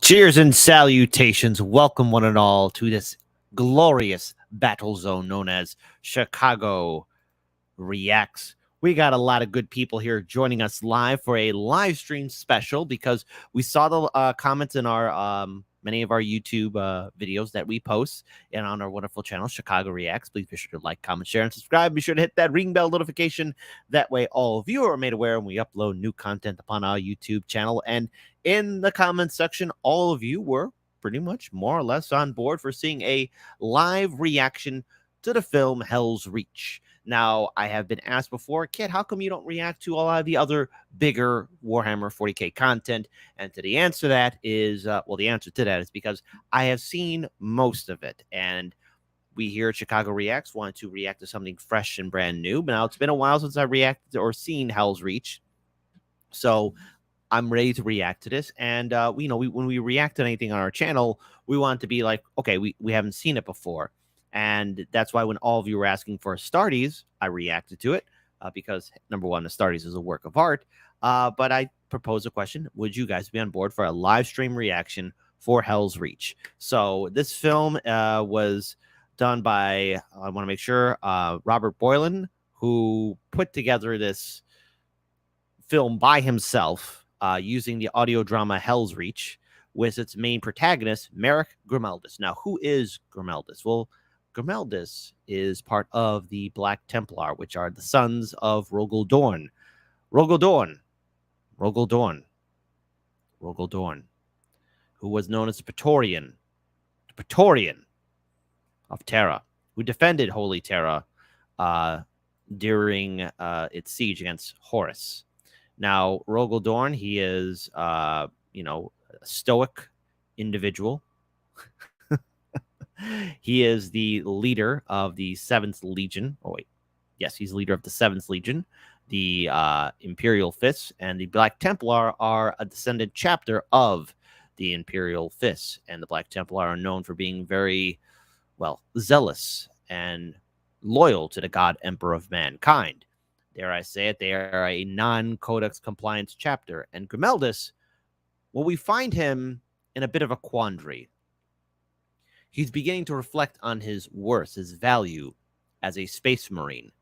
Cheers and salutations. Welcome, one and all, to this glorious battle zone known as Chicago Reacts. We got a lot of good people here joining us live for a live stream special because we saw the comments in our many of our YouTube videos that we post and on our wonderful channel, Chicago Reacts. Please be sure to like, comment, share, and subscribe. Be sure to hit that ring bell notification. That way, all of you are made aware when we upload new content upon our YouTube channel. And in the comments section, all of you were pretty much more or less on board for seeing a live reaction to the film Helsreach. Now, I have been asked before, Kit, how come you don't react to a lot of the other bigger Warhammer 40K content? And to the answer to that is, the answer to that is because I have seen most of it. And we here at Chicago Reacts wanted to react to something fresh and brand new. But now it's been a while since I reacted or seen Helsreach. So I'm ready to react to this. And, when we react to anything on our channel, we want it to be like, okay, we haven't seen it before. And that's why when all of you were asking for Astartes, I reacted to it because, number one, Astartes is a work of art. But I propose a question. Would you guys be on board for a live stream reaction for Helsreach? So this film was done by, I want to make sure, Robert Boylan, who put together this film by himself using the audio drama Helsreach with its main protagonist, Merrick Grimeldus. Now, who is Grimeldus? Well, Grimeldus is part of the Black Templar, which are the sons of Rogal Dorn. Rogal Dorn, who was known as the Praetorian of Terra, who defended Holy Terra during its siege against Horus. Now, Rogal Dorn, he is, a stoic individual. He is the leader of the 7th Legion. Oh, wait. Yes, he's leader of the 7th Legion. The Imperial Fists and the Black Templar are a descendant chapter of the Imperial Fists. And the Black Templar are known for being very, zealous and loyal to the God Emperor of mankind. Dare I say it, they are a non-codex compliance chapter. And Grimeldus, we find him in a bit of a quandary. He's beginning to reflect on his worth, his value as a space marine.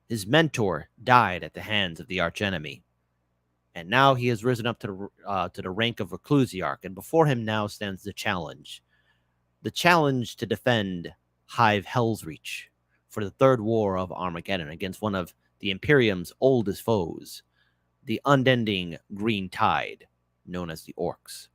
His mentor died at the hands of the archenemy, and now he has risen up to the rank of Reclusiarch, and before him now stands the challenge to defend Hive Helsreach for the Third War of Armageddon against one of the Imperium's oldest foes, the unending Green Tide, known as the Orcs.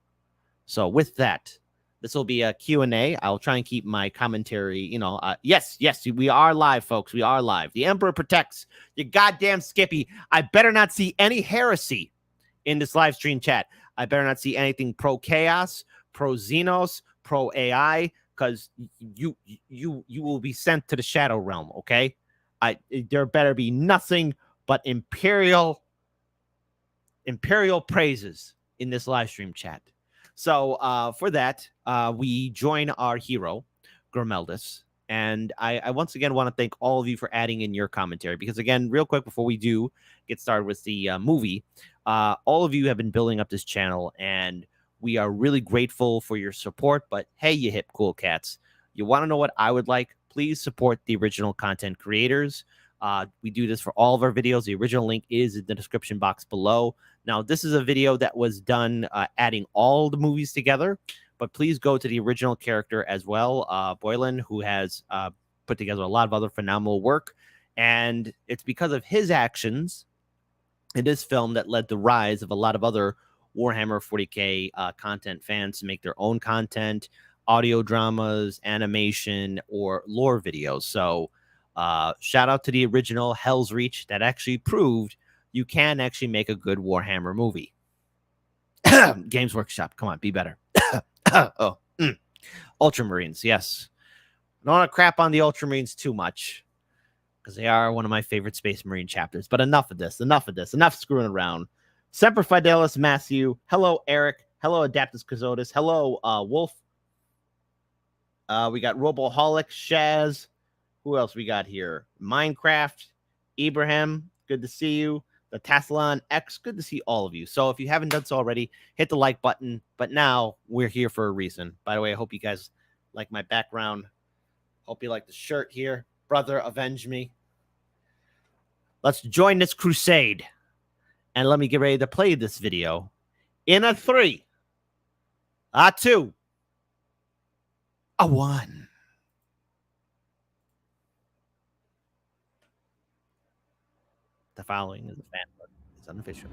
So with that, this will be a Q&A. I'll try and keep my commentary, yes, we are live, folks. We are live. The Emperor protects. You goddamn Skippy. I better not see any heresy in this live stream chat. I better not see anything pro-chaos, pro-Xenos, pro-AI, because you will be sent to the Shadow Realm, okay? There better be nothing but imperial praises in this live stream chat. So for that, we join our hero, Grimeldus. And I once again want to thank all of you for adding in your commentary. Because, again, real quick, before we do get started with the movie, all of you have been building up this channel. And we are really grateful for your support. But, hey, you hip cool cats, you want to know what I would like? Please support the original content creators. We do this for all of our videos. The original link is in the description box below. Now, this is a video that was done adding all the movies together, but please go to the original character as well, Boylan, who has put together a lot of other phenomenal work. And it's because of his actions in this film that led the rise of a lot of other Warhammer 40K content fans to make their own content, audio dramas, animation, or lore videos. So shout out to the original Helsreach that actually proved you can actually make a good Warhammer movie. Games Workshop, come on, be better. Ultramarines, yes. I don't want to crap on the Ultramarines too much because they are one of my favorite Space Marine chapters. But enough of this. Enough screwing around. Semper Fidelis Matthew. Hello, Eric. Hello, Adaptus Kazotis. Hello, Wolf. We got Roboholic, Shaz. Who else we got here? Minecraft, Ibrahim. Good to see you. the Tathlon X. Good to see all of you. So if you haven't done so already, hit the like button. But now we're here for a reason. By the way, I hope you guys like my background. Hope you like the shirt here. Brother, avenge me. Let's join this crusade. And let me get ready to play this video in a 3, a 2, a 1. The following is a fan book. It's unofficial.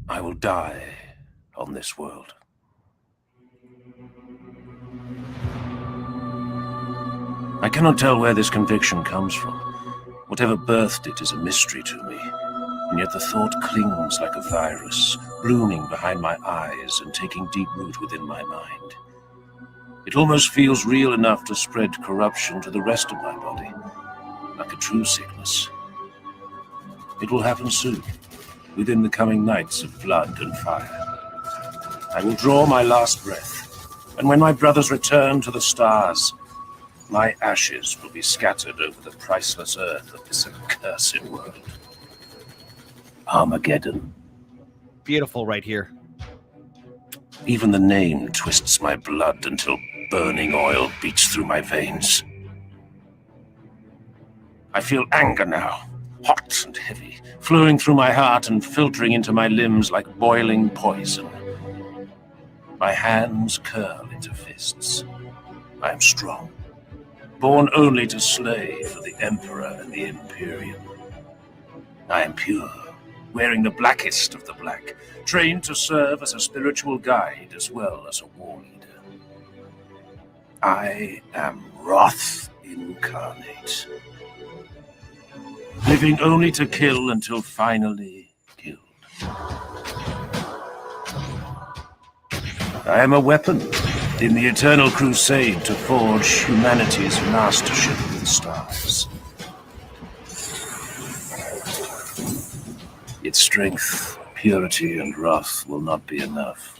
I will die on this world. I cannot tell where this conviction comes from. Whatever birthed it is a mystery to me, and yet the thought clings like a virus, blooming behind my eyes and taking deep root within my mind. It almost feels real enough to spread corruption to the rest of my body, like a true sickness. It will happen soon, within the coming nights of blood and fire. I will draw my last breath, and when my brothers return to the stars, my ashes will be scattered over the priceless earth of this accursed world. Armageddon. Beautiful right here. Even the name twists my blood until burning oil beats through my veins. I feel anger now, hot and heavy, flowing through my heart and filtering into my limbs like boiling poison. My hands curl into fists. I am strong, born only to slay for the Emperor and the Imperium. I am pure, wearing the blackest of the black, trained to serve as a spiritual guide as well as a war leader. I am wrath incarnate, living only to kill until finally killed. I am a weapon in the eternal crusade to forge humanity's mastership of the stars. Its strength, purity, and wrath will not be enough.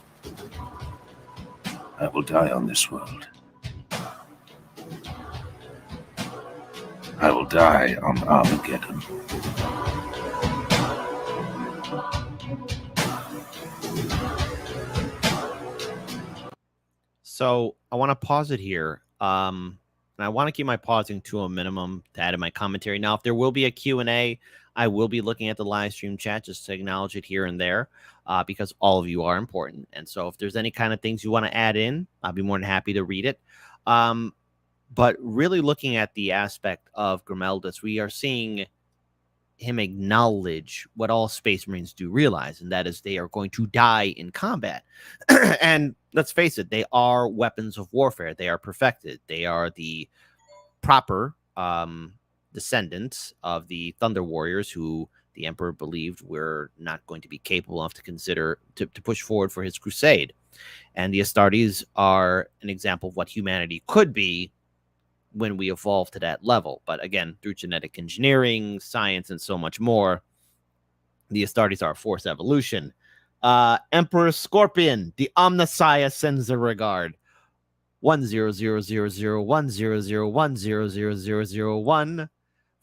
I will die on this world. I will die on Armageddon. So I want to pause it here. And I want to keep my pausing to a minimum to add in my commentary. Now, if there will be a Q&A, I will be looking at the live stream chat just to acknowledge it here and there because all of you are important. And so if there's any kind of things you want to add in, I'll be more than happy to read it. But really looking at the aspect of Grimeldus, we are seeing him acknowledge what all Space Marines do realize, and that is they are going to die in combat. And let's face it, they are weapons of warfare. They are perfected. They are the proper descendants of the Thunder Warriors who the Emperor believed were not going to be capable enough to consider to push forward for his crusade. And the Astartes are an example of what humanity could be when we evolve to that level. But again, through genetic engineering, science, and so much more, the Astartes are a forced evolution. Emperor Scorpion, the Omnissiah sends a regard. 10000100100100001.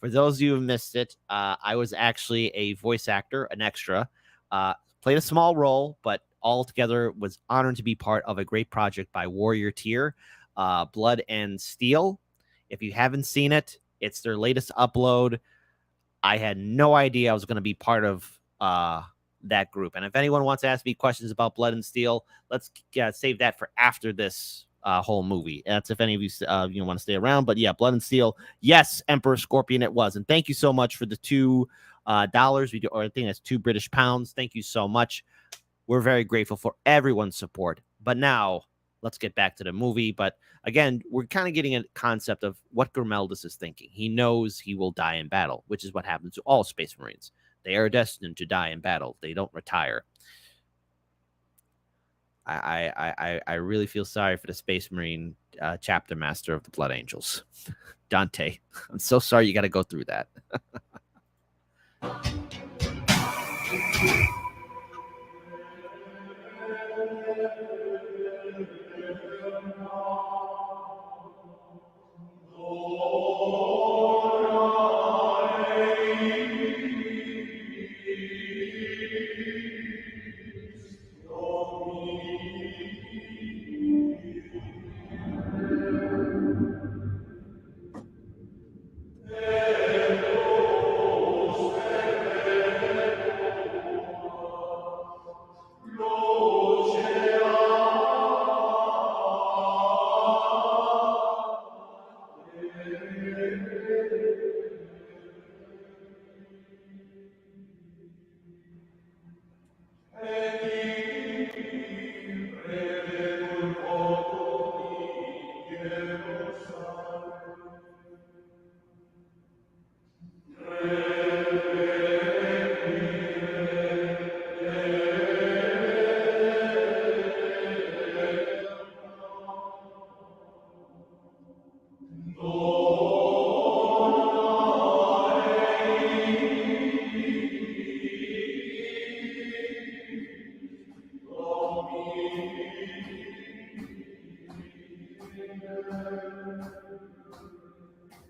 For those of you who missed it, I was actually a voice actor, an extra. Played a small role, but altogether was honored to be part of a great project by Warrior Tier, Blood and Steel. If you haven't seen it, it's their latest upload. I had no idea I was going to be part of that group. And if anyone wants to ask me questions about Blood and Steel, let's save that for after this whole movie. That's if any of you want to stay around. But yeah, Blood and Steel. Yes, Emperor Scorpion it was. And thank you so much for the $2. Or I think that's £2. Thank you so much. We're very grateful for everyone's support. But now let's get back to the movie. But again, we're kind of getting a concept of what Grimeldus is thinking. He knows he will die in battle, which is what happens to all Space Marines. They are destined to die in battle. They don't retire. I really feel sorry for the Space Marine chapter master of the Blood Angels. Dante, I'm so sorry you got to go through that.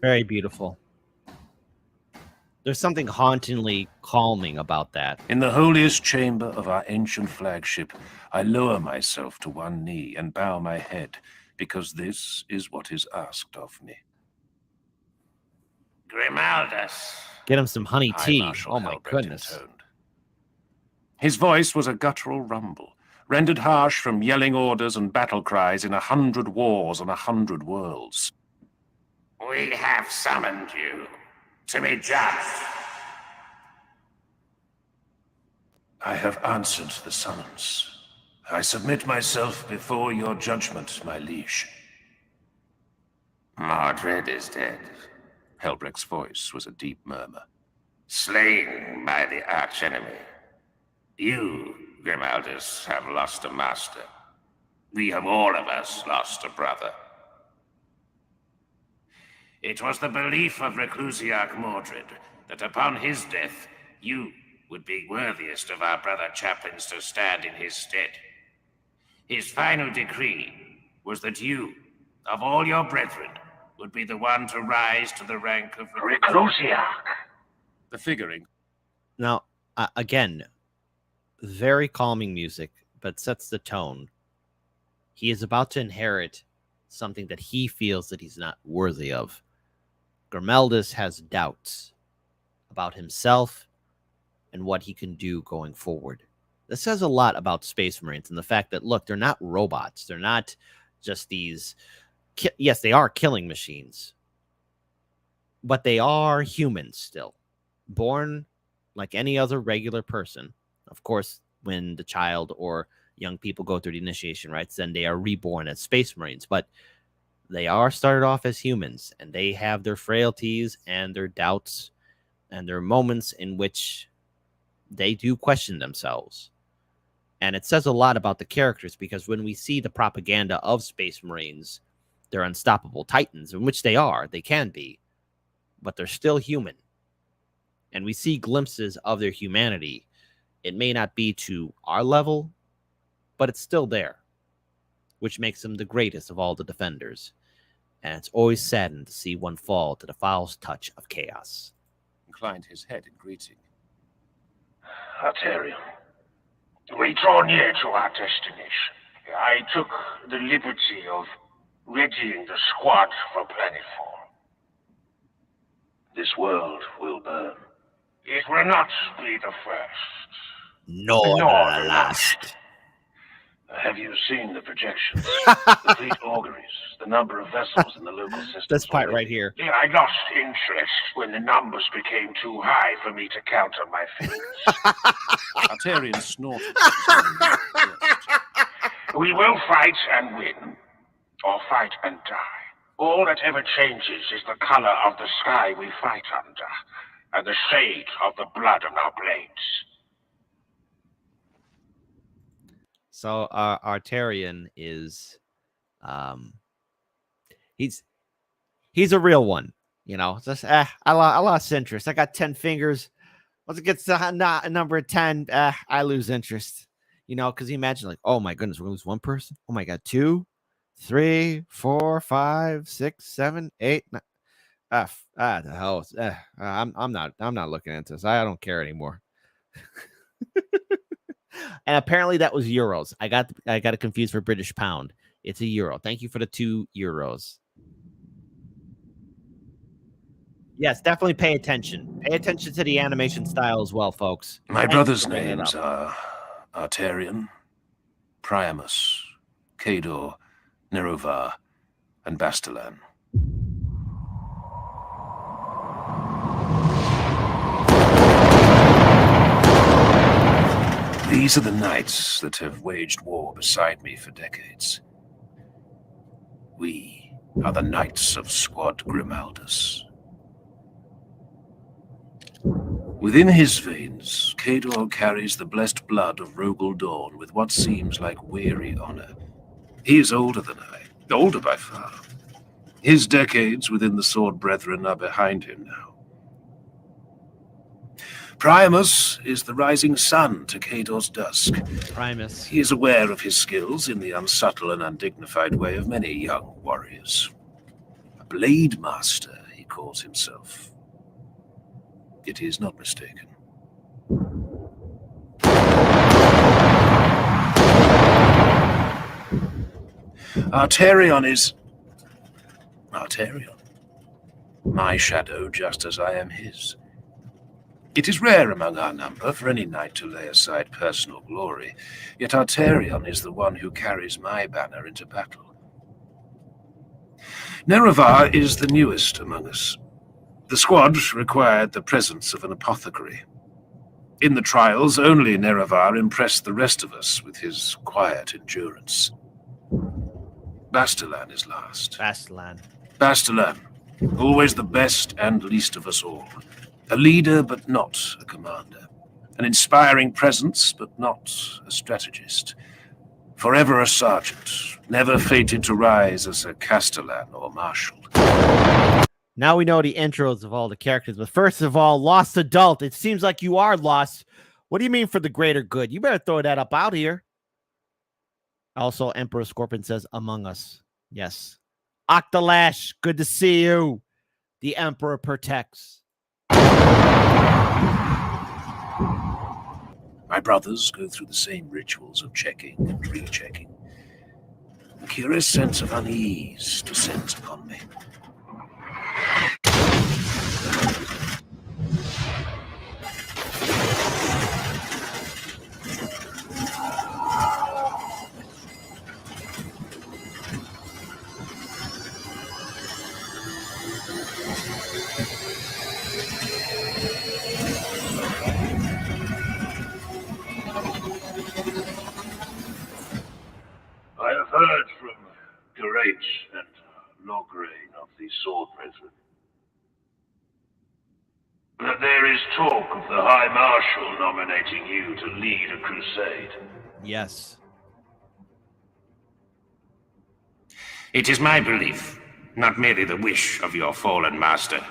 Very beautiful. There's something hauntingly calming about that. In the holiest chamber of our ancient flagship, I lower myself to one knee and bow my head, because this is what is asked of me. Grimaldus. Get him some honey High tea. Marshal Oh my Helbrecht goodness. intoned. His voice was a guttural rumble, rendered harsh from yelling orders and battle cries in 100 wars on 100 worlds. We have summoned you to be judged. I have answered the summons. I submit myself before your judgment, my liege. Mordred is dead. Helbrecht's voice was a deep murmur. Slain by the archenemy. You, Grimaldus, have lost a master. We have all of us lost a brother. It was the belief of Reclusiarch Mordred that upon his death, you would be worthiest of our brother chaplains to stand in his stead. His final decree was that you, of all your brethren, would be the one to rise to the rank of Reclusiarch. The figuring. Now, again, very calming music, but sets the tone. He is about to inherit something that he feels that he's not worthy of. Grimaldus has doubts about himself and what he can do going forward. This says a lot about Space Marines and the fact that, look, they're not robots. They're not just these... Yes, they are killing machines, but they are humans still, born like any other regular person. Of course, when the child or young people go through the initiation rites, then they are reborn as Space Marines, but they are started off as humans, and they have their frailties and their doubts and their moments in which they do question themselves. And it says a lot about the characters, because when we see the propaganda of Space Marines, they're unstoppable titans, in which they are. They can be, but they're still human. And we see glimpses of their humanity. It may not be to our level, but it's still there, which makes them the greatest of all the defenders. And it's always saddened to see one fall to the foul touch of chaos. Inclined his head in greeting. Arterion, we draw near to our destination. I took the liberty of readying the squad for planetfall. This world will burn. It will not be the first. Nor the last. Have you seen the projections? The fleet auguries, the number of vessels in the local system. This part right here. Yeah, I lost interest when the numbers became too high for me to count on my fingers. Arterion snorted. We will fight and win, or fight and die. All that ever changes is the color of the sky we fight under, and the shade of the blood on our blades. So Arterion is, he's a real one. You know, just I lost interest. I got 10 fingers. Once it gets to a number 10, I lose interest. You know, because you imagine like, oh my goodness, we're gonna lose one person. Oh my god, 2, 3, 4, 5, 6, 7, 8, 9. The hell. I'm not looking into this. I don't care anymore. And apparently that was euros. I got it confused for British pound. It's a euro. Thank you for the 2 euros. Yes, definitely pay attention. Pay attention to the animation style as well, folks. My Thank you brothers' for bringing it names up. are Arterion, Priamus, Cador, Nerovar, and Bastilan. These are the knights that have waged war beside me for decades. We are the Knights of Squad Grimaldus. Within his veins, Cador carries the blessed blood of Rogel Dawn with what seems like weary honor. He is older than I, older by far. His decades within the Sword Brethren are behind him now. Priamus is the rising sun to Cador's dusk. Primus. He is aware of his skills in the unsubtle and undignified way of many young warriors. A blade master, he calls himself. Yet he is not mistaken. Arterion is... Arterion. My shadow, just as I am his. It is rare among our number for any knight to lay aside personal glory, yet Arterion is the one who carries my banner into battle. Nerovar is the newest among us. The squad required the presence of an apothecary. In the trials, only Nerovar impressed the rest of us with his quiet endurance. Bastilan is last. Bastilan, always the best and least of us all. A leader, but not a commander. An inspiring presence, but not a strategist. Forever a sergeant, never fated to rise as a castellan or marshal. Now we know the intros of all the characters, but first of all, Lost Adult. It seems like you are lost. What do you mean for the greater good? You better throw that up out here. Also, Emperor Scorpion says, Among Us. Yes. Octalash, good to see you. The Emperor protects. My brothers go through the same rituals of checking and rechecking. A curious sense of unease descends upon me. I have heard from Helsreach and Lograine of the Sword Brethren that there is talk of the High Marshal nominating you to lead a crusade. Yes. It is my belief, not merely the wish of your fallen master,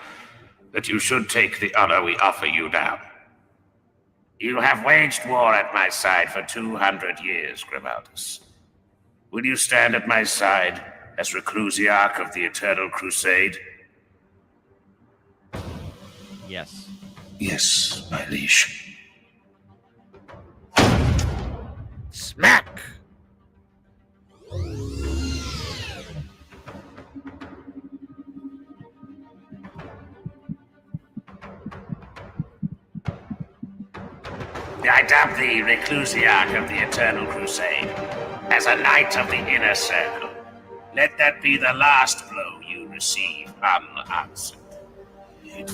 that you should take the honor we offer you now. You have waged war at my side for 200 years, Grimaldus. Will you stand at my side as Helsreach of the Eternal Crusade? Yes. Yes, my liege. Smack! I dub thee Helsreach of the Eternal Crusade, as a knight of the Inner Circle. Let that be the last blow you receive unanswered. It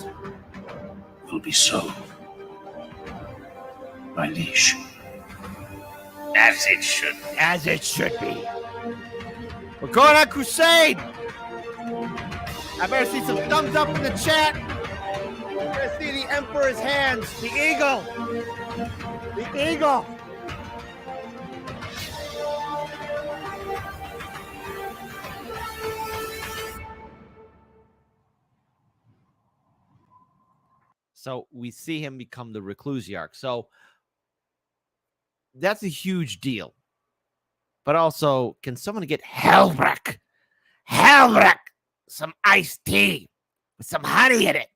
will be so, my liege. As it should be. As it should be. We're going on crusade! I better see some thumbs up in the chat. I better see the Emperor's hands. The eagle. The eagle. So we see him become the Reclusiarch. So that's a huge deal. But also, can someone get Helsreach? Helsreach! Some iced tea with some honey in it.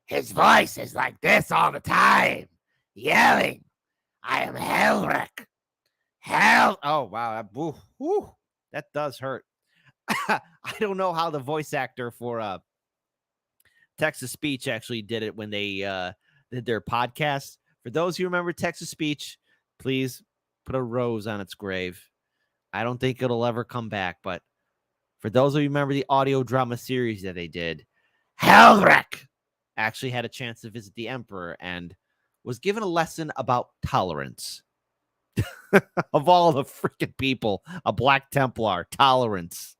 His voice is like this all the time, yelling, I am Helsreach. Oh, wow. That does hurt. I don't know how the voice actor for Texas Speech actually did it when they did their podcast. For those who remember Texas Speech, please put a rose on its grave. I don't think it'll ever come back, but for those of you who remember the audio drama series that they did, Helsreach actually had a chance to visit the Emperor and was given a lesson about tolerance. Of all the freaking people, a Black Templar, tolerance.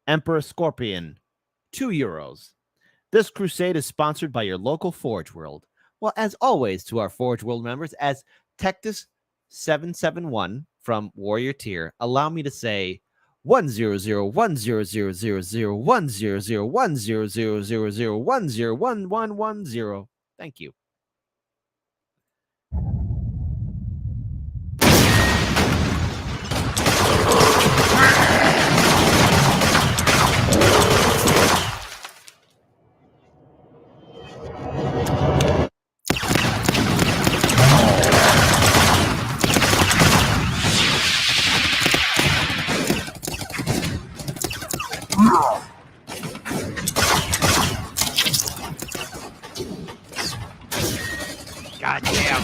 Emperor Scorpion, €2. This crusade is sponsored by your local Forge World. Well, as always, to our Forge World members, as Tectus771 from Warrior Tier, allow me to say 100100010001000101110. Thank you. God damn.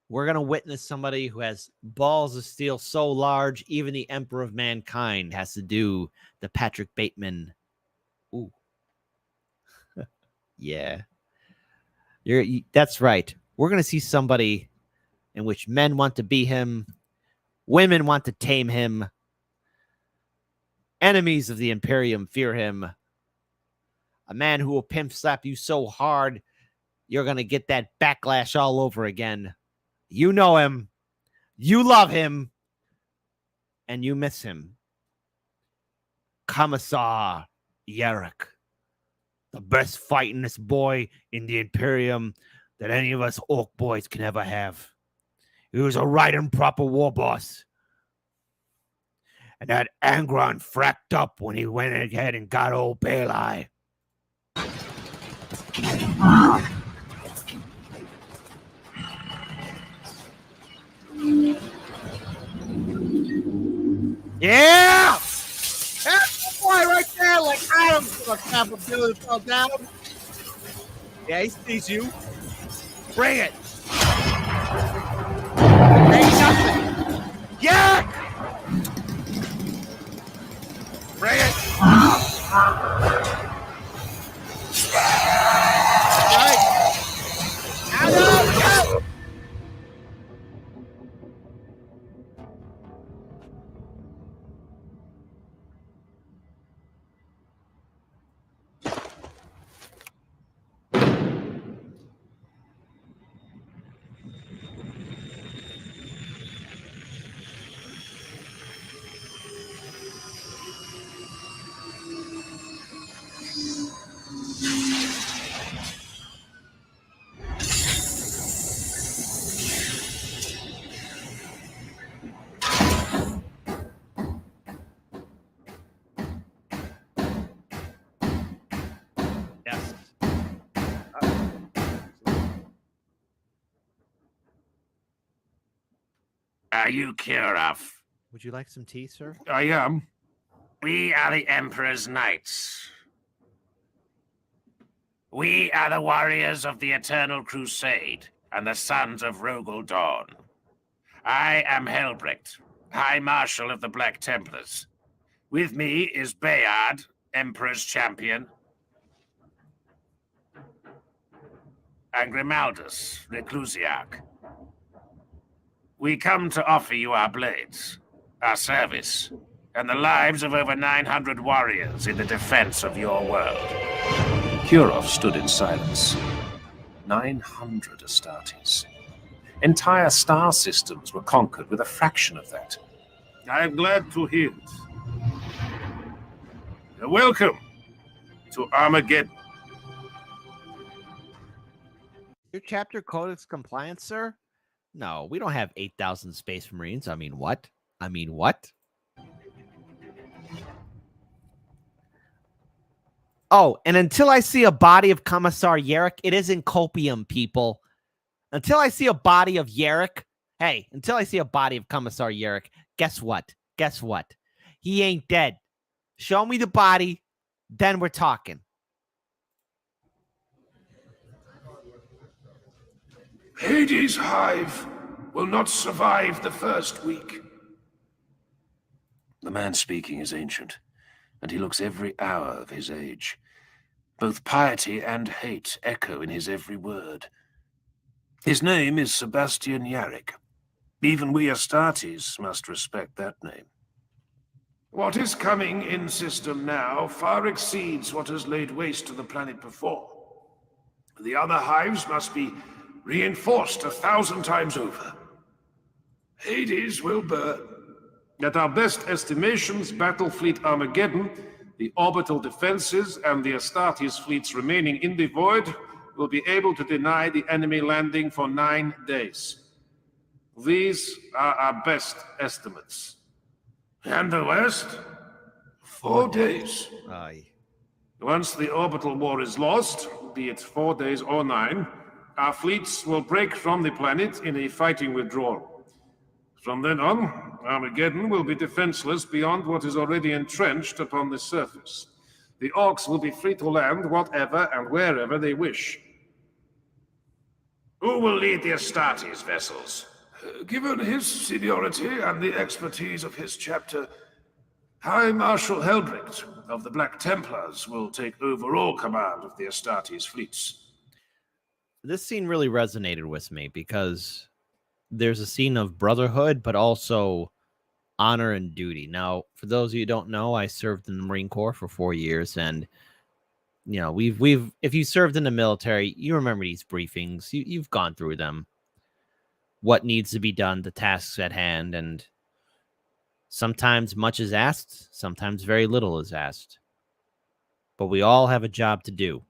We're going to witness somebody who has balls of steel so large, even the Emperor of Mankind has to do the Patrick Bateman. Ooh. Yeah. That's right. We're going to see somebody in which men want to be him, women want to tame him, enemies of the Imperium fear him. A man who will pimp slap you so hard, you're going to get that backlash all over again. You know him, you love him, and you miss him. Commissar Yarrick, the best fightingest boy in the Imperium that any of us orc boys can ever have. He was a right and proper war boss. And that Angron fracked up when he went ahead and got old Baelai. Yeah! That's the boy right there, like Adam's gonna capability fell down. Yeah, he sees you. Bring it. Ain't nothing. Yeah! Bring it. Right. Adam, go! Yes. Are you Kirov? Would you like some tea, sir? I am. We are the Emperor's Knights. We are the warriors of the Eternal Crusade and the sons of Rogel Dawn. I am Helbrecht, High Marshal of the Black Templars. With me is Bayard, Emperor's Champion, and Grimaldus, Reclusiarch. We come to offer you our blades, our service, and the lives of over 900 warriors in the defense of your world. Kurov stood in silence. 900 Astartes. Entire star systems were conquered with a fraction of that. I am glad to hear it. Welcome to Armageddon. Your chapter codex compliance, sir? No, we don't have 8,000 Space Marines. I mean, what? Oh, and until I see a body of Commissar Yarrick, it isn't copium, people. Until I see a body of Yarrick, until I see a body of Commissar Yarrick, guess what? He ain't dead. Show me the body, then we're talking. Hades' hive will not survive the first week. The man speaking is ancient, and he looks every hour of his age. Both piety and hate echo in his every word. His name is Sebastian Yarrick. Even we Astartes must respect that name. What is coming in system now far exceeds what has laid waste to the planet before. The other hives must be reinforced 1,000 times over. Hades will burn. At our best estimations, Battle Fleet Armageddon, the orbital defenses, and the Astartes fleets remaining in the void will be able to deny the enemy landing for 9 days. These are our best estimates. And the West? 4 days. Aye. Once the orbital war is lost, be it 4 days or 9, our fleets will break from the planet in a fighting withdrawal. From then on, Armageddon will be defenseless beyond what is already entrenched upon the surface. The Orcs will be free to land whatever and wherever they wish. Who will lead the Astartes vessels? Given his seniority and the expertise of his chapter, High Marshal Helsreach of the Black Templars will take overall command of the Astartes fleets. This scene really resonated with me because there's a scene of brotherhood, but also honor and duty. Now, for those of you who don't know, I served in the Marine Corps for 4 years, and if you served in the military, you remember these briefings. You've gone through them. What needs to be done, the tasks at hand, and sometimes much is asked, sometimes very little is asked. But we all have a job to do,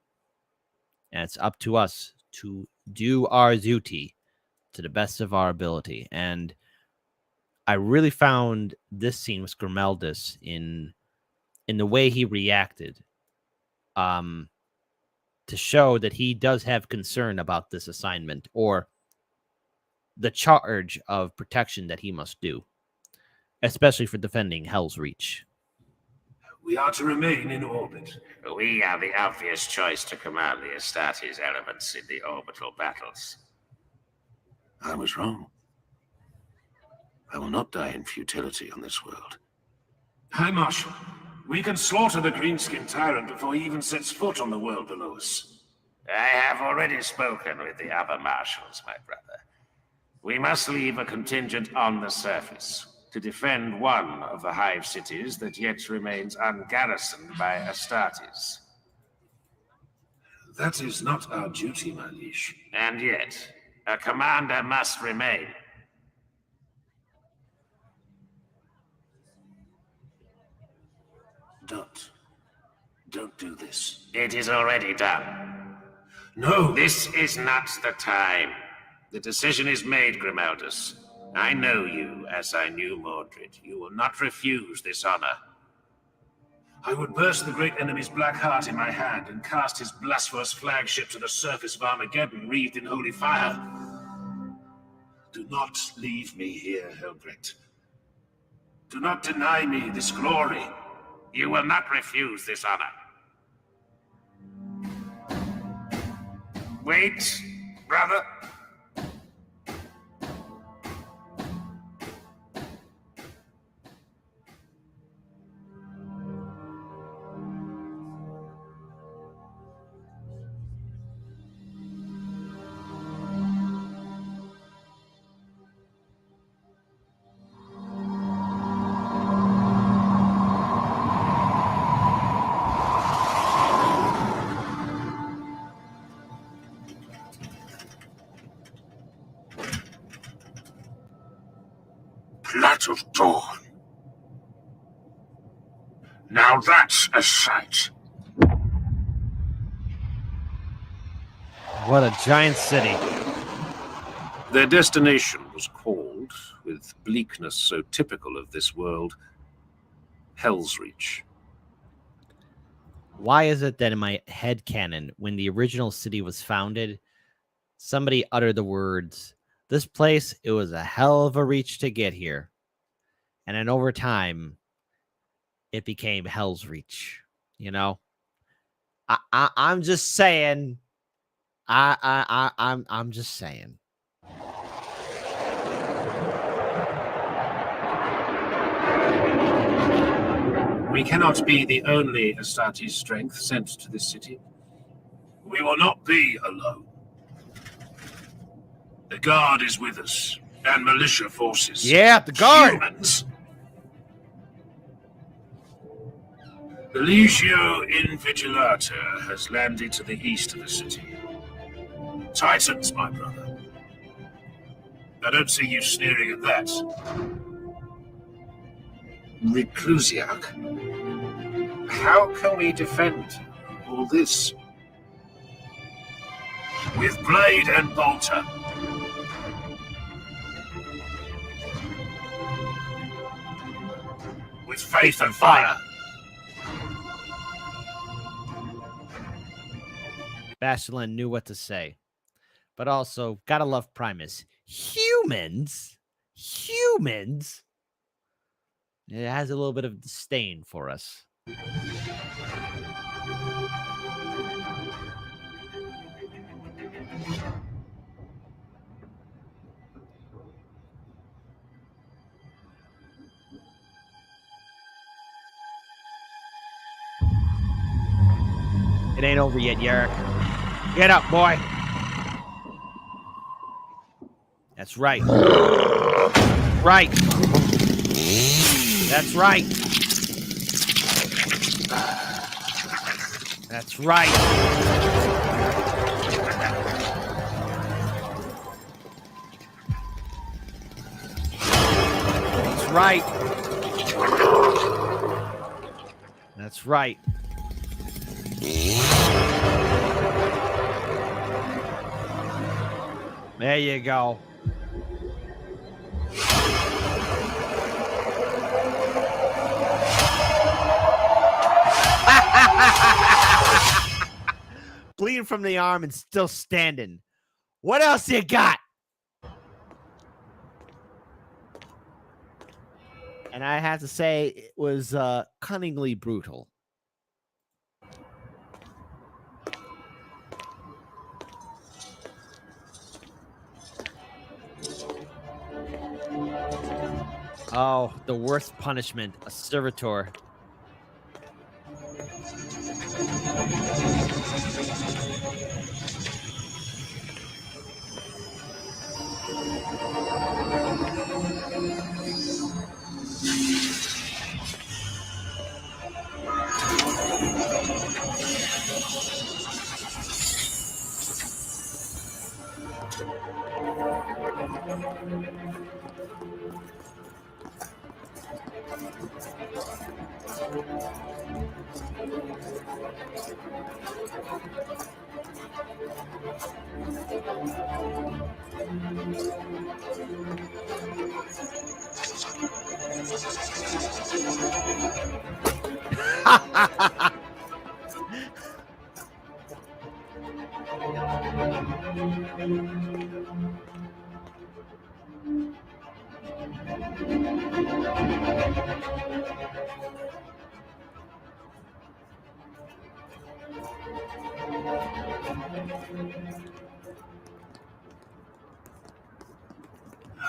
and it's up to us to do our duty to the best of our ability. And I really found this scene with Grimaldus in the way he reacted, to show that he does have concern about this assignment, or the charge of protection that he must do, especially for defending Helsreach. We are to remain in orbit. We are the obvious choice to command the Astartes elements in the orbital battles. I was wrong. I will not die in futility on this world. High Marshal, we can slaughter the Greenskin Tyrant before he even sets foot on the world below us. I have already spoken with the other marshals, my brother. We must leave a contingent on the surface to defend one of the hive cities that yet remains ungarrisoned by Astartes. That is not our duty, my liege. And yet, a commander must remain. Don't do this. It is already done. No! This is not the time. The decision is made, Grimaldus. I know you as I knew Mordred. You will not refuse this honor. I would burst the great enemy's black heart in my hand and cast his blasphemous flagship to the surface of Armageddon, wreathed in holy fire. Do not leave me here, Helsreach. Do not deny me this glory. You will not refuse this honor. Wait, brother. Heart of Dawn. Now that's a sight. What a giant city. Their destination was called, with bleakness so typical of this world, Helsreach. Why is it that in my head canon, when the original city was founded, somebody uttered the words, "This place, it was a hell of a reach to get here." And then over time, it became Helsreach. You know? I'm just saying. I'm just saying. We cannot be the only Astartes strength sent to this city. We will not be alone. The guard is with us, and militia forces. Yeah, the guard! Humans. The Legio Invigilata has landed to the east of the city. Titans, my brother. I don't see you sneering at that. Reclusiac. How can we defend all this? With blade and bolter. With faith and fire. Bastilin knew what to say. But also, gotta love Primus. Humans? Humans? It has a little bit of disdain for us. It ain't over yet, Yarrick. Get up, boy. That's right. Right. That's right. That's right. That's right. That's right. There you go. Bleeding from the arm and still standing. What else you got? And I have to say, it was cunningly brutal. Oh, the worst punishment, a servitor.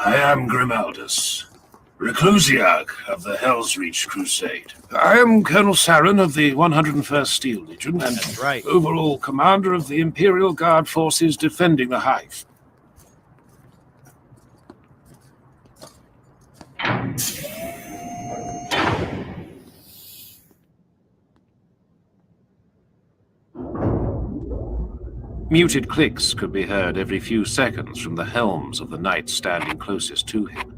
I am Grimaldus, Reclusiarch of the Helsreach Crusade. I am Colonel Sarin of the 101st Steel Legion, and That's right. overall commander of the Imperial Guard forces defending the Hive. Muted clicks could be heard every few seconds from the helms of the knights standing closest to him.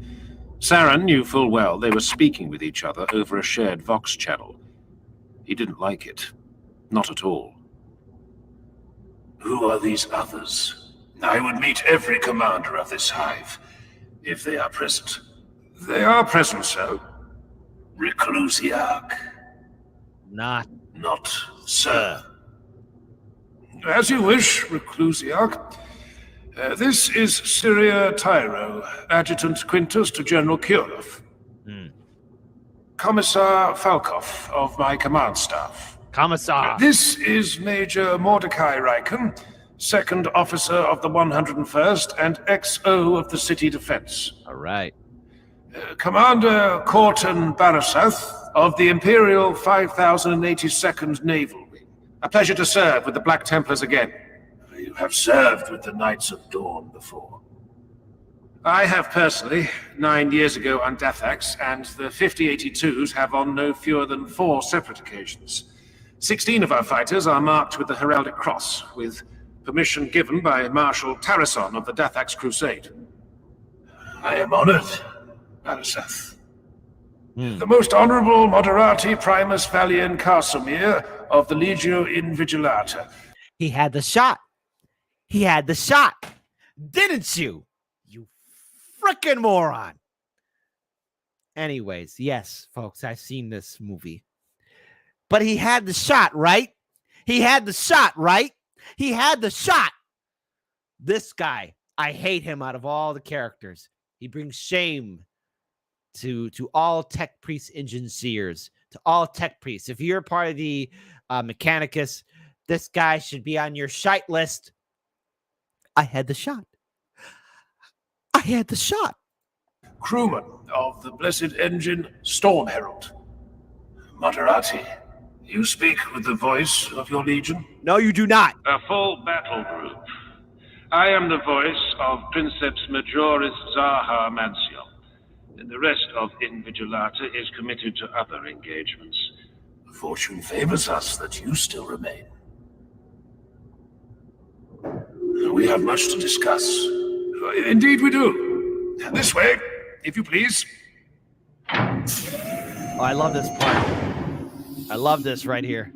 Saren knew full well they were speaking with each other over a shared Vox channel. He didn't like it. Not at all. Who are these others? I would meet every commander of this hive, if they are present. They are present, sir. Reclusiarch. Not. Not sir. As you wish, Reclusiarch. This is Syria Tyro, Adjutant Quintus to General Kurov. Commissar Falkov of my command staff. Commissar. This is Major Mordecai Reichen, Second Officer of the 101st and XO of the City Defense. All right. Commander Corton Barasath of the Imperial 5082nd Naval Wing. A pleasure to serve with the Black Templars again. You have served with the Knights of Dawn before. I have personally, 9 years ago on Dathax, and the 5082s have on no fewer than 4 separate occasions. 16 of our fighters are marked with the Heraldic Cross, with permission given by Marshal Tarrason of the Dathax Crusade. I am honored, Barasath. The most honorable Moderati Primus Valien Casimir of the Legio Invigilata. He had the shot. He had the shot. Didn't you? You frickin' moron. Anyways, yes, folks, I've seen this movie. But he had the shot, right? He had the shot, right? He had the shot. This guy, I hate him out of all the characters. He brings shame to all tech priest engine seers, to all tech priests. If you're part of the Mechanicus, this guy should be on your shite list. I had the shot. I had the shot. Crewman of the Blessed Engine Storm Herald. Moderati, you speak with the voice of your legion? No, you do not. A full battle group. I am the voice of Princeps Majoris Zaha Manciel, and the rest of Invigilata is committed to other engagements. Fortune favors us that you still remain. We have much to discuss. Indeed we do. This way, if you please. Oh, I love this part. I love this right here.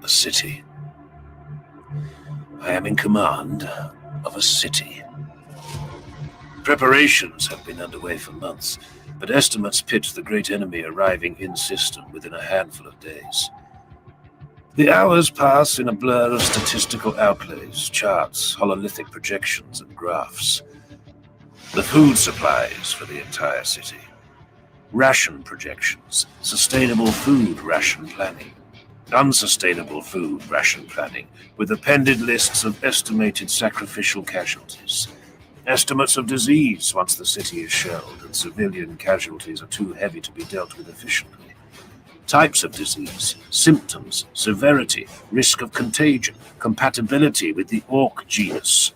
A city. I am in command of a city. Preparations have been underway for months, but estimates pit the great enemy arriving in system within a handful of days. The hours pass in a blur of statistical outlays, charts, hololithic projections, and graphs. The food supplies for the entire city. Ration projections, sustainable food ration planning, unsustainable food ration planning, with appended lists of estimated sacrificial casualties. Estimates of disease once the city is shelled and civilian casualties are too heavy to be dealt with efficiently. Types of disease, symptoms, severity, risk of contagion, compatibility with the orc genus,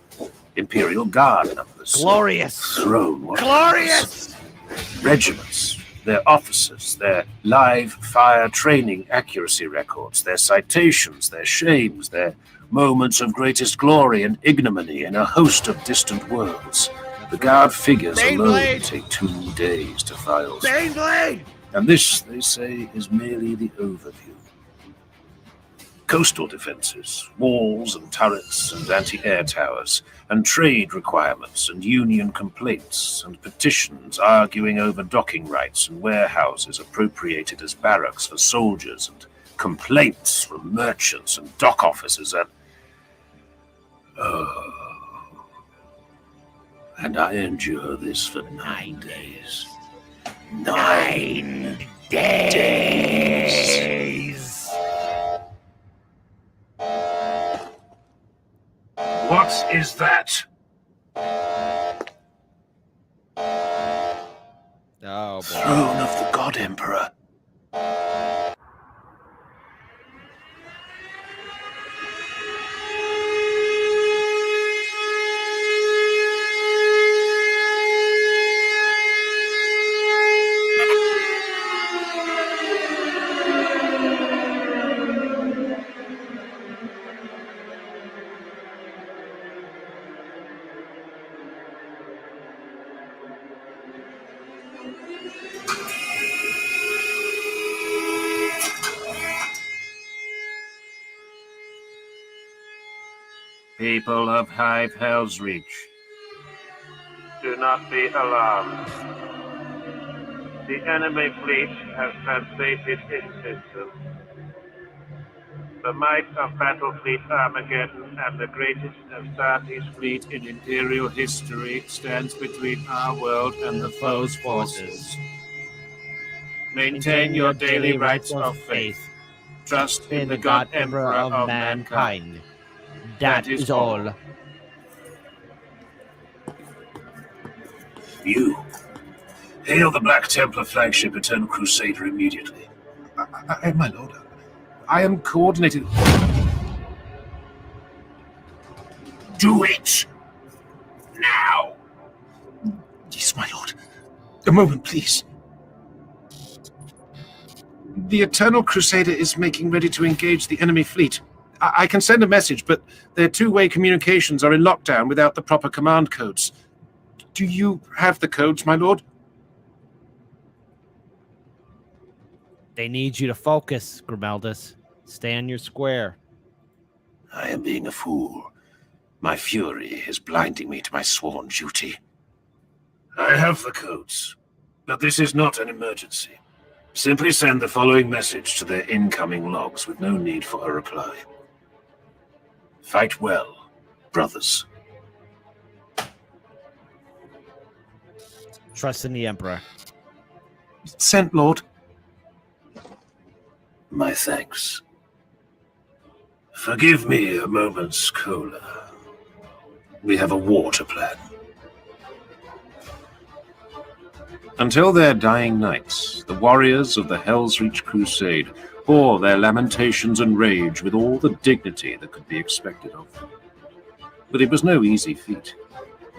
Imperial Guard numbers. Glorious. Throne. Glorious. Regiments, their officers, their live fire training accuracy records, their citations, their shames, their moments of greatest glory and ignominy in a host of distant worlds. The Guard figures alone take 2 days to file. Baneblade! And this, they say, is merely the overview. Coastal defenses, walls and turrets and anti-air towers, and trade requirements and union complaints and petitions arguing over docking rights and warehouses appropriated as barracks for soldiers and complaints from merchants and dock officers and I endure this for 9 days. 9 days. What is that? Oh, boy. Throne of the God Emperor. People of Hive Helsreach, do not be alarmed. The enemy fleet has translated in system. The might of Battlefleet Armageddon and the greatest Astartes fleet in Imperial history stands between our world and the foe's forces. Maintain your daily rites of faith. Trust in the God Emperor of mankind. That is all. You. Hail the Black Templar flagship Eternal Crusader immediately. My lord, I am coordinating. Do it! Now! Yes, my lord. A moment, please. The Eternal Crusader is making ready to engage the enemy fleet. I can send a message, but their two-way communications are in lockdown without the proper command codes. Do you have the codes, my lord? They need you to focus, Grimaldus. Stay on your square. I am being a fool. My fury is blinding me to my sworn duty. I have the codes, but this is not an emergency. Simply send the following message to their incoming logs with no need for a reply. Fight well, brothers. Trust in the Emperor. Sent, Lord. My thanks. Forgive me a moment's cola. We have a war to plan. Until their dying nights, the warriors of the Helsreach Crusade bore their lamentations and rage with all the dignity that could be expected of them. But it was no easy feat.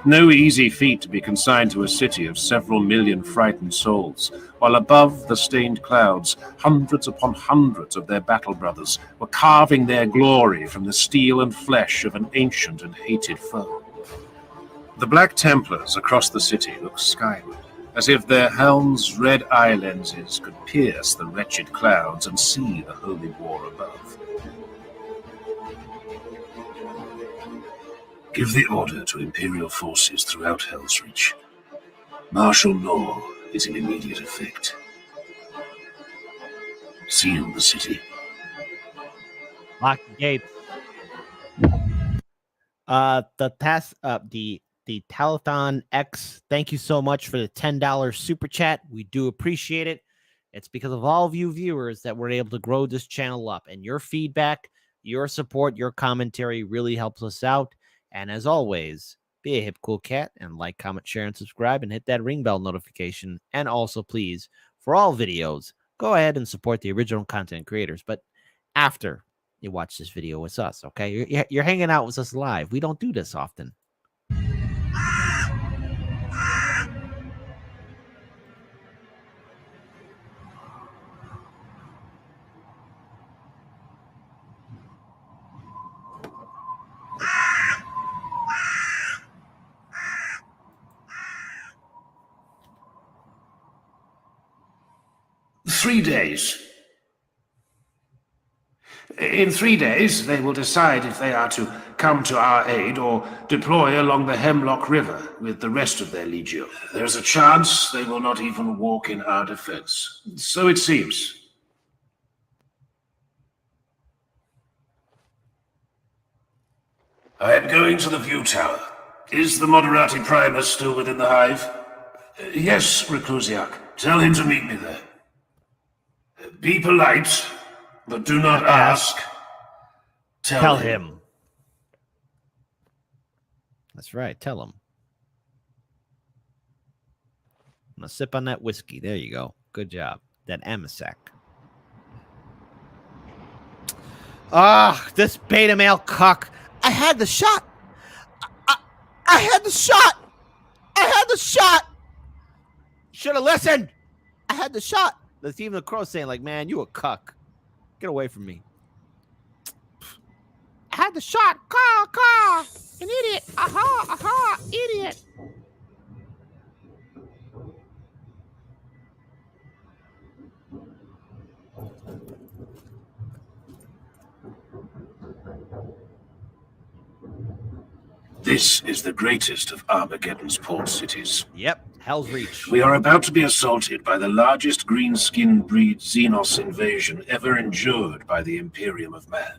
No easy feat to be consigned to a city of several million frightened souls, while above the stained clouds, hundreds upon hundreds of their battle brothers were carving their glory from the steel and flesh of an ancient and hated foe. The Black Templars across the city looked skyward, as if their helms' red eye lenses could pierce the wretched clouds and see the holy war above. Give the order to Imperial forces throughout Helsreach. Martial law is in immediate effect. Seal the city. Lock the gates. The Talathon X, thank you so much for the $10 super chat. We do appreciate it. It's because of all of you viewers that we're able to grow this channel up, and your feedback, your support, your commentary really helps us out. And as always, be a hip, cool cat and like, comment, share, and subscribe, and hit that ring bell notification. And also, please, for all videos, go ahead and support the original content creators. But after you watch this video with us, okay? You're hanging out with us live. We don't do this often. In 3 days, they will decide if they are to come to our aid or deploy along the Hemlock River with the rest of their legion. There's a chance they will not even walk in our defense. So it seems. I am going to the view tower. Is the Moderati Primus still within the hive? Yes, Reclusiac. Tell him to meet me there. Be polite, but do not ask. Tell him. That's right. Tell him. I'm going to sip on that whiskey. There you go. Good job. That Amasac. Ah, this beta male cuck. I had the shot. I had the shot. I had the shot. Should have listened. I had the shot. That's even the crow saying, like, man, you a cuck. Get away from me. I had the shot. Caw. An idiot. Aha, idiot. This is the greatest of Armageddon's port cities. Yep, Helsreach. We are about to be assaulted by the largest green-skinned breed Xenos invasion ever endured by the Imperium of Man.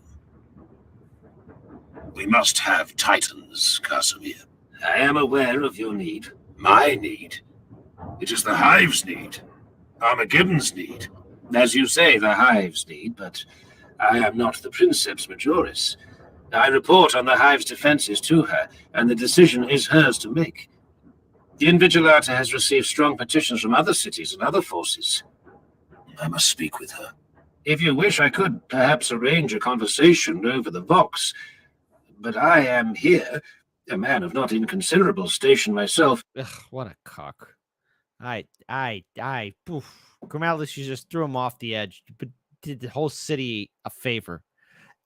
We must have Titans, Casimir. I am aware of your need. My need. It is the Hive's need. Armageddon's need. As you say, the Hive's need, but I am not the Princeps Majoris. I report on the Hive's defenses to her, and the decision is hers to make. The Invigilata has received strong petitions from other cities and other forces. I must speak with her. If you wish, I could perhaps arrange a conversation over the Vox. But I am here, a man of not inconsiderable station myself. Ugh, what a cock. Poof. Grimaldus, you just threw him off the edge, but did the whole city a favor.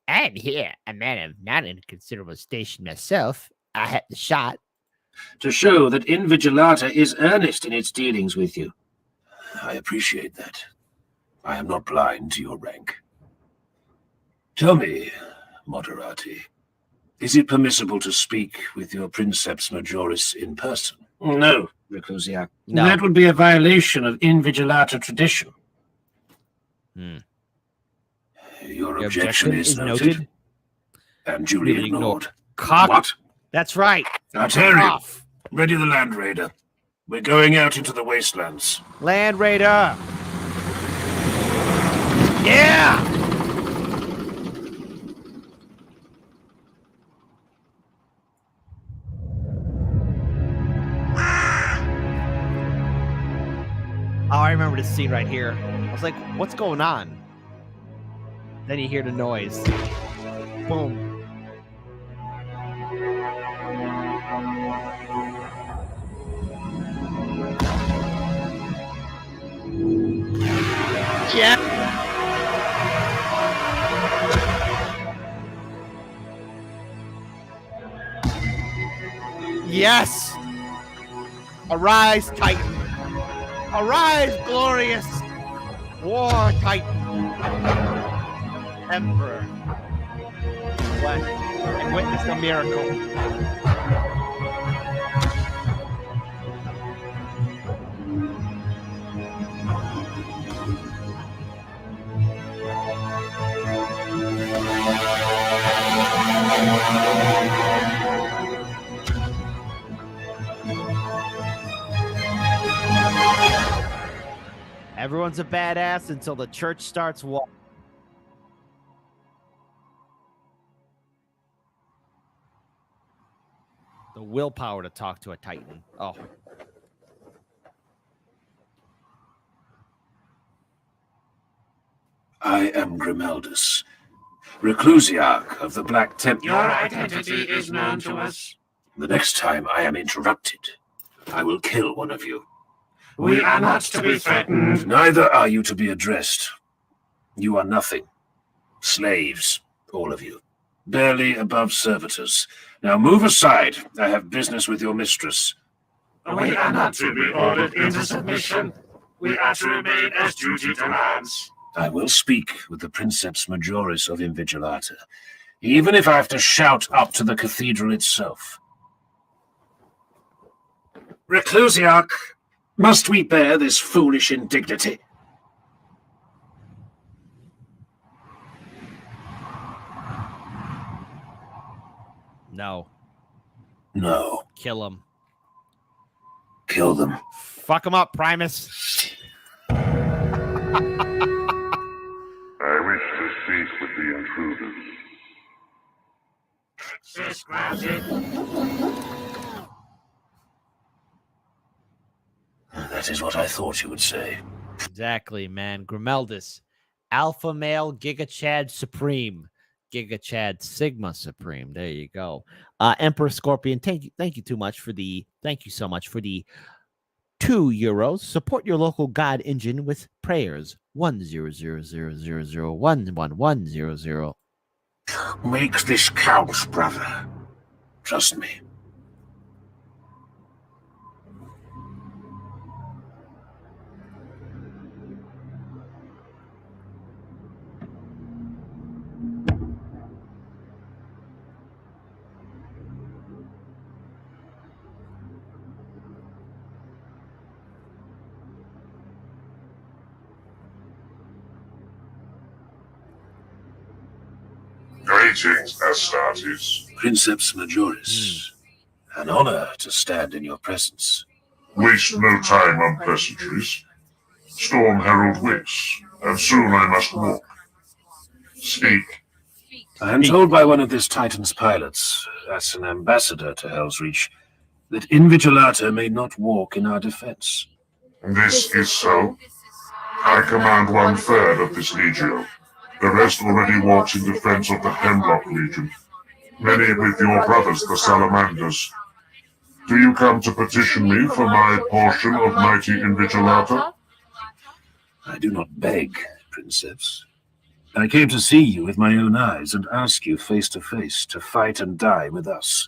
I'm here, a man of not inconsiderable station myself. I had the shot. To show that Invigilata is earnest in its dealings with you. I appreciate that. I am not blind to your rank. Tell me, Moderati, is it permissible to speak with your Princeps Majoris in person? No, Reclusiac. No. That would be a violation of Invigilata tradition. Your objection is noted and duly ignored. Cock. What? That's right. Artarian, Off. ready the Land Raider. We're going out into the wastelands. Land Raider. Yeah. Oh, I remember this scene right here. I was like, what's going on? Then you hear the noise. Boom. Yeah. Yes. Arise, Titan. Arise, glorious war Titan. Emperor. What? And witness the miracle. Everyone's a badass until the church starts walking. The willpower to talk to a Titan. Oh. I am Grimaldus, Reclusiarch of the Black Temple. Your identity is known to us. The next time I am interrupted, I will kill one of you. We are not to be threatened. Neither are you to be addressed. You are nothing. Slaves, all of you. Barely above servitors. Now move aside. I have business with your mistress. We are not to be ordered into submission. We are to remain as duty demands. I will speak with the Princeps Majoris of Invigilata, even if I have to shout up to the cathedral itself. Reclusiarch, must we bear this foolish indignity? No. No. Kill him. Kill them. Fuck him up, Primus. I wish to speak with the intruders. Access granted. That is what I thought you would say. Exactly, man. Grimaldus. Alpha male Giga Chad Supreme. Giga Chad Sigma Supreme. There you go. Emperor Scorpion, thank you so much for the €2. Support your local god engine with prayers. 10000011100. Make this count, brother. Trust me. Greetings, Astartes. Princeps Majoris. An honor to stand in your presence. Waste no time on pleasantries. Storm Herald waits, and soon I must walk. Speak. I am told by one of this Titan's pilots, as an ambassador to Helsreach, that Invigilata may not walk in our defense. This is so. I command 1/3 of this legio. The rest already walks in defense of the Hemlock Legion. Many with your brothers, the Salamanders. Do you come to petition me for my portion of mighty Invigilata? I do not beg, Princeps. I came to see you with my own eyes and ask you face to face to fight and die with us.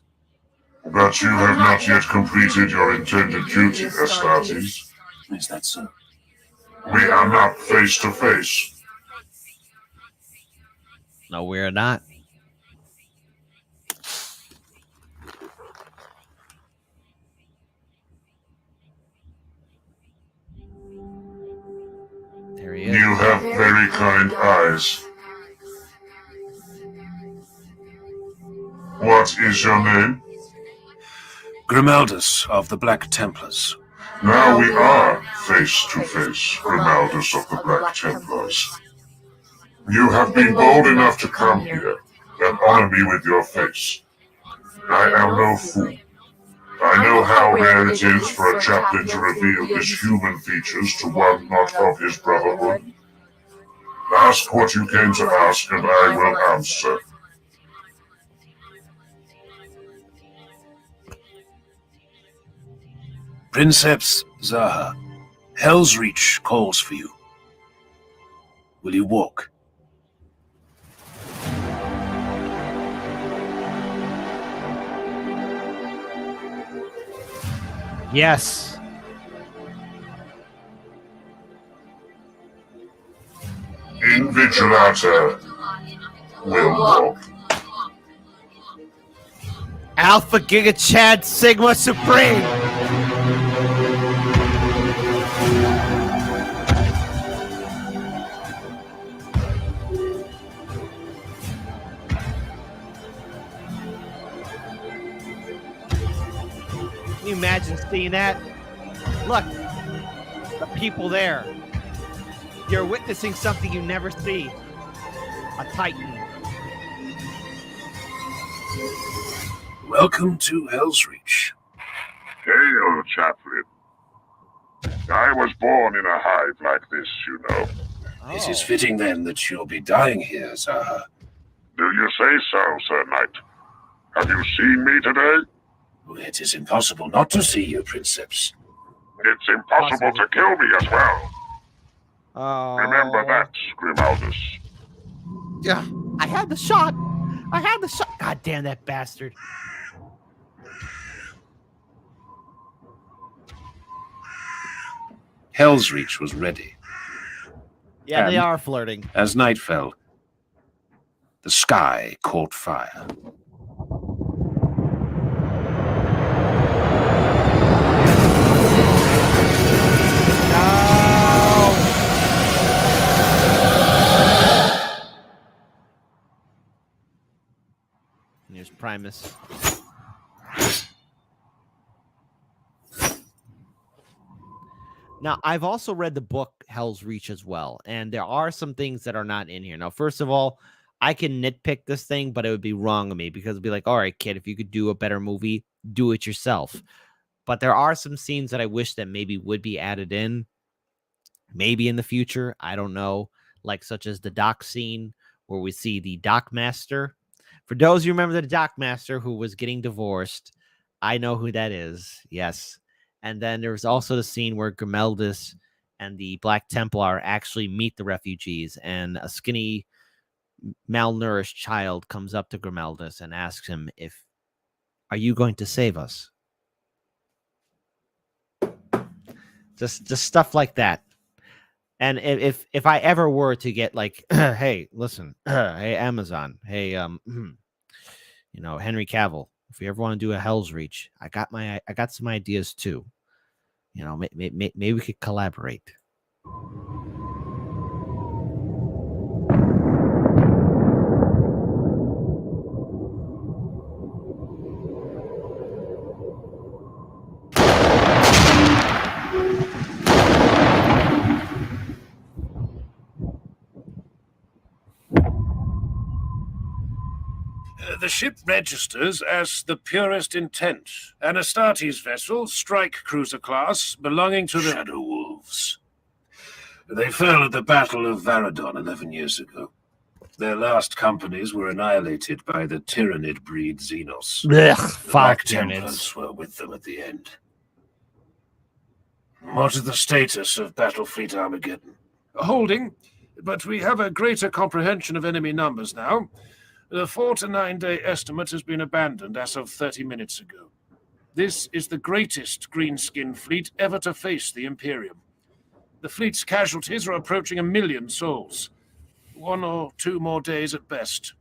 But you have not yet completed your intended duty, Astartes. Is that so? We are not face to face. No, we're not. There he is. You have very kind eyes. What is your name? Grimaldus of the Black Templars. Now we are face to face, Grimaldus of the Black Templars. You have been bold enough to come here and honor me with your face. I am no fool. I know how rare it is for a chaplain to reveal his human features to one not of his brotherhood. Ask what you came to ask, and I will answer. Princeps Zaha, Helsreach calls for you. Will you walk? Yes. Invigilata will walk. Alpha Giga Chad Sigma Supreme. Can you imagine seeing that? Look, the people there. You're witnessing something you never see. A Titan. Welcome to Helsreach. Hail, chaplain. I was born in a hive like this, you know. It is fitting then that you'll be dying here, Zaha. Do you say so, Sir Knight? Have you seen me today? It is impossible not to see you, Princeps. It's impossible to kill me as well. Oh. Remember that, Grimaldus. Yeah, I had the shot. I had the shot. God damn that bastard. Helsreach was ready. Yeah, they And- are flirting. As night fell, the sky caught fire. And here's Primus. Now, I've also read the book Helsreach as well, and there are some things that are not in here. Now, first of all, I can nitpick this thing, but it would be wrong of me because it'd be like, all right, kid, if you could do a better movie, do it yourself. But there are some scenes that I wish that maybe would be added in, maybe in the future. I don't know, like such as the dock scene where we see the dock master. For those who remember the dock master who was getting divorced, I know who that is. Yes. And then there was also the scene where Grimaldus and the Black Templar actually meet the refugees, and a skinny, malnourished child comes up to Grimaldus and asks him, are you going to save us? Just stuff like that. And if I ever were to get like, hey, listen, hey, Amazon, hey, Henry Cavill, if you ever want to do a Helsreach, I got some ideas too. Maybe we could collaborate. The ship registers as the Purest Intent, an Astartes vessel, strike cruiser class, belonging to the Shadow Wolves. They fell at the Battle of Varadon 11 years ago. Their last companies were annihilated by the Tyrannid breed Xenos. Ugh, The foul Black Tyranids. Templars were with them at the end. What is the status of Battlefleet Armageddon? Holding, but we have a greater comprehension of enemy numbers now. The 4 to 9 day estimate has been abandoned as of 30 minutes ago. This is the greatest greenskin fleet ever to face the Imperium. The fleet's casualties are approaching 1 million souls. 1 or 2 more days at best.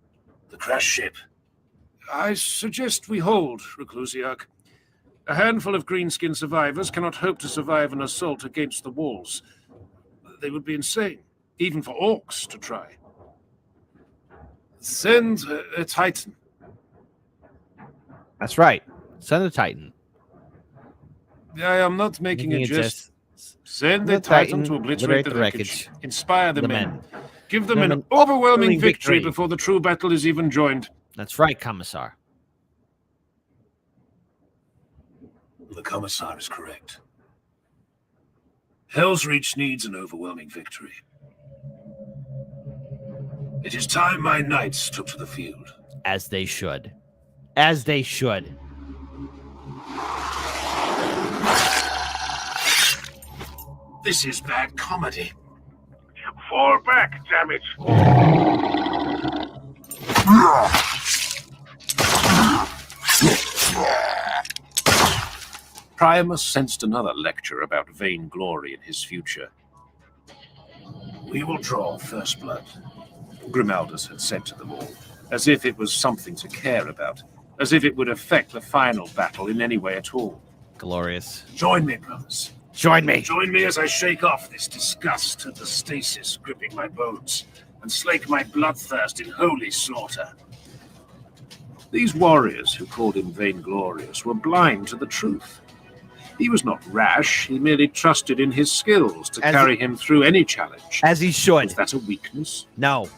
The crash ship. I suggest we hold, Reclusiarch. A handful of greenskin survivors cannot hope to survive an assault against the walls. They would be insane, even for orcs to try. Send a Titan. That's right. Send a Titan. I am not making a jest. Send The a Titan Titan, to obliterate the liberate the wreckage. Inspire the The men. men. Give them Them an an overwhelming overwhelming victory victory. before the true battle is even joined. That's right, Commissar. The Commissar is correct. Helsreach needs an overwhelming victory. It is time my knights took to the field. As they should. As they should. This is bad comedy. Fall back, damn it! Priamus sensed another lecture about vainglory in his future. We will draw first blood, Grimaldus had said to them all, as if it was something to care about, as if it would affect the final battle in any way at all. Glorious. Join me, brothers. Join me. Join me as I shake off this disgust and the stasis gripping my bones, and slake my bloodthirst in holy slaughter. These warriors who called him vainglorious were blind to the truth. He was not rash, he merely trusted in his skills to carry him through any challenge. As he should. Was that a weakness? No.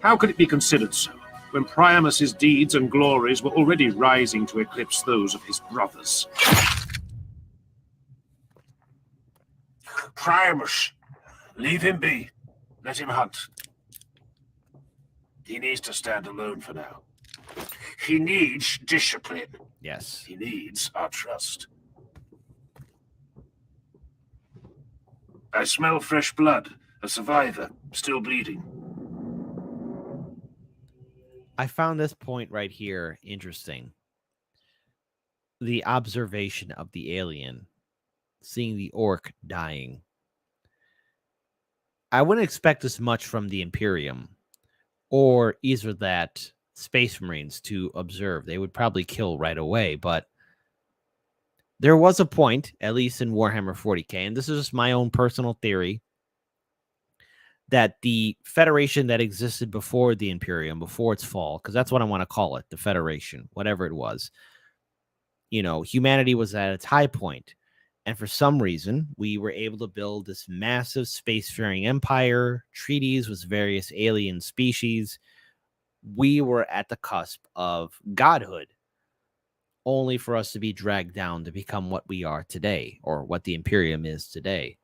How could it be considered so, when Priamus's deeds and glories were already rising to eclipse those of his brothers? Priamus, leave him be. Let him hunt. He needs to stand alone for now. He needs discipline. Yes. He needs our trust. I smell fresh blood. A survivor, still bleeding. I found this point right here interesting. The observation of the alien, seeing the orc dying. I wouldn't expect as much from the Imperium or either that Space Marines to observe. They would probably kill right away, but there was a point, at least in Warhammer 40k, and this is just my own personal theory, that the Federation that existed before the Imperium, before its fall, because that's what I want to call it, the Federation, whatever it was, you know, humanity was at its high point. And for some reason, we were able to build this massive spacefaring empire, treaties with various alien species. We were at the cusp of godhood, only for us to be dragged down to become what we are today, or what the Imperium is today.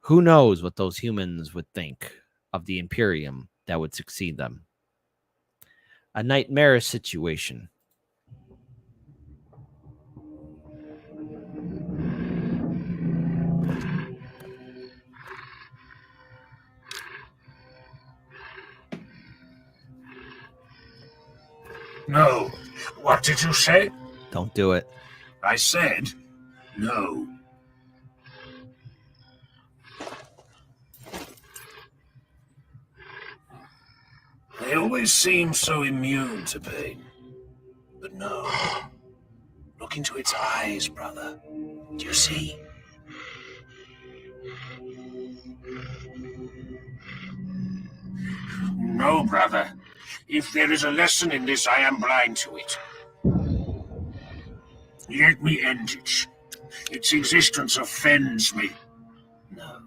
Who knows what those humans would think of the Imperium that would succeed them? A nightmarish situation. No. What did you say? Don't do it. I said no. They always seem so immune to pain. But no. Look into its eyes, brother. Do you see? No, brother. If there is a lesson in this, I am blind to it. Let me end it. Its existence offends me. No.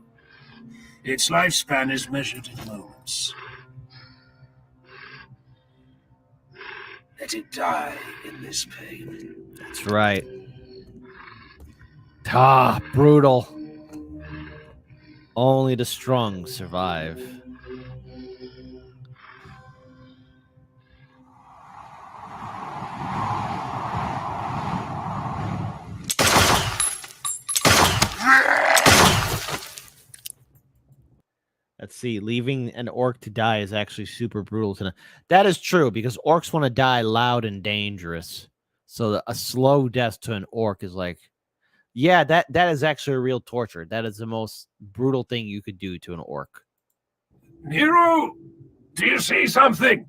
Its lifespan is measured in moments. Let it die in this pain. That's right. Ah, brutal. Only the strong survive. Let's see. Leaving an orc to die is actually super brutal. That is true because orcs want to die loud and dangerous. So a slow death to an orc is like, yeah, that is actually a real torture. That is the most brutal thing you could do to an orc. Nero, do you see something?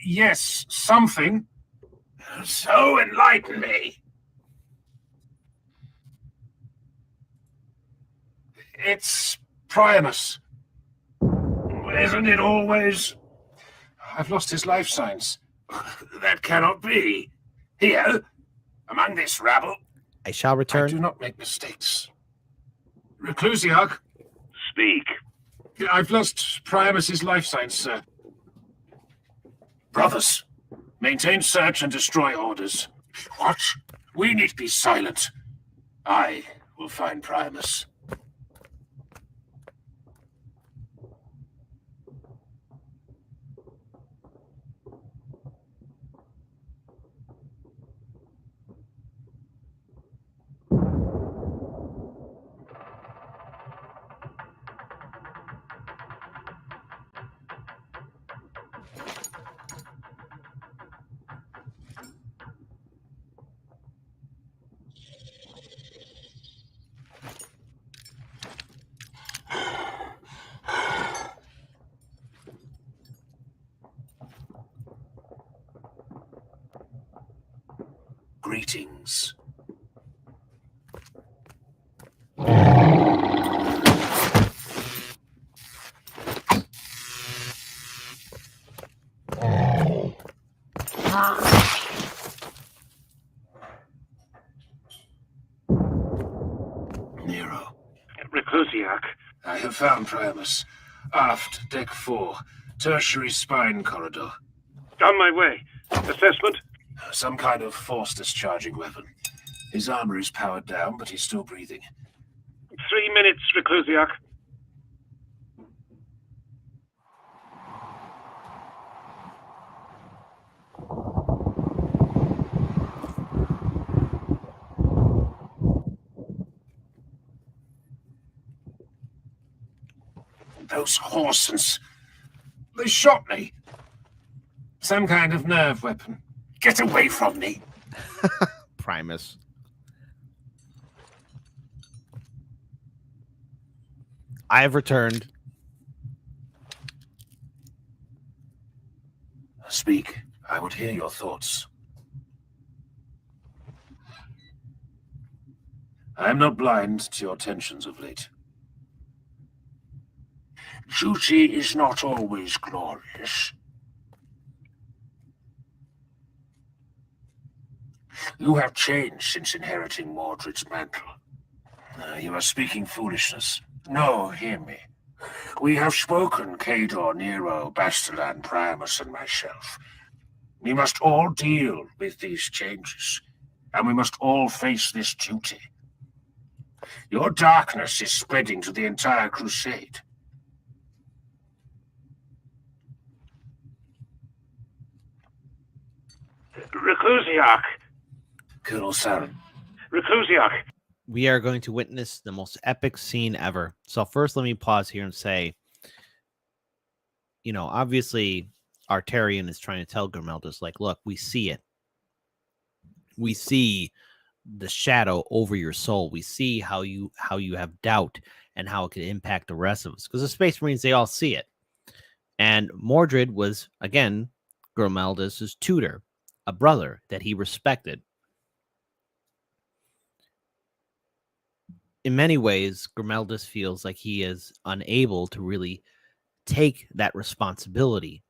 Yes, something. So enlighten me. It's Priamus. Isn't it always? I've lost his life signs. That cannot be. Here, among this rabble, I shall I return. do not make mistakes. Reclusiarch, Speak. I've lost Priamus's life signs, sir. Brothers, maintain search and destroy orders. What? We need to be silent. I will find Priamus. Greetings. Nero. Reclusiarch. I have found Priamus. Aft, deck 4, tertiary spine corridor. On my way. Assessment? Some kind of force discharging weapon. His armor is powered down, but he's still breathing. 3 minutes, Reclusiarch. Those Horsens. They shot me. Some kind of nerve weapon. Get away from me. Primus. I have returned. Speak. I would hear your thoughts. I am not blind to your tensions of late. Duty is not always glorious. You have changed since inheriting Mordred's mantle. You are speaking foolishness. No, hear me. We have spoken, Cador, Nero, Bastilan, Priamus, and myself. We must all deal with these changes, and we must all face this duty. Your darkness is spreading to the entire crusade. Reclusiarch. Colonel Saren. Reclusiarch. We are going to witness the most epic scene ever. So first, let me pause here and say, obviously, Artarian is trying to tell Grimeldus, like, look, we see it. We see the shadow over your soul. We see how you have doubt and how it could impact the rest of us. Because the Space Marines, they all see it. And Mordred was, again, Grimeldus' tutor, a brother that he respected. In many ways, Grimeldus feels like he is unable to really take that responsibility.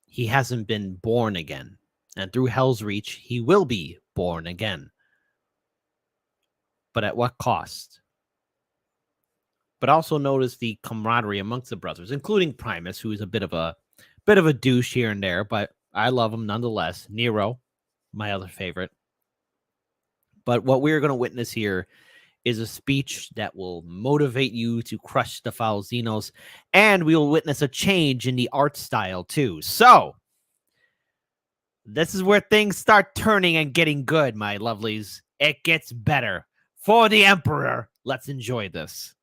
He hasn't been born again. And through Helsreach, he will be born again. But at what cost? But also notice the camaraderie amongst the brothers, including Primus, who is a bit of a douche here and there, but I love him nonetheless. Nero, my other favorite. But what we're going to witness here is a speech that will motivate you to crush the foul Xenos, and we will witness a change in the art style too. So, this is where things start turning and getting good, my lovelies. It gets better. For the Emperor, let's enjoy this.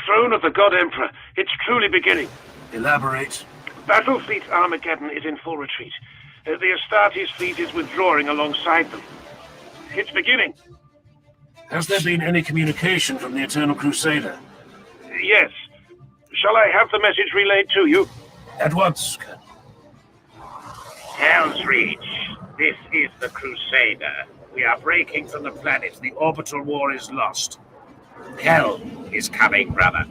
Throne of the God Emperor, it's truly beginning. Elaborate. Battle Fleet Armageddon is in full retreat. The Astartes fleet is withdrawing alongside them. It's beginning. Has there been any communication from the Eternal Crusader? Yes. Shall I have the message relayed to you? At once, Colonel. Helsreach, this is the Crusader. We are breaking from the planet. The orbital war is lost. Hell is coming, brother.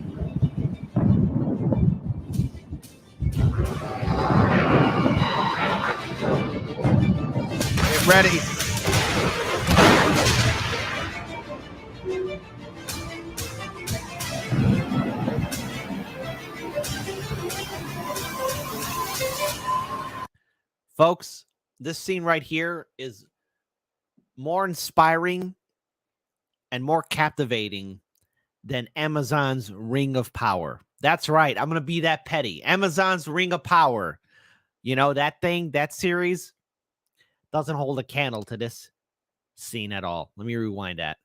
Get ready. Folks, this scene right here is more inspiring and more captivating than Amazon's Ring of Power. That's right. I'm going to be that petty. Amazon's Ring of Power. You know, that thing, that series doesn't hold a candle to this scene at all. Let me rewind that.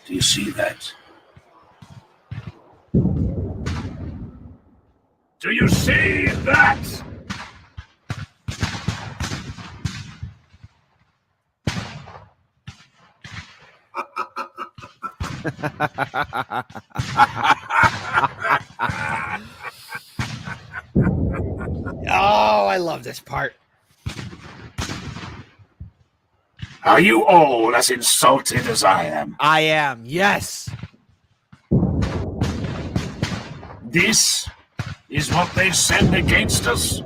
Do you see that? Do you see that? Oh, I love this part. Are you all as insulted as I am? I am. Yes. This is what they send against us?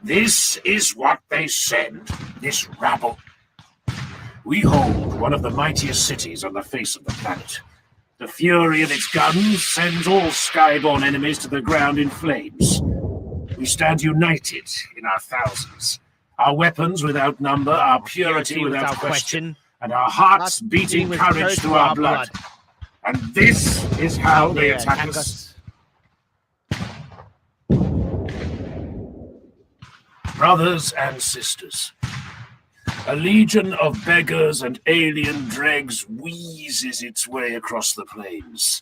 This is what they send, this rabble. We hold one of the mightiest cities on the face of the planet. The fury of its guns sends all skyborne enemies to the ground in flames. We stand united in our thousands. Our weapons without number, our purity without question, and our hearts beating courage to our blood. And this is how they attack us. Brothers and sisters, a legion of beggars and alien dregs wheezes its way across the plains.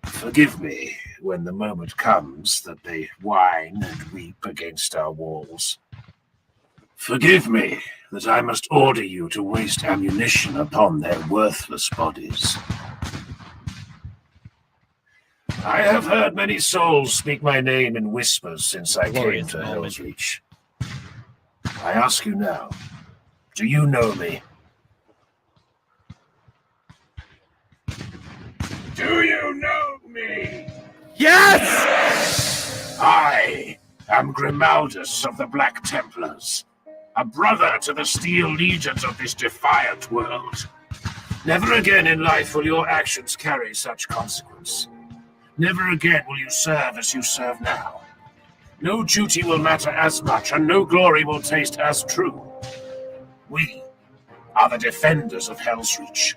Forgive me when the moment comes that they whine and weep against our walls. Forgive me that I must order you to waste ammunition upon their worthless bodies. I have heard many souls speak my name in whispers since I came to Helsreach. I ask you now, do you know me? Do you know me? Yes! I am Grimaldus of the Black Templars, a brother to the Steel Legions of this defiant world. Never again in life will your actions carry such consequence. Never again will you serve as you serve now. No duty will matter as much, and no glory will taste as true. We are the defenders of Helsreach.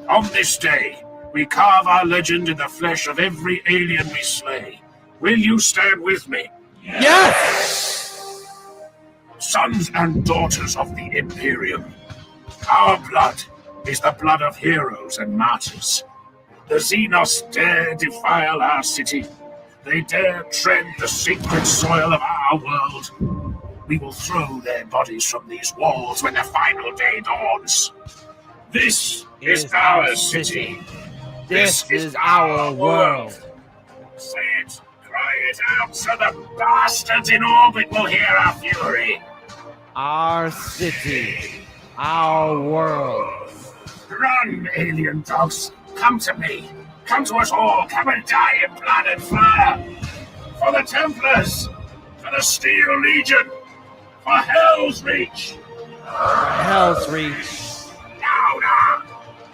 On this day, we carve our legend in the flesh of every alien we slay. Will you stand with me? Yes! Sons and daughters of the Imperium, our blood is the blood of heroes and martyrs. The Xenos dare defile our city. They dare tread the sacred soil of our world. We will throw their bodies from these walls when the final day dawns. This is our city. This is our world. Say it, cry it out, so the bastards in orbit will hear our fury. Our city. Our world. Run, alien dogs. Come to me. Come to us all. Come and die in blood and fire. For the Templars. For the Steel Legion. For Helsreach. Helsreach. Louder.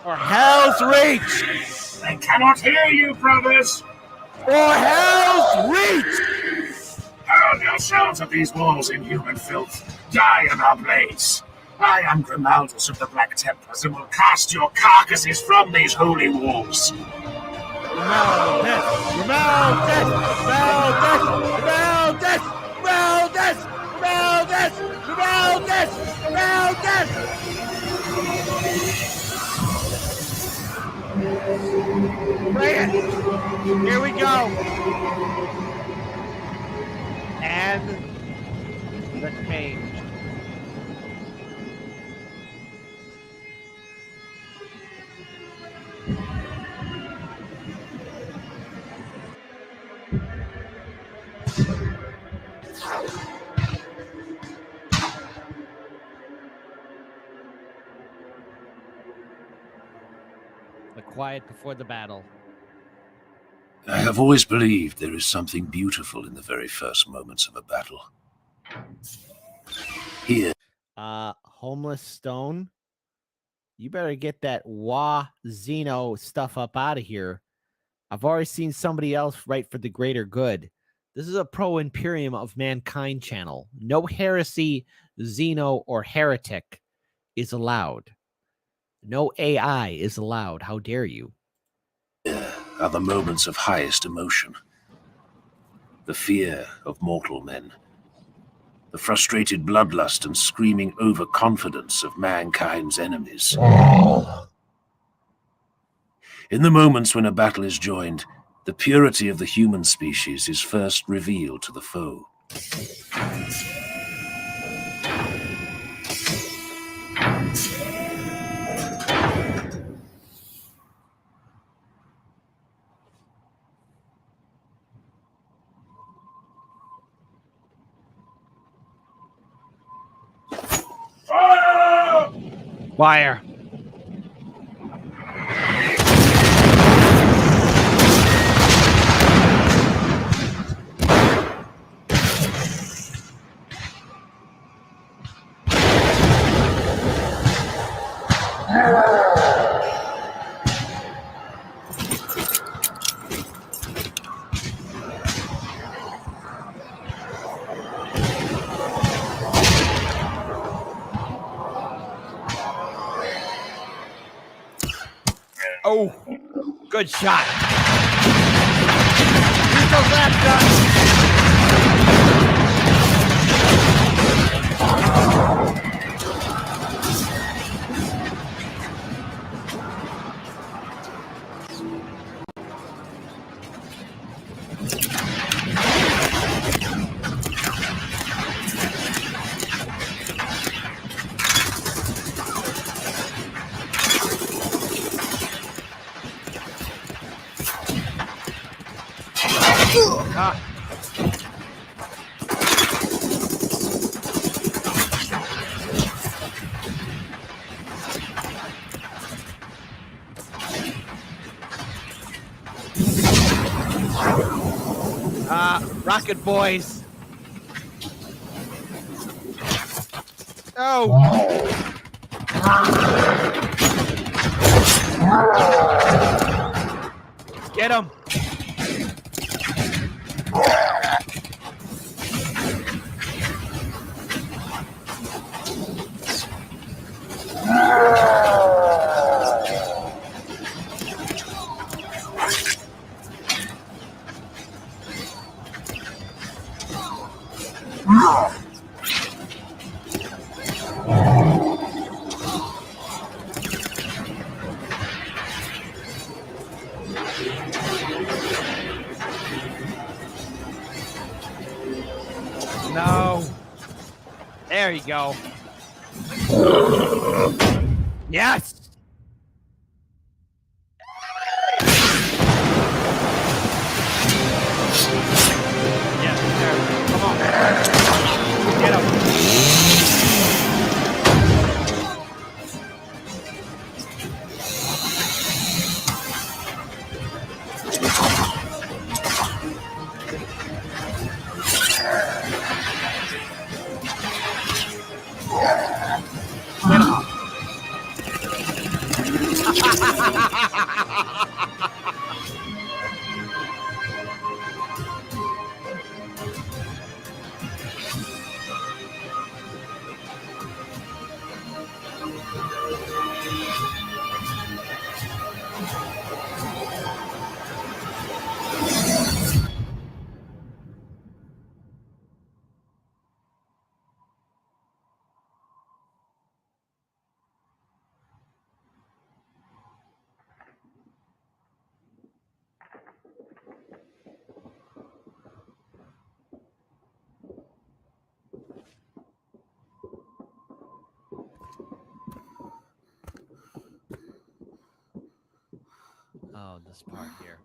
For Helsreach. They cannot hear you, brothers. For Helsreach. Hurl yourselves at these walls, inhuman filth. Die in our blades. I am Grimaldus of the Black Templars and will cast your carcasses from these holy walls. Grimaldus! Grimaldus! Grimaldus! Grimaldus! Grimaldus! Grimaldus! Grimaldus! Bring it! Here we go! And the change. The quiet before the battle. I have always believed there is something beautiful in the very first moments of a battle. Here. Homeless Stone. You better get that Xeno stuff up out of here. I've already seen somebody else write for the greater good. This is a pro-Imperium of Mankind channel. No heresy, Xeno, or heretic is allowed. No AI is allowed. How dare you? Are the moments of highest emotion. The fear of mortal men. The frustrated bloodlust and screaming overconfidence of mankind's enemies. In the moments when a battle is joined, the purity of the human species is first revealed to the foe. Fire! Oh, good shot. Use those last guns. Rocket boys. Oh. Get him. No. There you go. Yes. Yes, there. Come on. Get him. Oh, this part here.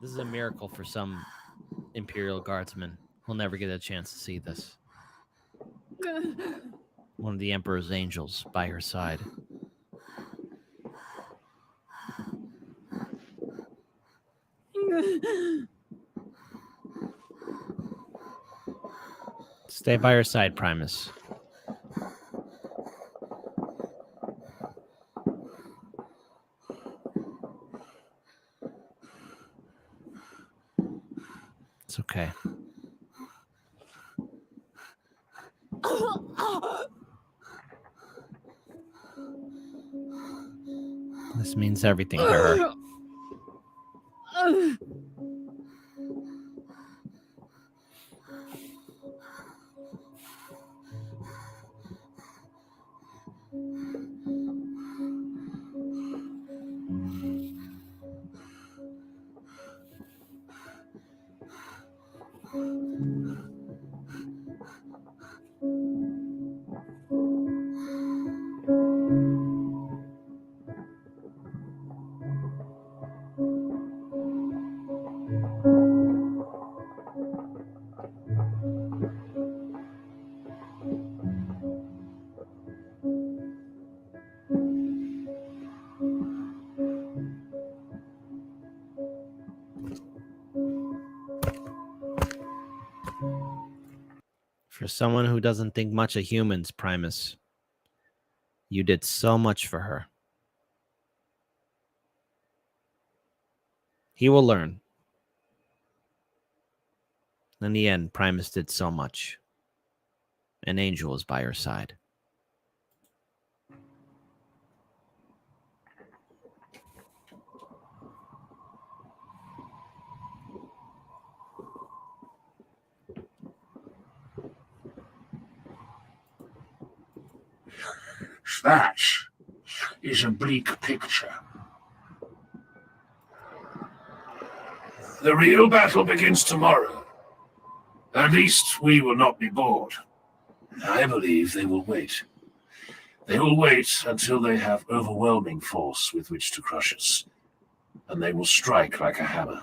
This is a miracle for some Imperial Guardsmen. We'll never get a chance to see this. One of the Emperor's angels by her side. Stay by her side, Primus. It's okay. This means everything to her. For someone who doesn't think much of humans, Primus, you did so much for her. He will learn. In the end, Primus did so much. An angel is by her side. That is a bleak picture. The real battle begins tomorrow. At least we will not be bored. I believe they will wait. They will wait until they have overwhelming force with which to crush us, and they will strike like a hammer.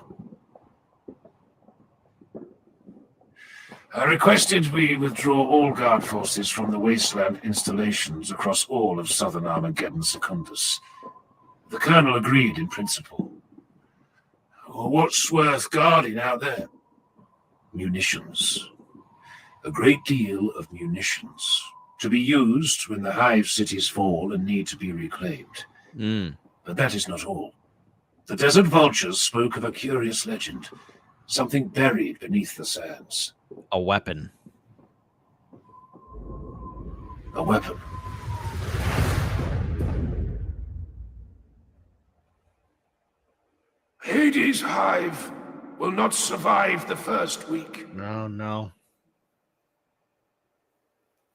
I requested we withdraw all guard forces from the wasteland installations across all of southern Armageddon Secundus. The colonel agreed in principle. Well, what's worth guarding out there? Munitions. A great deal of munitions, to be used when the hive cities fall and need to be reclaimed. But that is not all. The desert vultures spoke of a curious legend, something buried beneath the sands. A weapon. A weapon. Hades' hive will not survive the first week. No.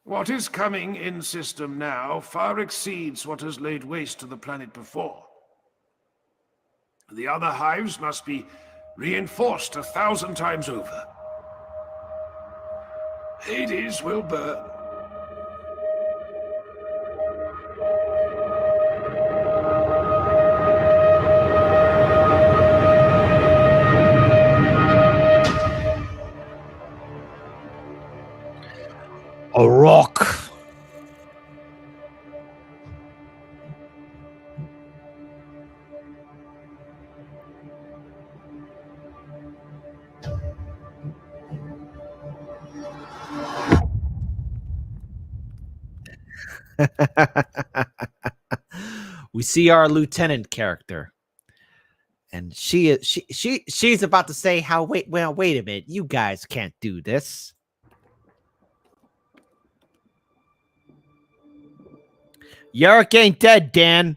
What is coming in system now far exceeds what has laid waste to the planet before. The other hives must be reinforced 1,000 times over. Hades will burn. A rock. We see our lieutenant character, and she's about to say how wait a minute, you guys can't do this. Yarick ain't dead, Dan.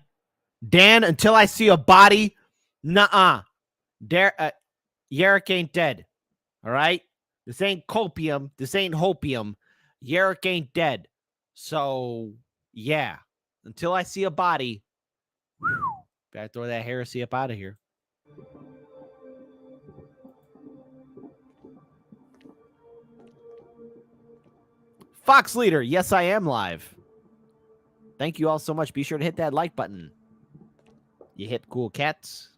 Dan, until I see a body, nuh-uh. Yarick ain't dead. All right? This ain't copium. This ain't hopium. Yarick ain't dead. So, yeah. Until I see a body, gotta throw that heresy up out of here. Fox Leader, yes, I am live. Thank you all so much. Be sure to hit that like button. You hit cool cats.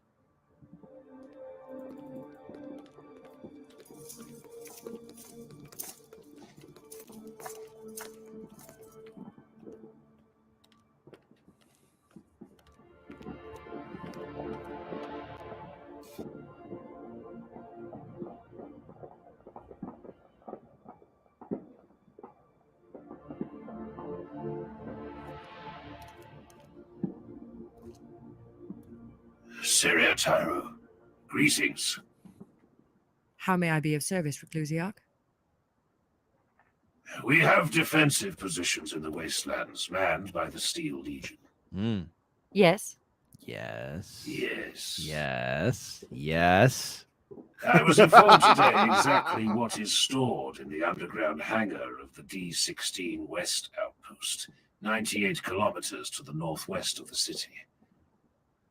Syria Tyro, greetings. How may I be of service, Reclusiarch? We have defensive positions in the wastelands, manned by the Steel Legion. Yes. Yes. Yes. Yes. Yes. I was informed today exactly what is stored in the underground hangar of the D-16 West Outpost, 98 kilometers to the northwest of the city.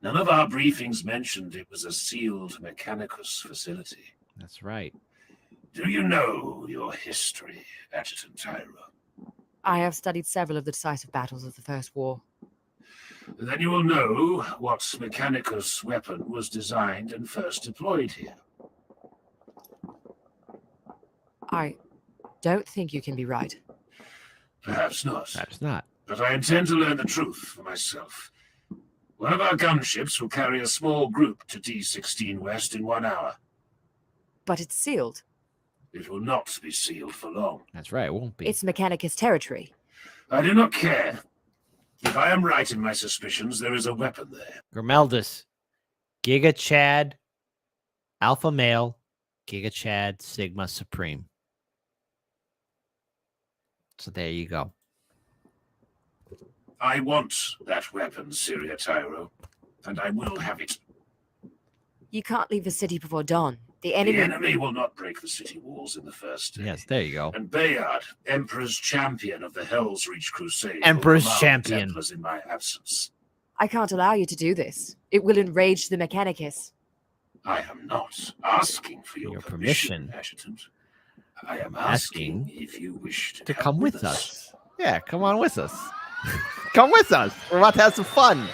None of our briefings mentioned it was a sealed Mechanicus facility. That's right. Do you know your history, Adjutant Tyro? I have studied several of the decisive battles of the First War. Then you will know what Mechanicus weapon was designed and first deployed here. I don't think you can be right. Perhaps not. Perhaps not. But I intend to learn the truth for myself. One of our gunships will carry a small group to D-16 West in 1 hour. But it's sealed. It will not be sealed for long. That's right. It won't be. It's Mechanicus territory. I do not care. If I am right in my suspicions, there is a weapon there. Grimeldus. Giga Chad. Alpha Male. Giga Chad. Sigma Supreme. So there you go. I want that weapon, Syria Tyro, and I will have it. You can't leave the city before dawn. The The enemy... enemy will not break the city walls in the first day. Yes, there you go. And Bayard, Emperor's champion of the Helsreach Crusade, Emperor's will command champion. Templars in my absence. I can't allow you to do this. It will enrage the Mechanicus. I am not asking for your permission, Adjutant. I am asking if you wish to come with us. Yeah, come on with us. Come with us. We're about to have some fun.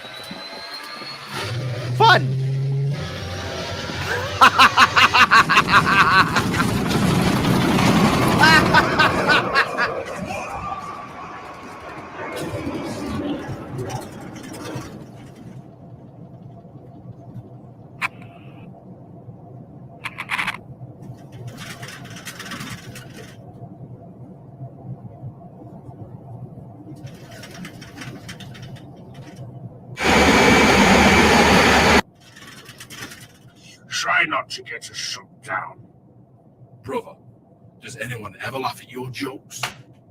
Fun. Try not to get us shot down. Brother, does anyone ever laugh at your jokes?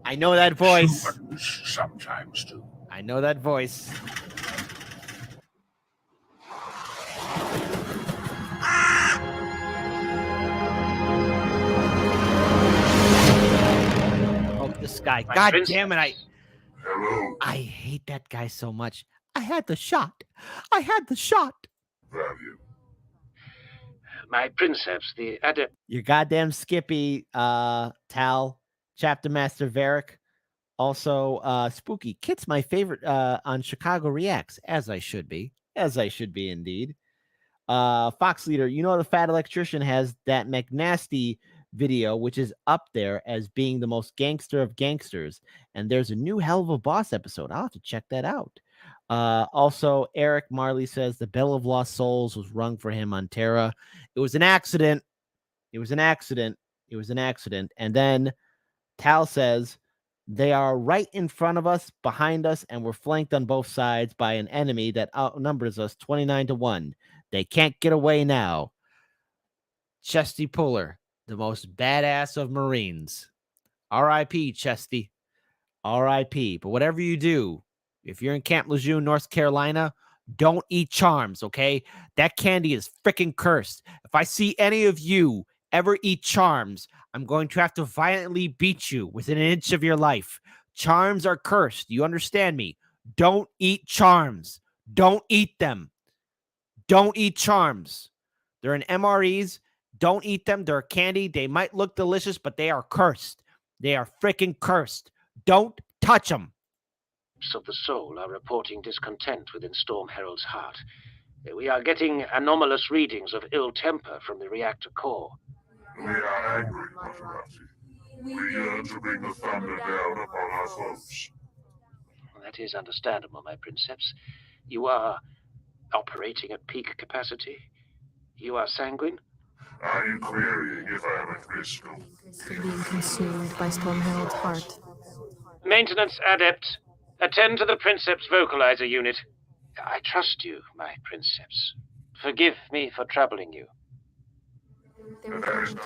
I know that voice. Humans sometimes do. I know that voice. guy. My God princess. damn it, Hello, I hate that guy so much. I had the shot. I had the shot. Valiant. My princeps, the adept. Your goddamn Skippy, Tal, Chapter Master Varric. Also, Spooky. Kit's my favorite on Chicago Reacts, as I should be. As I should be indeed. Fox Leader, you know the fat electrician has that McNasty video, which is up there as being the most gangster of gangsters. And there's a new Hell of a Boss episode. I'll have to check that out. Also, Eric Marley says the Bell of Lost Souls was rung for him on Terra. It was an accident. It was an accident. It was an accident. And then Tal says they are right in front of us, behind us, and we're flanked on both sides by an enemy that outnumbers us 29-1. They can't get away now. Chesty Puller, the most badass of Marines. R.I.P. Chesty. R.I.P. But whatever you do, if you're in Camp Lejeune, North Carolina, don't eat charms, okay? That candy is freaking cursed. If I see any of you ever eat charms, I'm going to have to violently beat you within an inch of your life. Charms are cursed. You understand me? Don't eat charms. Don't eat them. Don't eat charms. They're in MREs. Don't eat them. They're candy. They might look delicious, but they are cursed. They are freaking cursed. Don't touch them. Of the soul are reporting discontent within Storm Herald's heart. We are getting anomalous readings of ill temper from the reactor core. We are angry, Maserati. We yearn to bring the thunder down upon our foes. That is understandable, my princeps. You are operating at peak capacity. You are sanguine. Are you querying if I am at risk of being consumed by Storm Herald's heart? Maintenance adept, attend to the princeps vocalizer unit. I trust you, my princeps. Forgive me for troubling you. There is no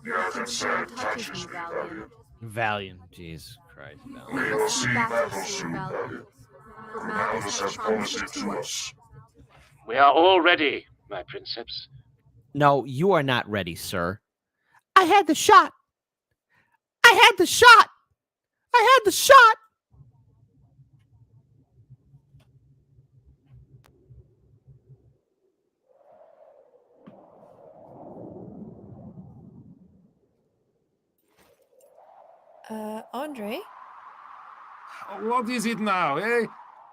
Yeah, that sad touches me, Valiant. Valiant. Jesus Christ. We will see battle soon, Valiant. Malthus has promised it to us. We are all ready, my princeps. No, you are not ready, sir. I had the shot. I had the shot. I had the shot. Andre? What is it now, eh?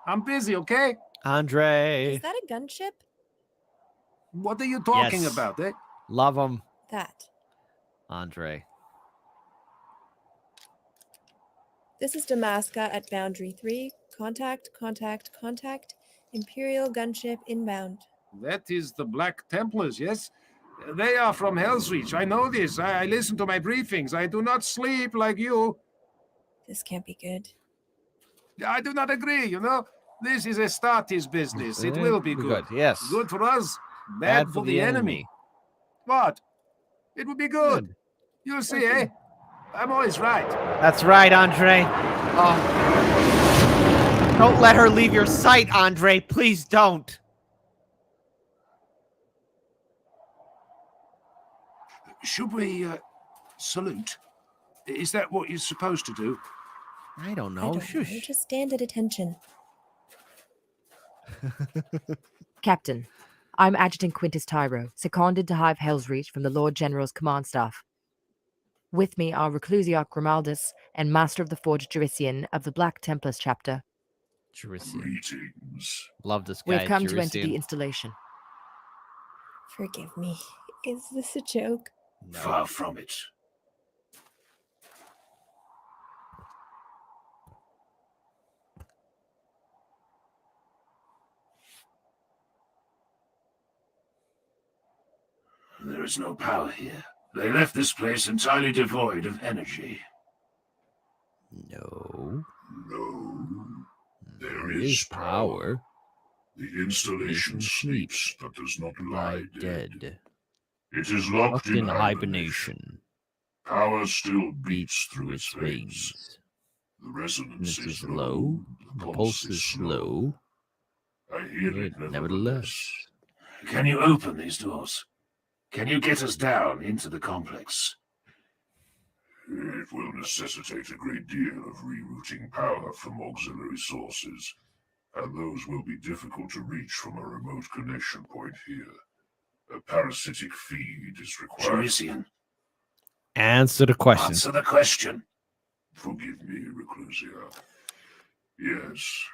I'm busy, okay? Andre. Is that a gunship? What are you talking Yes. about, eh? Love him. That. Andre. This is Damasca at Boundary 3. Contact. Imperial gunship inbound. That is the Black Templars, yes? They are from Helsreach. I know this. I listen to my briefings. I do not sleep like you. This can't be good. I do not agree, you know? This is Astartes business. It will be good. Yes. Good for us, bad for the enemy. What? It will be good. You'll see, eh? I'm always right. That's right, Andre. Oh. Don't let her leave your sight, Andre. Please don't. Should we salute? Is that what you're supposed to do? I don't know. I don't know. Shush. Just stand at attention. Captain, I'm Adjutant Quintus Tyro, seconded to Hive Helsreach from the Lord General's command staff. With me are Reclusiarch Grimaldus and Master of the Forge Jurisian of the Black Templars chapter. Jurisian. Greetings. Love this guy. We've come to enter Jurisian. the installation. Forgive me. Is this a joke? No. Far from it. There is no power here. They left this place entirely devoid of energy. No. No. There is power. The installation sleeps but does not lie dead. It is locked in hibernation. Power still beats through its veins. The resonance is low, the pulse is slow. I hear it nevertheless. Can you open these doors? Can you get us down into the complex? It will necessitate a great deal of rerouting power from auxiliary sources, and those will be difficult to reach from a remote connection point here. A parasitic feed is required. Jurisian, Answer the question. answer the question. Forgive me, Reclusia. Yes,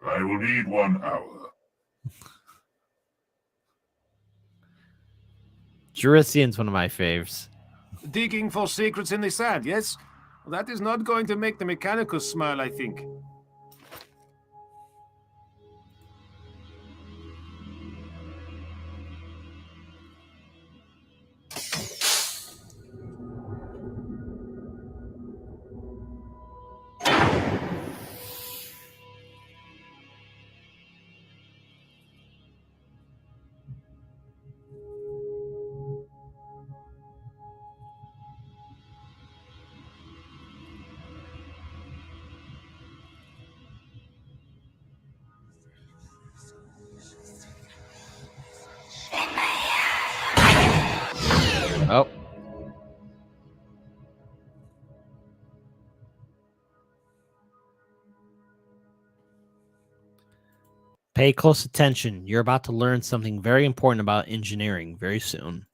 I will need 1 hour. Jurisian's one of my faves. Digging for secrets in the sand, yes? That is not going to make the Mechanicus smile, I think. Oh. Pay close attention. You're about to learn something very important about engineering very soon.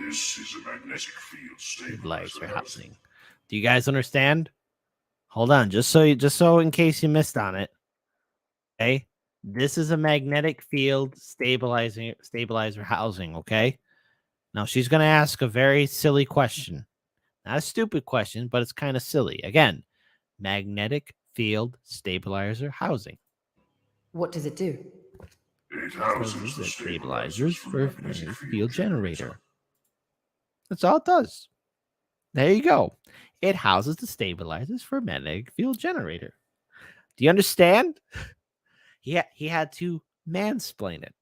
This is a magnetic field Stabilizer stabilizer housing. Do you guys understand? Hold on, just so in case you missed on it. Okay, this is a magnetic field stabilizer housing. Okay, now she's gonna ask a very silly question, not a stupid question, but it's kind of silly. Again, magnetic field stabilizer housing. What does it do? It Those houses are the stabilizers for magnetic magnetic field generator. That's all it does. There you go. It houses the stabilizers for magnetic field generator. Do you understand? He had to mansplain it.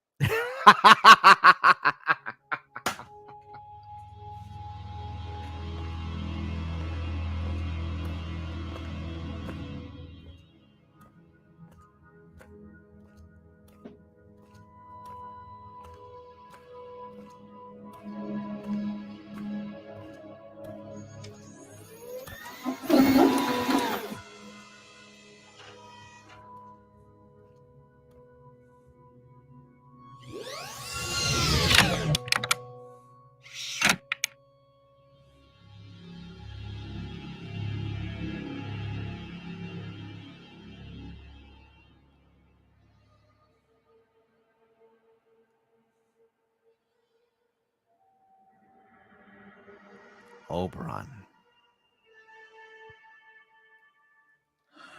Oberon.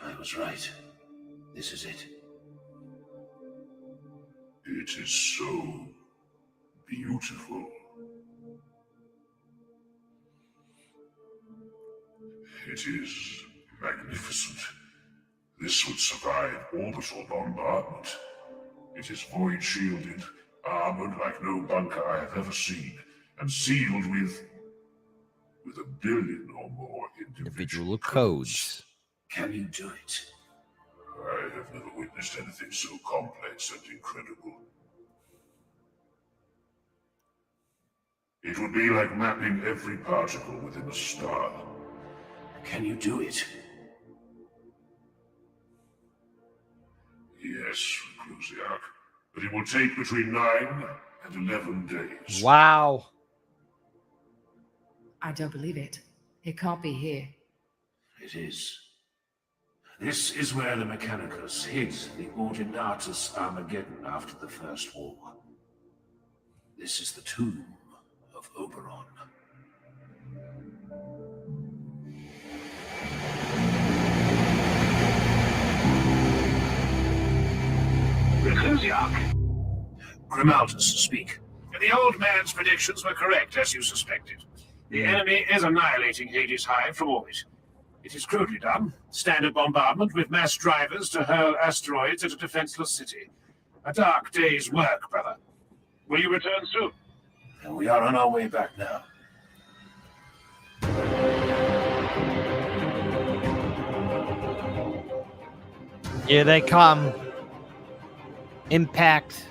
I was right. This is it. It is so beautiful. It is magnificent. This would survive orbital bombardment. It is void shielded, armored like no bunker I have ever seen, and sealed with 1 billion or more individual codes. Can you do it? I have never witnessed anything so complex and incredible. It would be like mapping every particle within a star. Can you do it? Yes, Reclusiac, but it will take between 9 and 11 days. Wow. I don't believe it. It can't be here. It is. This is where the Mechanicus hid the Ordinatus Armageddon after the First War. This is the tomb of Oberon. Reclusiac! Grimaldus, speak. The old man's predictions were correct, as you suspected. The enemy is annihilating Hades Hive from orbit. It is crudely done. Standard bombardment with mass drivers to hurl asteroids at a defenseless city. A dark day's work, brother. Will you return soon? And we are on our way back now. Here they come. Impact.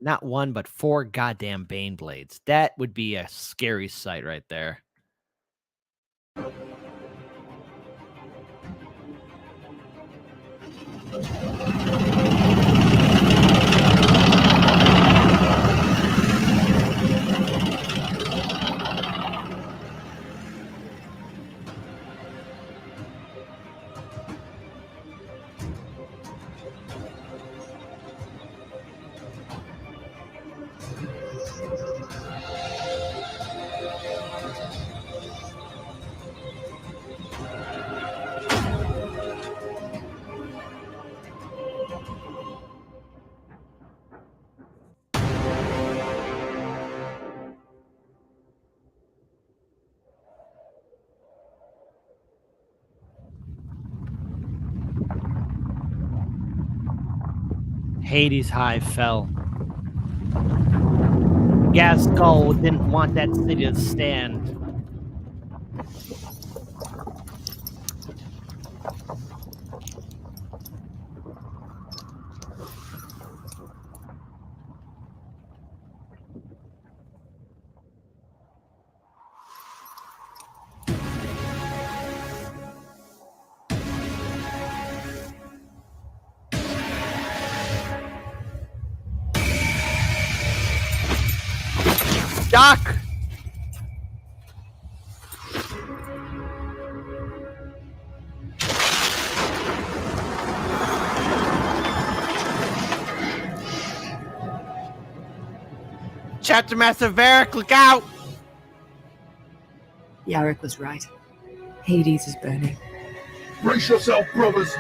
Not one, but 4 goddamn Bane Blades. That would be a scary sight right there. Hades Hive fell. Gaskull didn't want that city to stand. Doc! Chapter Master Varric, look out! Yarrick was right. Hades is burning. Brace yourself, brothers.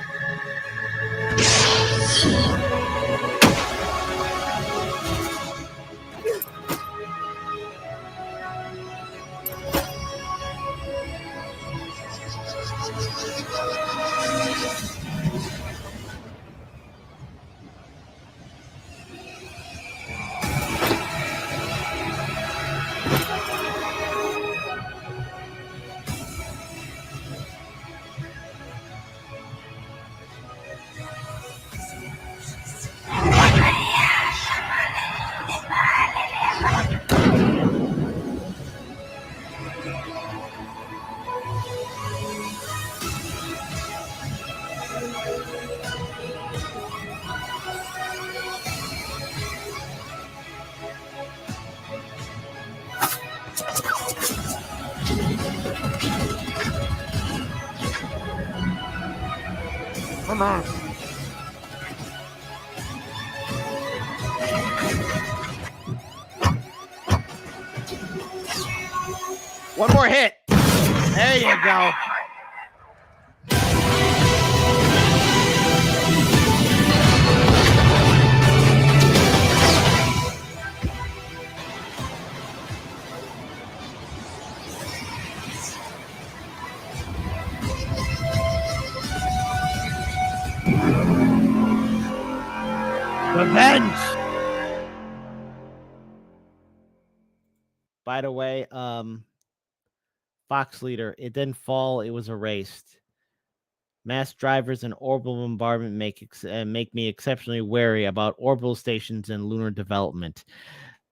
Come on. One more hit. There you go. Revenge. By the way, Fox Leader, it didn't fall, it was erased. Mass drivers and orbital bombardment make me exceptionally wary about orbital stations and lunar development.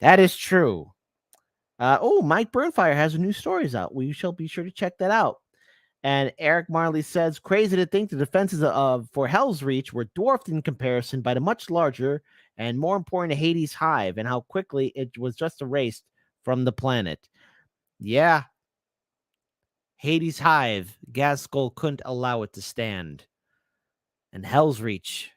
That is true. Mike Burnfire has new stories out. We shall be sure to check that out. And Eric Marley says, crazy to think the defenses for Helsreach were dwarfed in comparison by the much larger and more important Hades Hive, and how quickly it was just erased from the planet. Yeah. Hades Hive, Gaskull couldn't allow it to stand. And Helsreach,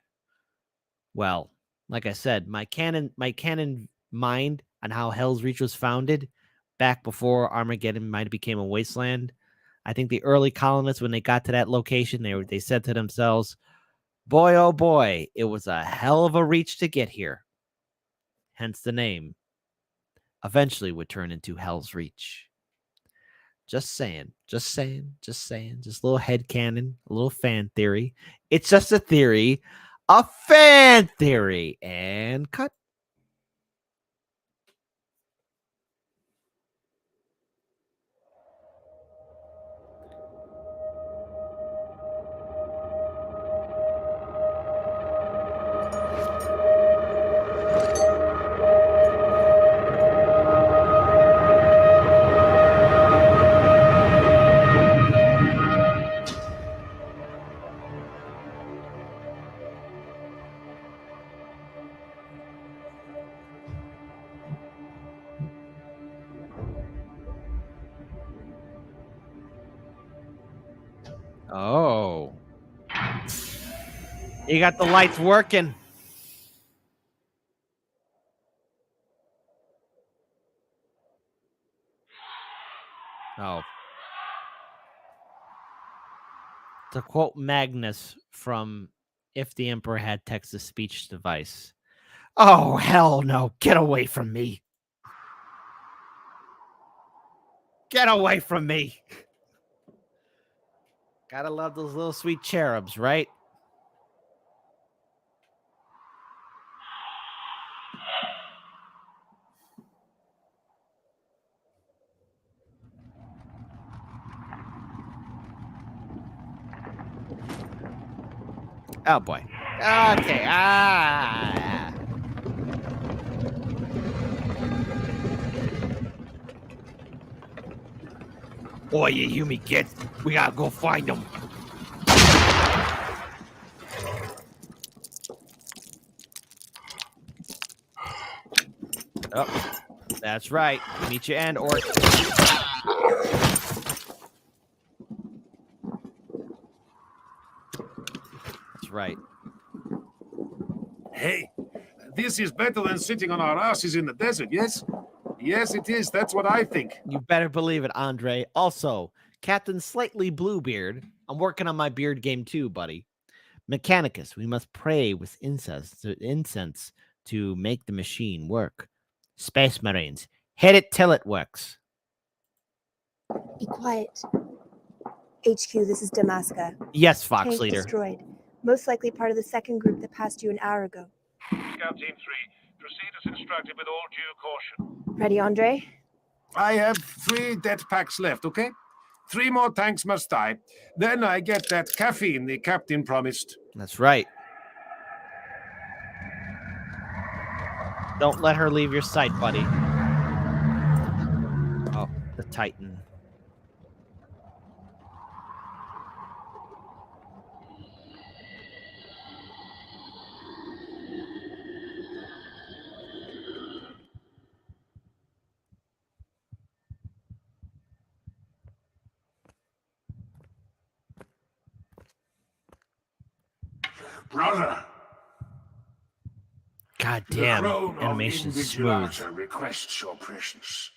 well, like I said, my canon mind on how Helsreach was founded back before Armageddon might have became a wasteland. I think the early colonists, when they got to that location, they said to themselves, boy, oh boy, it was a hell of a reach to get here. Hence the name. Eventually would turn into Helsreach. Just saying. Just a little headcanon, a little fan theory. It's just a theory, a fan theory, and cut. Oh. You got the lights working. Oh. To quote Magnus from If the Emperor Had Text-to-Speech Device. Oh, hell no. Get away from me. Get away from me. Gotta love those little sweet cherubs, right? Oh, boy. Okay. Boy, you hear me, kid? We gotta go find them. Oh, that's right. Meet your end, orc. That's right. Hey, this is better than sitting on our asses in the desert, yes? Yes, it is. That's what I think. You better believe it, Andre. Also, Captain Slightly Bluebeard. I'm working on my beard game too, buddy. Mechanicus, we must pray with incense to make the machine work. Space Marines, hit it till it works. Be quiet. HQ, this is Damaska. Yes, Fox Tank Leader. destroyed. Most likely part of the second group that passed you an hour ago. Scout Team 3, proceed as instructed with all due caution. Ready, Andre? I have 3 death packs left, okay? 3 more tanks must die. Then I get that caffeine the captain promised. That's right. Don't let her leave your sight, buddy. Oh, the Titan. Brother! God The damn, throne of animation's smooth. Invigilata requests your presence.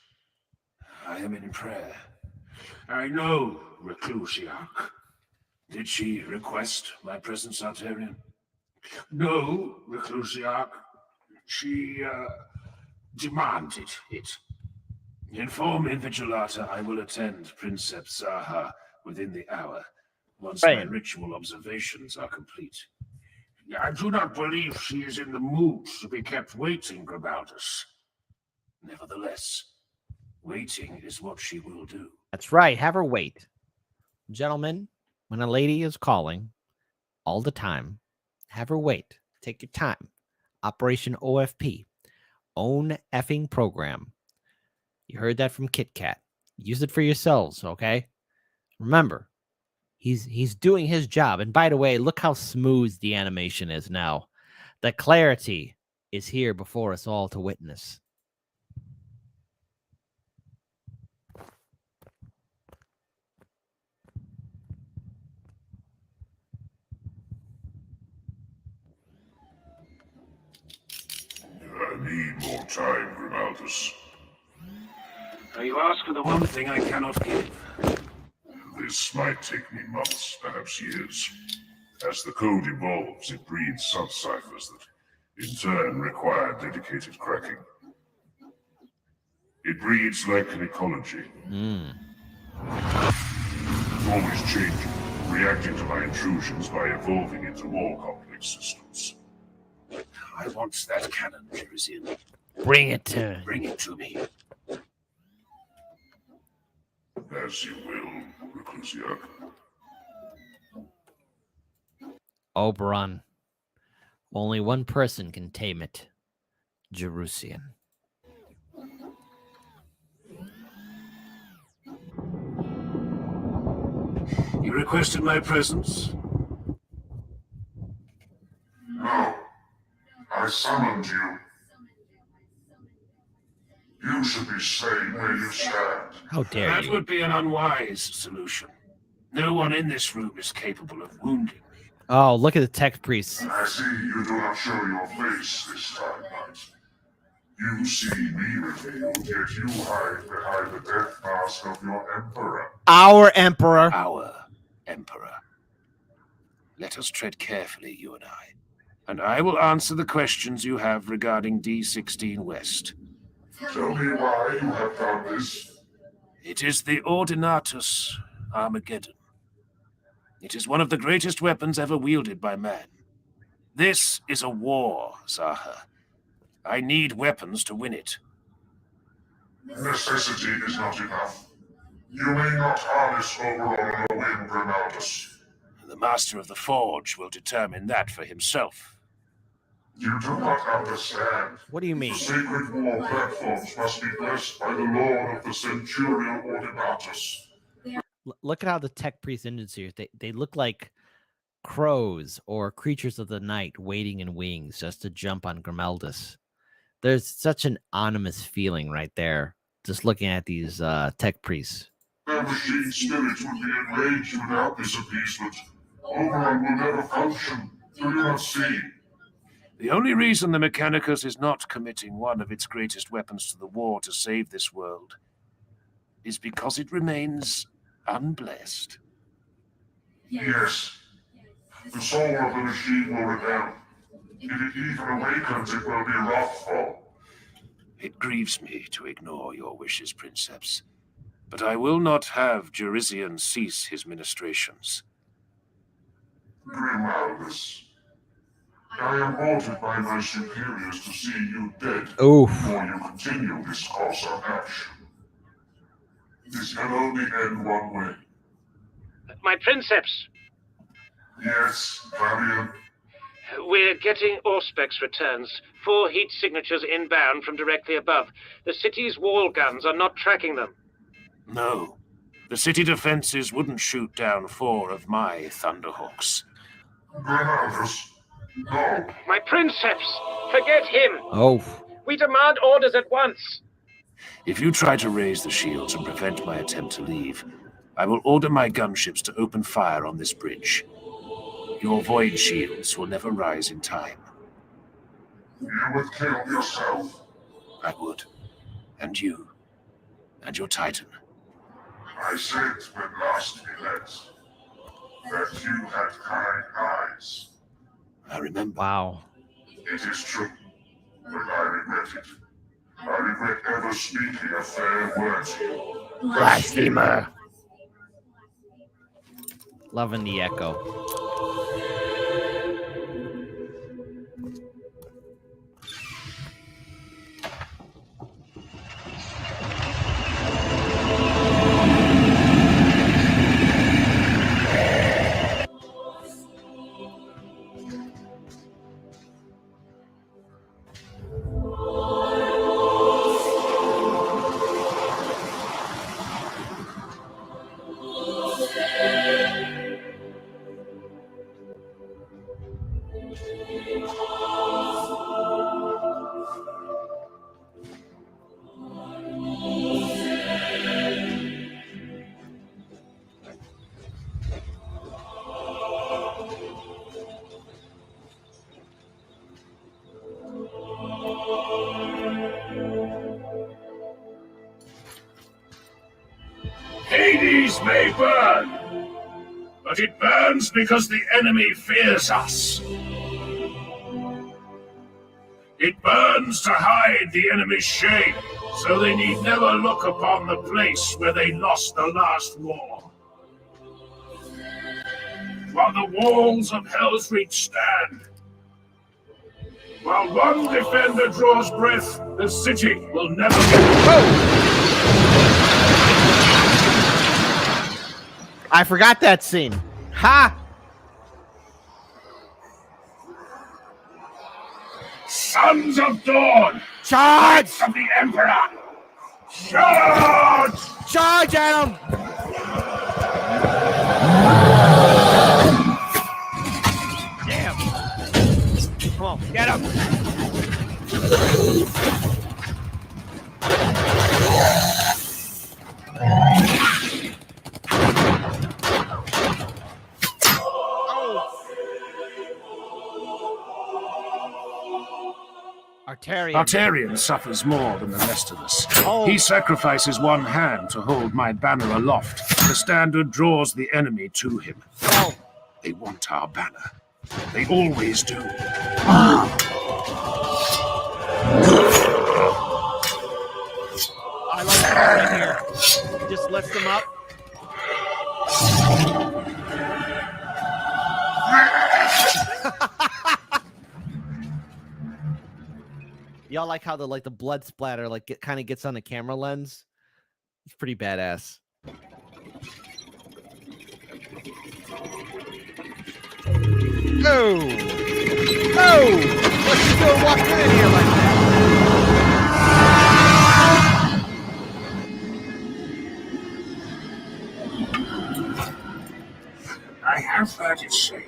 I am in prayer. I know Reclusiarch. Did she request my presence, Arterian? No, Reclusiarch. She demanded it. Inform Invigilata I will attend Princeps Zaha within the hour, once my ritual observations are complete. I do not believe she is in the mood to be kept waiting, Grimaldus. Nevertheless, waiting is what she will do. That's right. Have her wait. Gentlemen, when a lady is calling all the time, have her wait. Take your time. Operation OFP. Own effing program. You heard that from Kit Kat. Use it for yourselves, okay? Remember, he's doing his job. And by the way, look how smooth the animation is now. The clarity is here before us all to witness. I need more time, Grimaldus. You ask for the one thing I cannot give. this might take me months, perhaps years. As the code evolves, it breeds sub-ciphers that, in turn, require dedicated cracking. It breeds like an ecology. Always changing, reacting to my intrusions by evolving into more complex systems. I want that cannon, Jerisian. Bring it to Bring it to me. As you will, Reclusiac. Oberon. Only one person can tame it. Jerusian. You requested my presence? No. I summoned you. You should be staying where you stand. How dare That you? would be an unwise solution. No one in this room is capable of wounding me. Oh, look at the tech priest. I see you do not show your face this time, Knight. You see me revealed, yet you hide behind the death mask of your Emperor. Our emperor. Our Emperor. Let us tread carefully, you and I will answer the questions you have regarding D16 West. Tell me why you have done this. It is the Ordinatus Armageddon. It is one of the greatest weapons ever wielded by man. This is a war, Zaha. I need weapons to win it. Necessity is not enough. You may not harness Oberon or win Grenaldus. The Master of the Forge will determine that for himself. You do not understand. What do you mean? The sacred war platforms must be blessed by the Lord of the Centurial Ordinatus. Look at how the tech priest engines here. They look like crows or creatures of the night waiting in wings just to jump on Grimaldus. There's such an ominous feeling right there, just looking at these tech priests. Their machine spirit would be enraged without this appeasement. Oberon will never function. Do you not see? The only reason the Mechanicus is not committing one of its greatest weapons to the war to save this world is because it remains unblessed. Yes. The soul of the machine will rebel. If it even awakens, it will be wrathful. It grieves me to ignore your wishes, Princeps, but I will not have Jerisian cease his ministrations. Grimaldus, I am ordered by my superiors to see you dead Oof. before you continue this course of action. This can only end one way. My Princeps, Yes, Varian. we're getting Auspex returns. 4 heat signatures inbound from directly above. The city's wall guns are not tracking them. No, the city defenses wouldn't shoot down 4 of my Thunderhawks. Grenaldus, no. My Princeps, forget him. Oh. We demand orders at once. If you try to raise the shields and prevent my attempt to leave, I will order my gunships to open fire on this bridge. Your void shields will never rise in time. You would kill yourself. I would. And you. And your Titan. I said when last we met that you had kind eyes. I remember. Wow. It is true, but I regret it. I regret ever speaking a fair word to you. Blasphemer. Loving the echo. Hades may burn, but it burns because the enemy fears us. It burns to hide the enemy's shame, so they need never look upon the place where they lost the last war. While the walls of Helsreach stand, while one defender draws breath, the city will never be. I forgot that scene. Ha! Sons of Dawn! Charge! Of the Emperor! Charge! Charge at him! Damn! Come on, get him! Arterian suffers more than the rest of us. Oh. He sacrifices one hand to hold my banner aloft. The standard draws the enemy to him. Oh. They want our banner. They always do. I like that right here. He just lifts them up. Y'all like how the blood splatter kind of gets on the camera lens? It's pretty badass. Oh! Oh! What's he doing walking in here like that? I have heard it said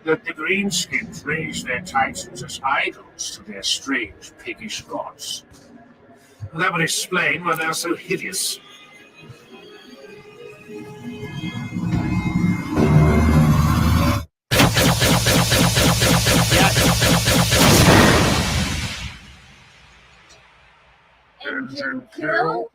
that the greenskins raise their titans as idols to their strange piggish gods. That would explain why they're so hideous. Engine kill?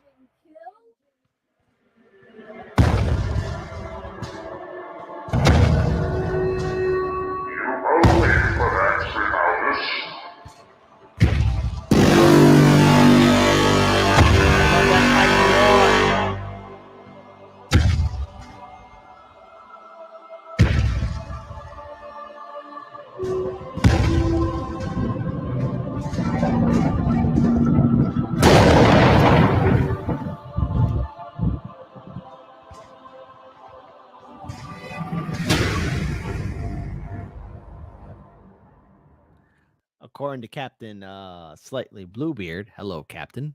According to Captain Slightly Bluebeard, hello, Captain.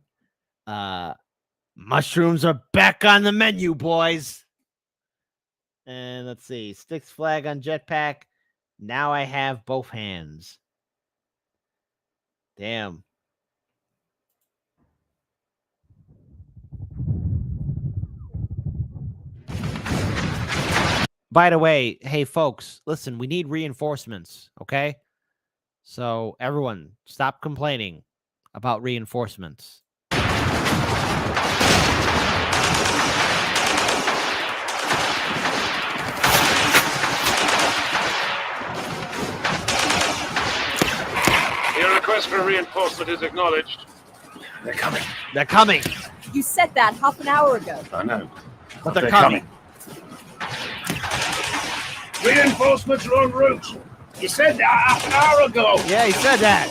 Mushrooms are back on the menu, boys. And let's see, Sticks flag on jetpack. Now I have both hands. Damn. By the way, hey folks, listen, we need reinforcements, okay? So everyone, stop complaining about reinforcements. Your request for reinforcement is acknowledged. They're coming. They're coming. You said that half an hour ago. I know. But they're coming. Reinforcements are en route. You said that half an hour ago. Yeah, he said that.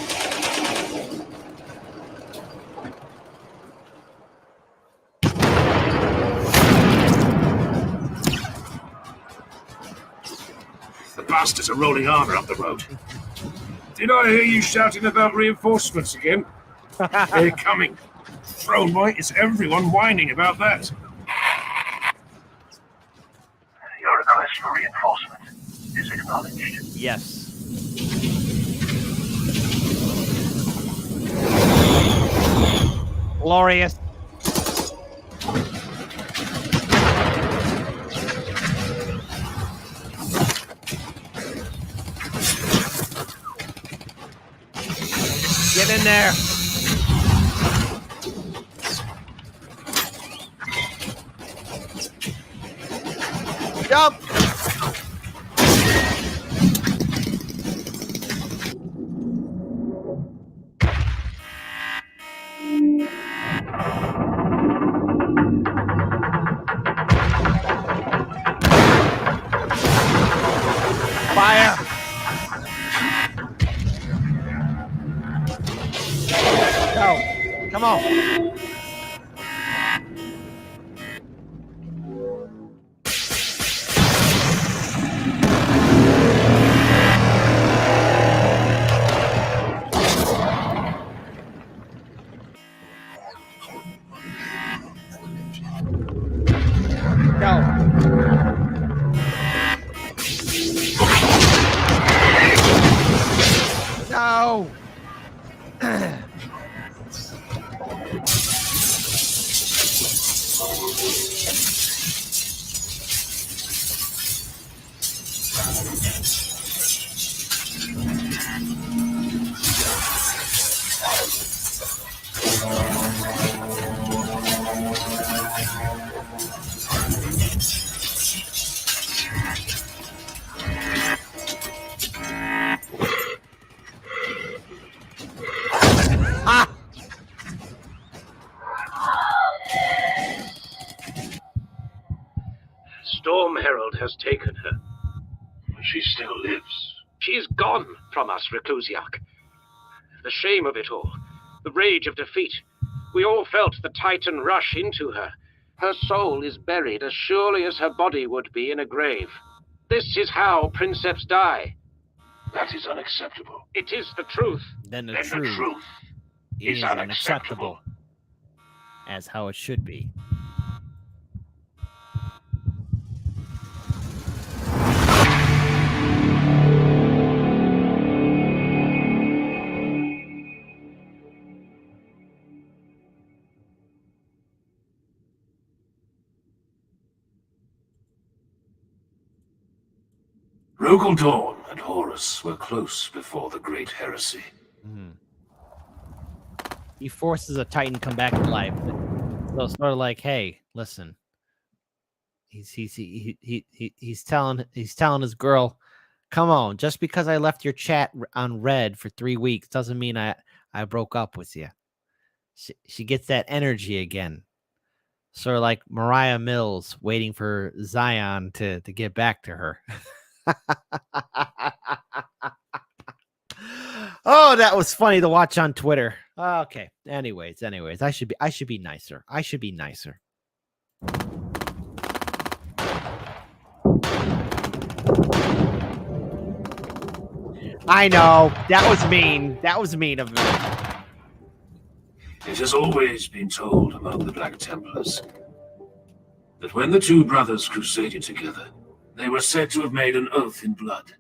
The bastards are rolling armor up the road. Did I hear you shouting about reinforcements again? They're coming. Throne White is everyone whining about that. Your request for reinforcement is acknowledged. Yes. Glorious. Get in there. Jump! Fire! Go! Come on! No! Ah! Storm Herald has taken her. She still lives. She's gone from us, Reclusiac. The shame of it all, the rage of defeat. We all felt the Titan rush into her. Her soul is buried as surely as her body would be in a grave. This is how princeps die. That is unacceptable. It is the truth. Then the Then truth the truth is unacceptable. As how it should be. Rogel Dawn and Horus were close before the Great Heresy. Mm. He forces a Titan to come back to life. So it's sort of like, hey, listen. He's telling his girl, come on, just because I left your chat on red for 3 weeks doesn't mean I broke up with you. She gets that energy again. Sort of like Mariah Mills waiting for Zion to get back to her. Oh, that was funny to watch on Twitter. Okay. Anyways, I should be nicer. I should be nicer. I know. That was mean. That was mean of me. It has always been told among the Black Templars that when the two brothers crusaded together, they were said to have made an oath in blood.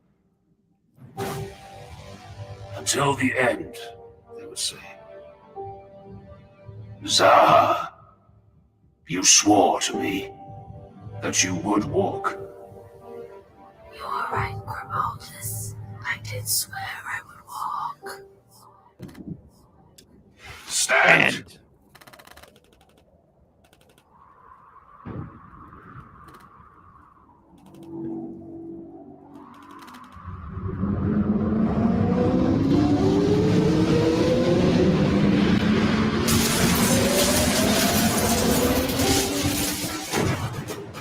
Until the end, they would say. Zaha, you swore to me that you would walk. You are right, Grimaldus. I did swear I would walk. Stand!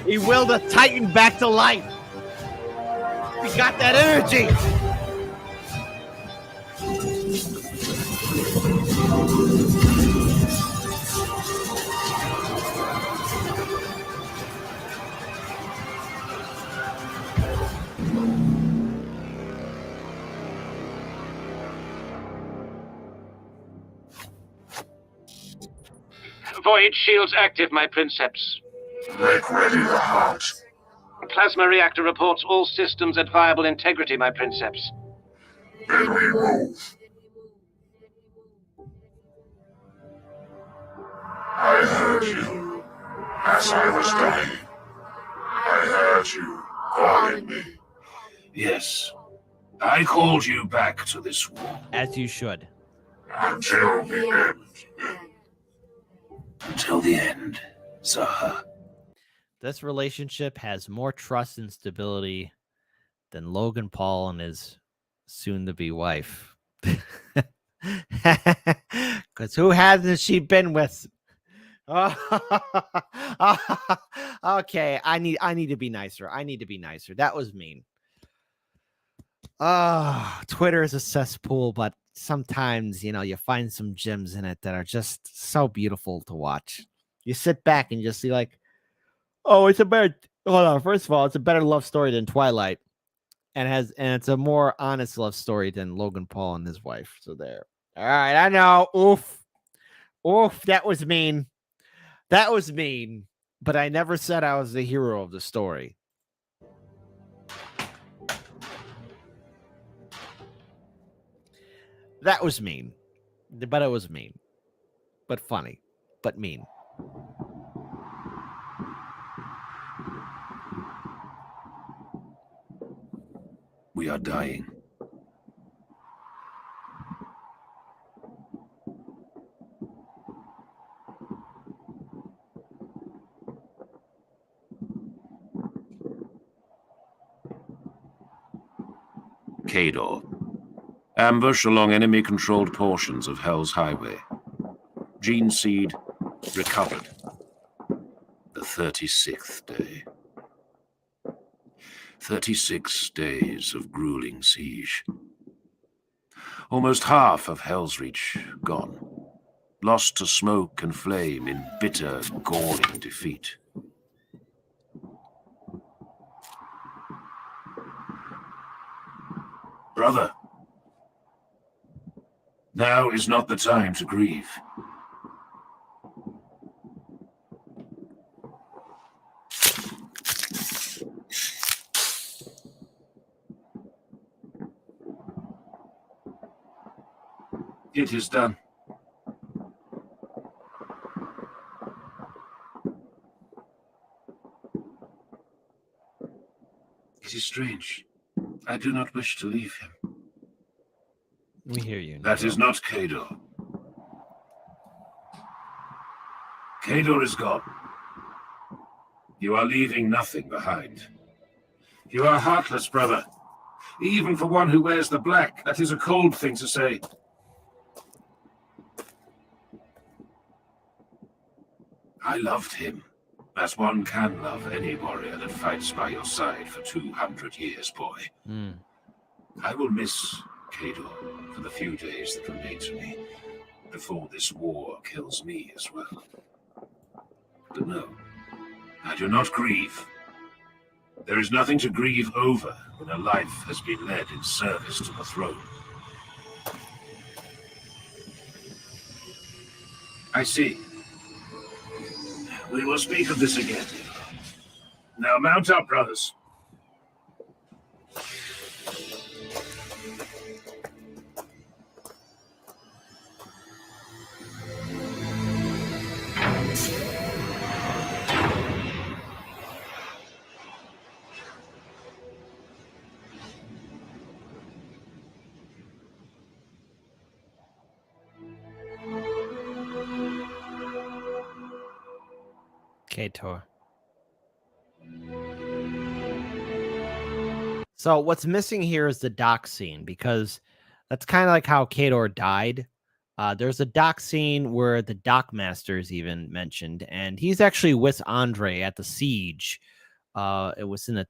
He willed a Titan back to life. He got that energy. Void shields active, my princeps. Make ready the heart. Plasma reactor reports all systems at viable integrity, my princeps. Then we move. I heard you as I was dying. I heard you calling me. Yes, I called you back to this war. As you should. Until the end. Until the end, Zaha. This relationship has more trust and stability than Logan Paul and his soon-to-be wife. Because who hasn't she been with? Okay, I need to be nicer. I need to be nicer. That was mean. Twitter is a cesspool, but sometimes, you find some gems in it that are just so beautiful to watch. You sit back and just see like, oh, it's a better. Hold on. First of all, it's a better love story than Twilight, and it's a more honest love story than Logan Paul and his wife. So there. All right, I know. Oof. That was mean. That was mean. But I never said I was the hero of the story. That was mean. But it was mean. But funny. But mean. We are dying. Kador. Ambush along enemy-controlled portions of Hell's Highway. Gene seed recovered. The 36th day. 36 days of grueling siege. Almost half of Helsreach gone. Lost to smoke and flame in bitter, galling defeat. Brother, now is not the time to grieve. It is done. It is strange. I do not wish to leave him. We hear you. That is not Kador. Kador is gone. You are leaving nothing behind. You are heartless, brother. Even for one who wears the black, that is a cold thing to say. I loved him, as one can love any warrior that fights by your side for 200 years, boy. I will miss Kador for the few days that remain to me, before this war kills me as well. But no, I do not grieve. There is nothing to grieve over when a life has been led in service to the throne. I see. We will speak of this again. Now mount up, brothers. Kador. So what's missing here is the dock scene, because that's kind of like how Kador died. There's a dock scene where the dock master is even mentioned, and he's actually with Andre at the siege. It was in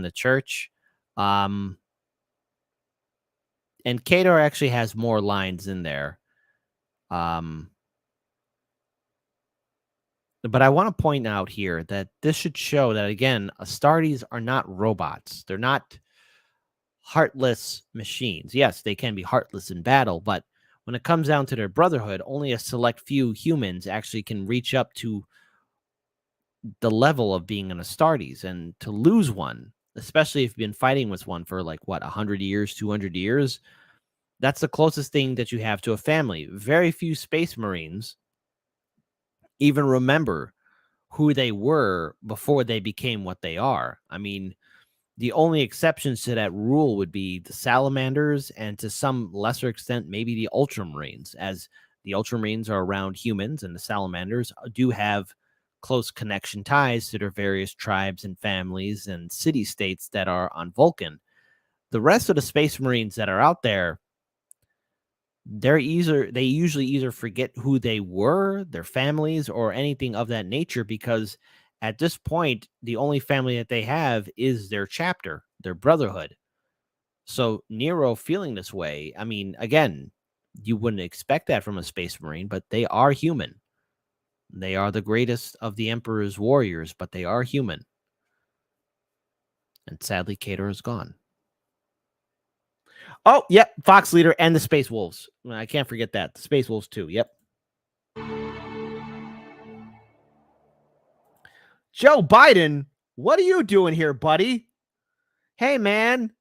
the church. And Kador actually has more lines in there. But I want to point out here that this should show that, again, Astartes are not robots. They're not heartless machines. Yes, they can be heartless in battle, but when it comes down to their brotherhood, only a select few humans actually can reach up to the level of being an Astartes. And to lose one, especially if you've been fighting with one for 100 years, 200 years, that's the closest thing that you have to a family. Very few Space Marines even remember who they were before they became what they are. I mean, the only exceptions to that rule would be the Salamanders and, to some lesser extent, maybe the Ultramarines, as the Ultramarines are around humans and the Salamanders do have close connection ties to their various tribes and families and city-states that are on Vulcan. The rest of the Space Marines that are out there, they usually either forget who they were, their families, or anything of that nature, because at this point, the only family that they have is their chapter, their brotherhood. So Nero feeling this way, I mean, again, you wouldn't expect that from a Space Marine, but they are human. They are the greatest of the Emperor's warriors, but they are human. And sadly, Cater is gone. Oh, yep, Fox Leader and the Space Wolves. I can't forget that. The Space Wolves too, yep. Joe Biden, what are you doing here, buddy? Hey, man,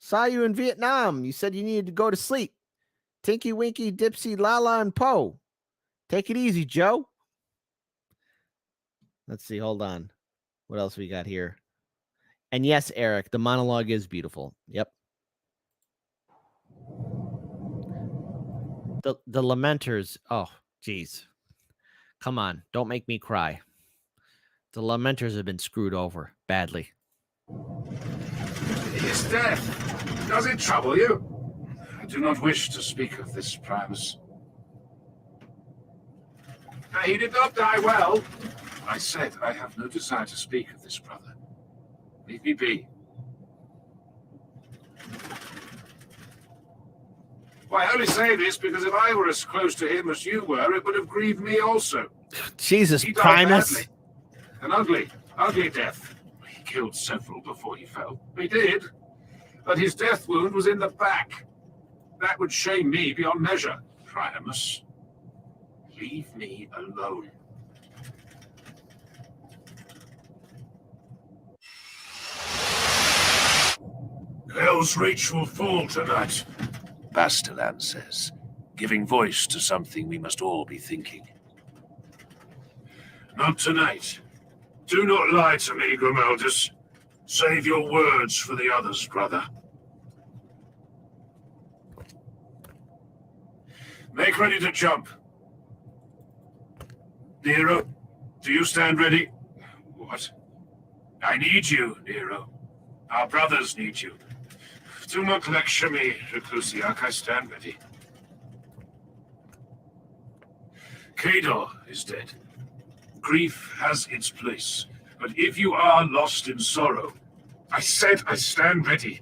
saw you in Vietnam. You said you needed to go to sleep. Tinky, Winky, Dipsy, Lala, and Poe. Take it easy, Joe. Let's see, hold on. What else we got here? And yes, Eric, the monologue is beautiful. Yep. The Lamenters. Oh, geez. Come on, don't make me cry. The Lamenters have been screwed over badly. His death. Does it trouble you? I do not wish to speak of this, Primus. He did not die well. I said I have no desire to speak of this, brother. Leave me be. Well, I only say this because if I were as close to him as you were, it would have grieved me also. Jesus, He died Primus. badly. An ugly, ugly death. He killed several before he fell. He did. But his death wound was in the back. That would shame me beyond measure. Primus, leave me alone. Helsreach will fall tonight, Bastellan says, giving voice to something we must all be thinking. Not tonight. Do not lie to me, Grimaldus. Save your words for the others, brother. Make ready to jump. Nero, do you stand ready? What? I need you, Nero. Our brothers need you. Do not lecture me, Reclusiac. I stand ready. Cador is dead. Grief has its place. But if you are lost in sorrow, I said I stand ready.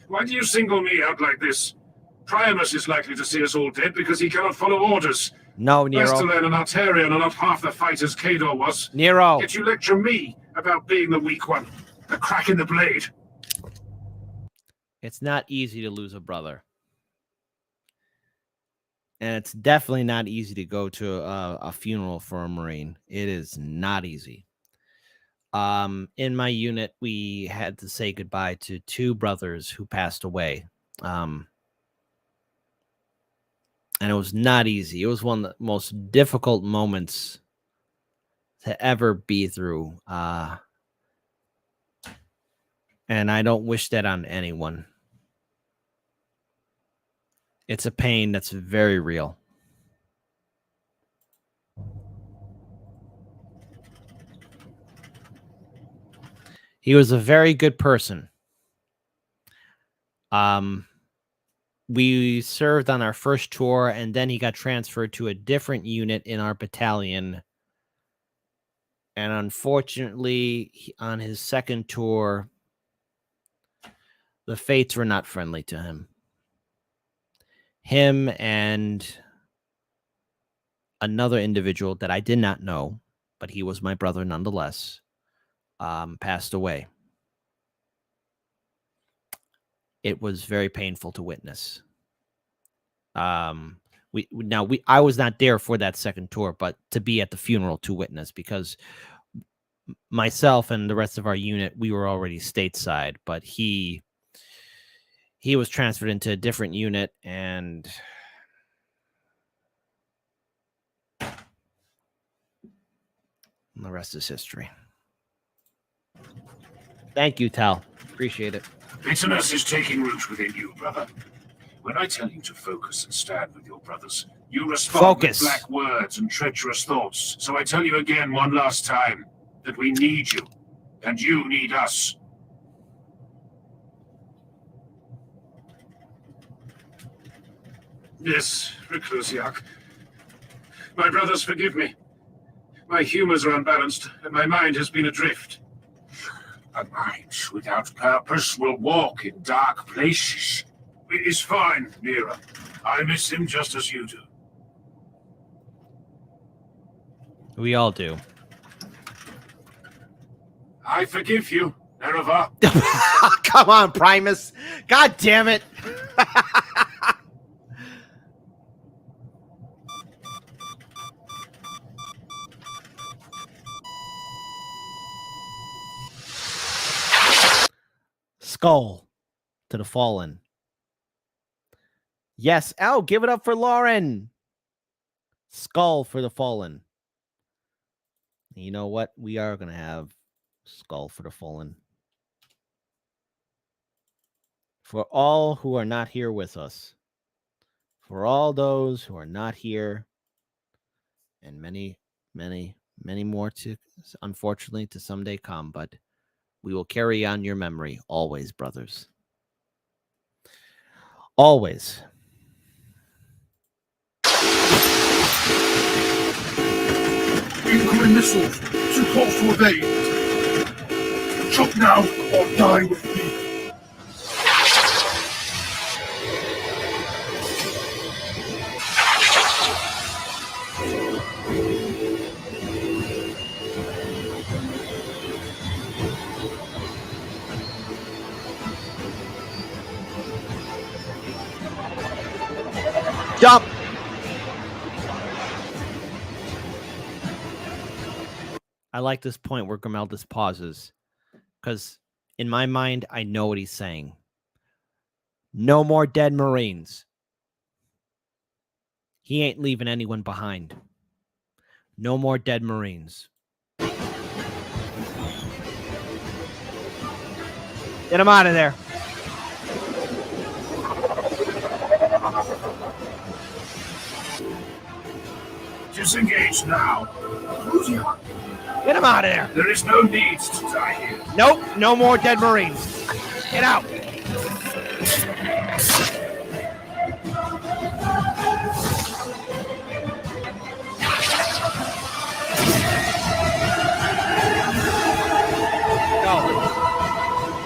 Why do you single me out like this? Primus is likely to see us all dead because he cannot follow orders. No, Nero. Bastellan and Arterion are not half the fighters Cador was. Nero. Yet you lecture me about being the weak one, the crack in the blade. It's not easy to lose a brother. And it's definitely not easy to go to a funeral for a Marine. It is not easy. In my unit, we had to say goodbye to 2 brothers who passed away. And it was not easy. It was one of the most difficult moments to ever be through. And I don't wish that on anyone. It's a pain that's very real. He was a very good person. We served on our first tour, and then he got transferred to a different unit in our battalion. And unfortunately, on his second tour, the fates were not friendly to him. Him and another individual that I did not know, but he was my brother nonetheless, passed away. It was very painful to witness. I was not there for that second tour, but to be at the funeral to witness, because myself and the rest of our unit, we were already stateside, but he was transferred into a different unit, and the rest is history. Thank you, Tal. Appreciate it. Bitterness is taking root within you, brother. When I tell you to focus and stand with your brothers, You respond Focus. with black words and treacherous thoughts, so I tell you again one last time that we need you, and you need us. Yes, Reclusiac. My brothers, forgive me. My humors are unbalanced, and my mind has been adrift. A mind without purpose will walk in dark places. It is fine, Mira. I miss him just as you do. We all do. I forgive you, Nereva. Come on, Primus. God damn it. Skull to the fallen. Yes. Oh, give it up for Lauren. Skull for the fallen. You know what? We are going to have skull for the fallen. For all who are not here with us. For all those who are not here. And many, many, many more to, unfortunately, to someday come. But we will carry on your memory always, brothers. Always. Incoming missiles! Too close to evade! Jump now or die with me! Jump! I like this point where Grimaldus pauses, because in my mind, I know what he's saying. No more dead Marines. He ain't leaving anyone behind. No more dead Marines. Get him out of there. Disengage now. Get him out of there. There is no need to die here. Nope, no more dead Marines. Get out.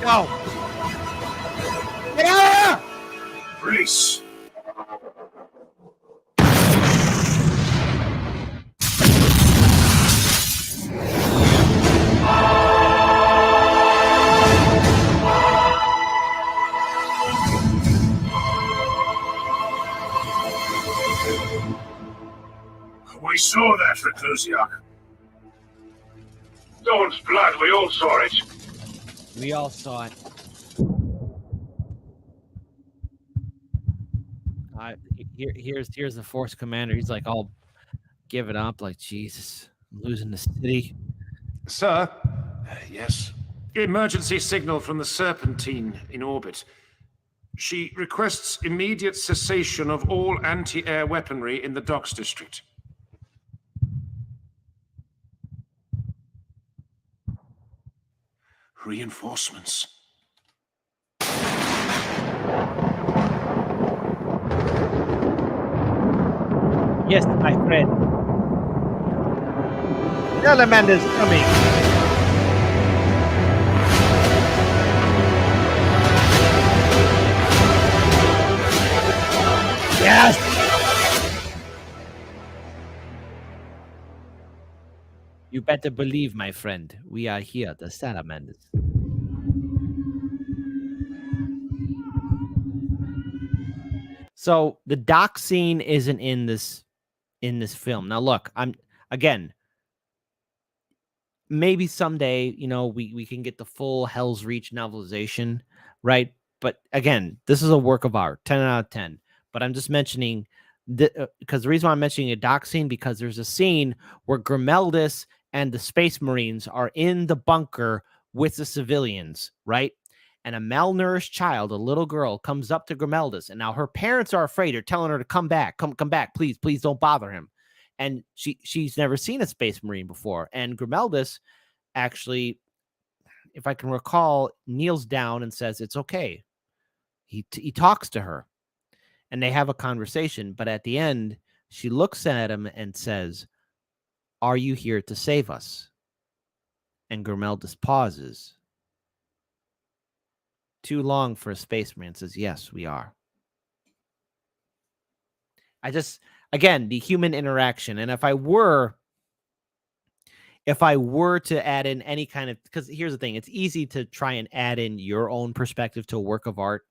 Go. Get out of here. Release. We saw that, Reclusiac. Dawn's blood, we all saw it. We all saw it. Here's the force commander. He's like, I'll give it up. Like, Jesus, I'm losing the city. Sir? Yes? Emergency signal from the Serpentine in orbit. She requests immediate cessation of all anti-air weaponry in the docks district. Reinforcements. Yes, my friend. The element is coming. Yes! You better believe, my friend, we are here, the salamanders. So the dock scene isn't in this film. Now look, maybe someday, we can get the full Helsreach novelization, right? But again, this is a work of art, 10 out of 10. But I'm just mentioning because the reason why I'm mentioning a dock scene, because there's a scene where Grimaldus and the Space Marines are in the bunker with the civilians, right? and a malnourished child, a little girl, comes up to Grimeldus, and now her parents are afraid. They're telling her to come back, come back, please don't bother him. And she's never seen a Space Marine before. And Grimeldus actually, if I can recall, kneels down and says it's okay. He talks to her, and they have a conversation. But at the end, she looks at him and says, "Are you here to save us?" And Grimeldus pauses. Too long for a Space Marine, says, "Yes, we are." Again, the human interaction. And if I were to add in any kind of, because here's the thing, it's easy to try and add in your own perspective to a work of art.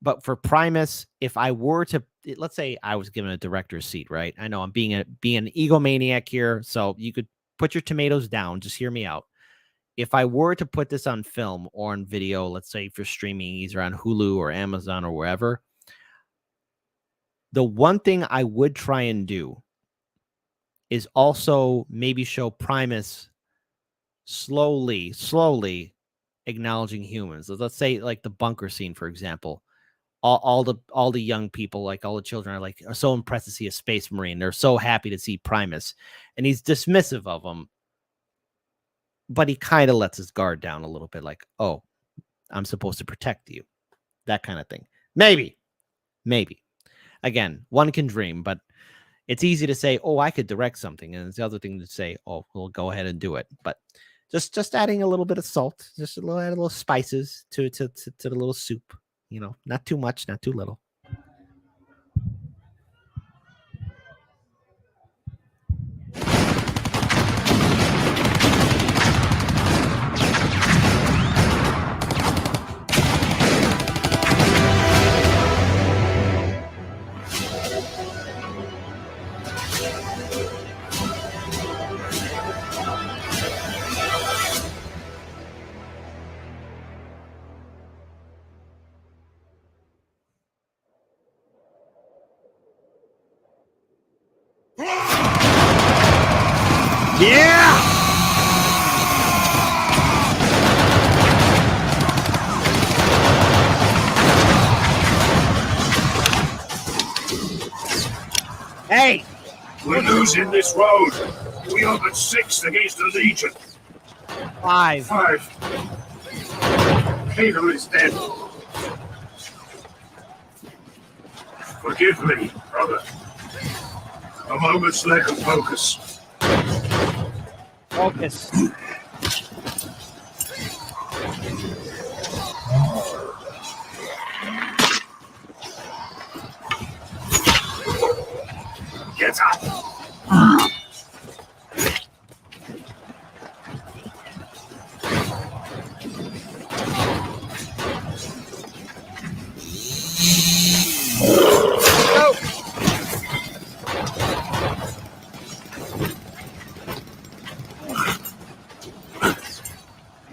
But for Primus, if I were to, let's say I was given a director's seat, right? I know I'm being an egomaniac here, so you could put your tomatoes down. Just hear me out. If I were to put this on film or on video, let's say for streaming, either on Hulu or Amazon or wherever, the one thing I would try and do is also maybe show Primus slowly acknowledging humans. Let's say like the bunker scene, for example. All the young people, like all the children, are so impressed to see a Space Marine. They're so happy to see Primus, and he's dismissive of them. But he kind of lets his guard down a little bit, like, "Oh, I'm supposed to protect you," that kind of thing. Maybe. Again, one can dream, but it's easy to say, "Oh, I could direct something," and it's the other thing to say, "Oh, we'll go ahead and do it." But just adding a little bit of salt, just add a little spices to the little soup. Not too much, not too little. Yeah! Hey! We're losing this road. We are but 6 against the Legion. 5. Peter is dead. Forgive me, brother. A moment's lack of focus. Focus. Get up!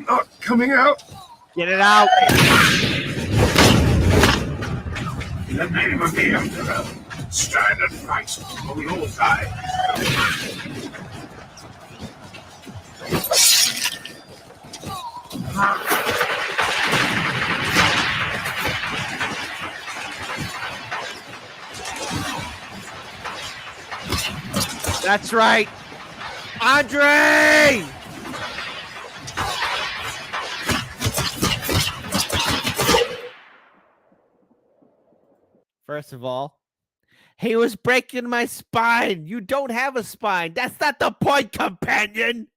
Not coming out. Get it out. In the name of the Emperor, stand and fight, or we all die. That's right. Andre! First of all, he was breaking my spine. You don't have a spine. That's not the point, companion.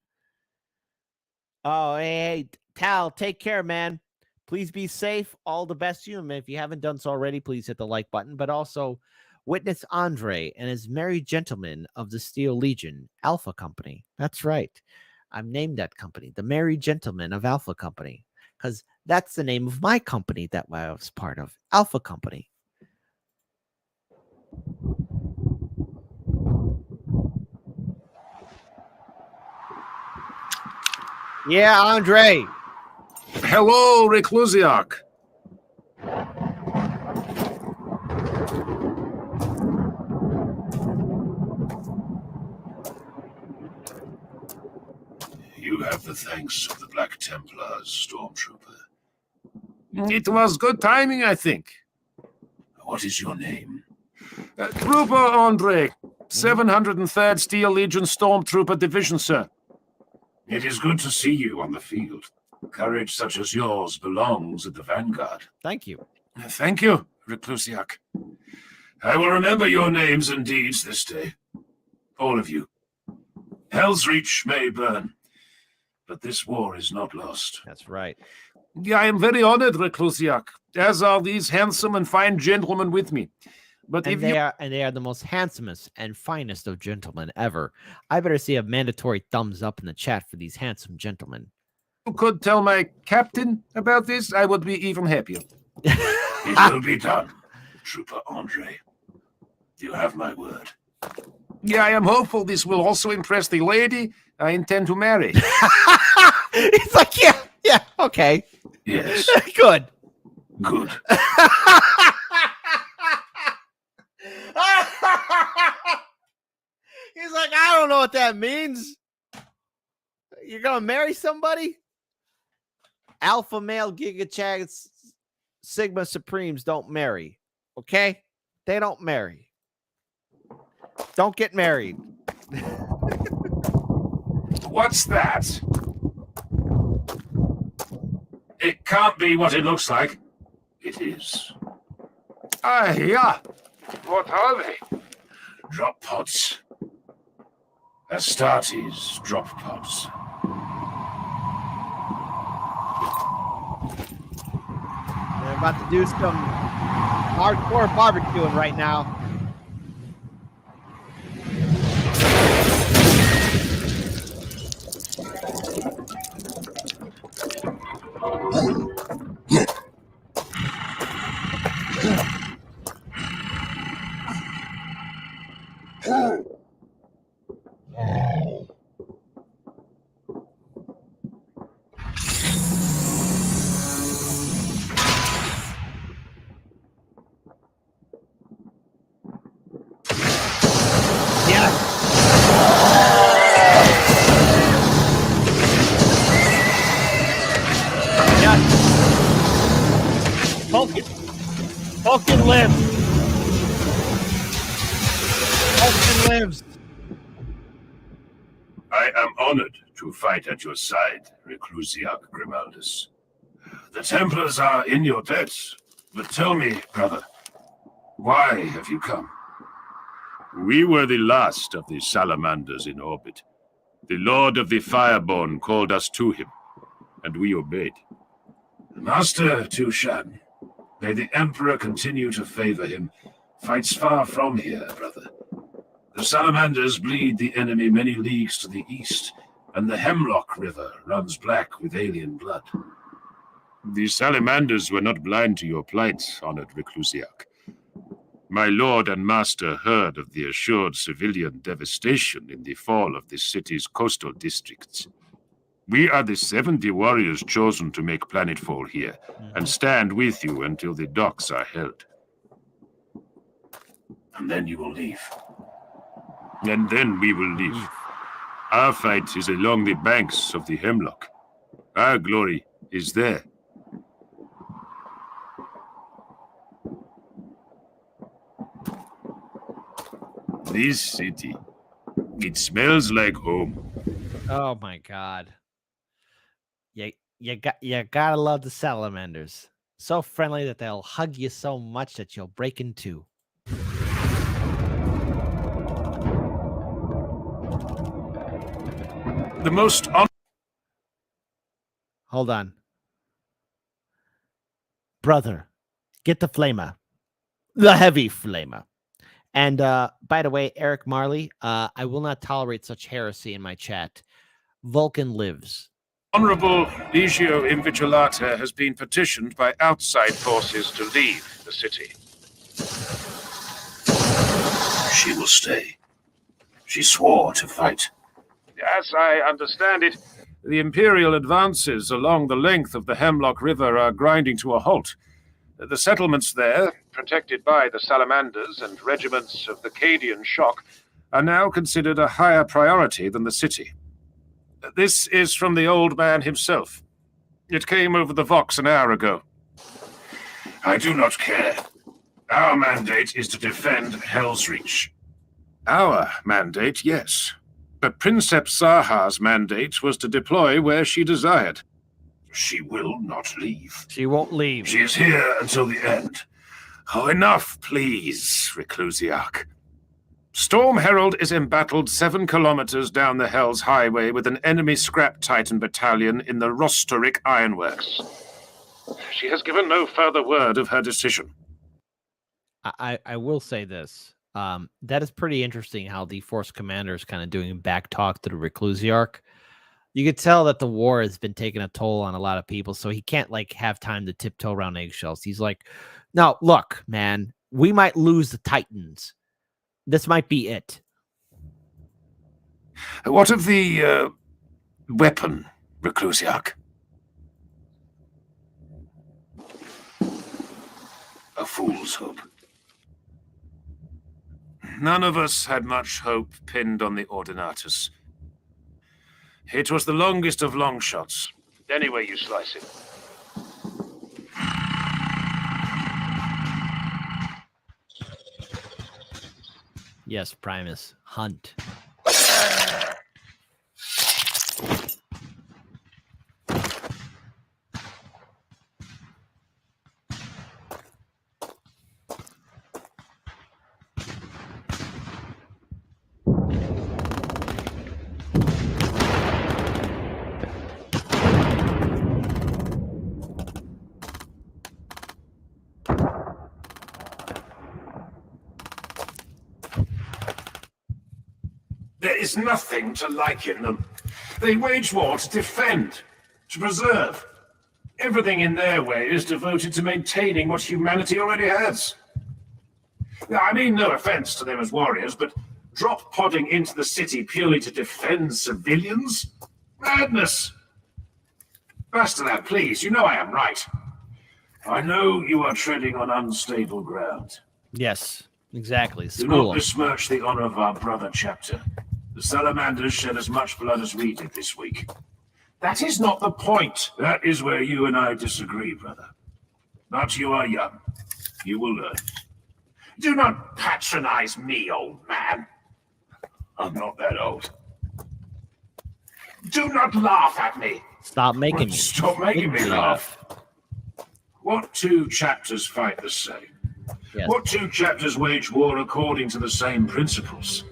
Oh, hey, Tal, take care, man. Please be safe. All the best to you. And if you haven't done so already, please hit the like button. But also, witness Andre and his merry gentlemen of the Steel Legion Alpha Company. That's right. I've named that company, the Merry Gentlemen of Alpha Company, because that's the name of my company that I was part of, Alpha Company. Yeah, Andre. Hello, Reclusiac. You have the thanks of the Black Templars, Stormtrooper. It was good timing, I think. What is your name? Trooper Andre, 703rd Steel Legion Stormtrooper Division, sir. It is good to see you on the field. Courage such as yours belongs at the vanguard. Thank you. Thank you, Reclusiac. I will remember your names and deeds this day. All of you. Helsreach may burn, but this war is not lost. That's right. Yeah, I am very honored, Reclusiac, as are these handsome and fine gentlemen with me. But And if they are the most handsomest and finest of gentlemen ever. I better see a mandatory thumbs up in the chat for these handsome gentlemen. you could tell my captain about this, I would be even happier. It will be done, Trooper Andre. You have my word. Yeah, I am hopeful this will also impress the lady I intend to marry. It's like, yeah, okay. Yes. Good. Good. He's like, I don't know what that means. You're gonna marry somebody? Alpha male Giga Chads Sigma Supremes don't marry. Okay? They don't marry. Don't get married. What's that? It can't be what it looks like. It is. Yeah. What are they? Drop pods. Astartes drop pods. They're about to do some hardcore barbecuing right now. Vulcan lives. Vulcan lives. I am honored to fight at your side, Reclusiac Grimaldus. The Templars are in your debt, but tell me, brother, why have you come? We were the last of the salamanders in orbit. The Lord of the Fireborn called us to him, and we obeyed. Master Tushan, may the Emperor continue to favor him, fights far from here, brother. The salamanders bleed the enemy many leagues to the east, and the Hemlock River runs black with alien blood. The salamanders were not blind to your plight, honored Reclusiac. My lord and master heard of the assured civilian devastation in the fall of the city's coastal districts. We are the 70 warriors chosen to make planetfall here, and stand with you until the docks are held. And then you will leave. And then we will leave. Our fight is along the banks of the Hemlock. Our glory is there. This city, it smells like home. Oh my God. You gotta love the salamanders. So friendly that they'll hug you so much that you'll break in two. The most Hold on. Brother, get the flamer. The heavy flamer. And by the way, Eric Marley, I will not tolerate such heresy in my chat. Vulcan lives. Honorable Legio Invigilata has been petitioned by outside forces to leave the city. She will stay. She swore to fight. As I understand it, the Imperial advances along the length of the Hemlock River are grinding to a halt. The settlements there, protected by the salamanders and regiments of the Cadian Shock, are now considered a higher priority than the city. This is from the old man himself. It came over the Vox an hour ago. I do not care. Our mandate is to defend Helsreach. Our mandate, yes. But Princeps Zaha's mandate was to deploy where she desired. She will not leave. She won't leave. She is here until the end. Oh, enough, please, Reclusiarch. Storm Herald is embattled 7 kilometers down the Hell's Highway with an enemy scrap Titan battalion in the Rostoric Ironworks. She has given no further word of her decision. I will say this. That is pretty interesting how the Force Commander is kind of doing back talk to the Reclusiarch. You could tell that the war has been taking a toll on a lot of people, so he can't like have time to tiptoe around eggshells. He's like, no, look, man, we might lose the Titans. This might be it. What of the weapon, Reclusiarch? A fool's hope. None of us had much hope pinned on the Ordinatus. It was the longest of long shots, any way you slice it. Yes, Primus. Hunt. There is nothing to like in them. They wage war to defend, to preserve. Everything in their way is devoted to maintaining what humanity already has. Now, I mean no offense to them as warriors, but drop-podding into the city purely to defend civilians? Madness! Bastard, please, you know I am right. I know you are treading on unstable ground. Yes, exactly. Do not besmirch the honor of our brother chapter. The salamanders shed as much blood as we did this week. That is not the point. That is where you and I disagree, brother. But you are young. You will learn. Do not patronize me, old man. I'm not that old. Do not laugh at me. Stop making me. Stop making me laugh. What two chapters fight the same? Yes. What two chapters wage war according to the same principles?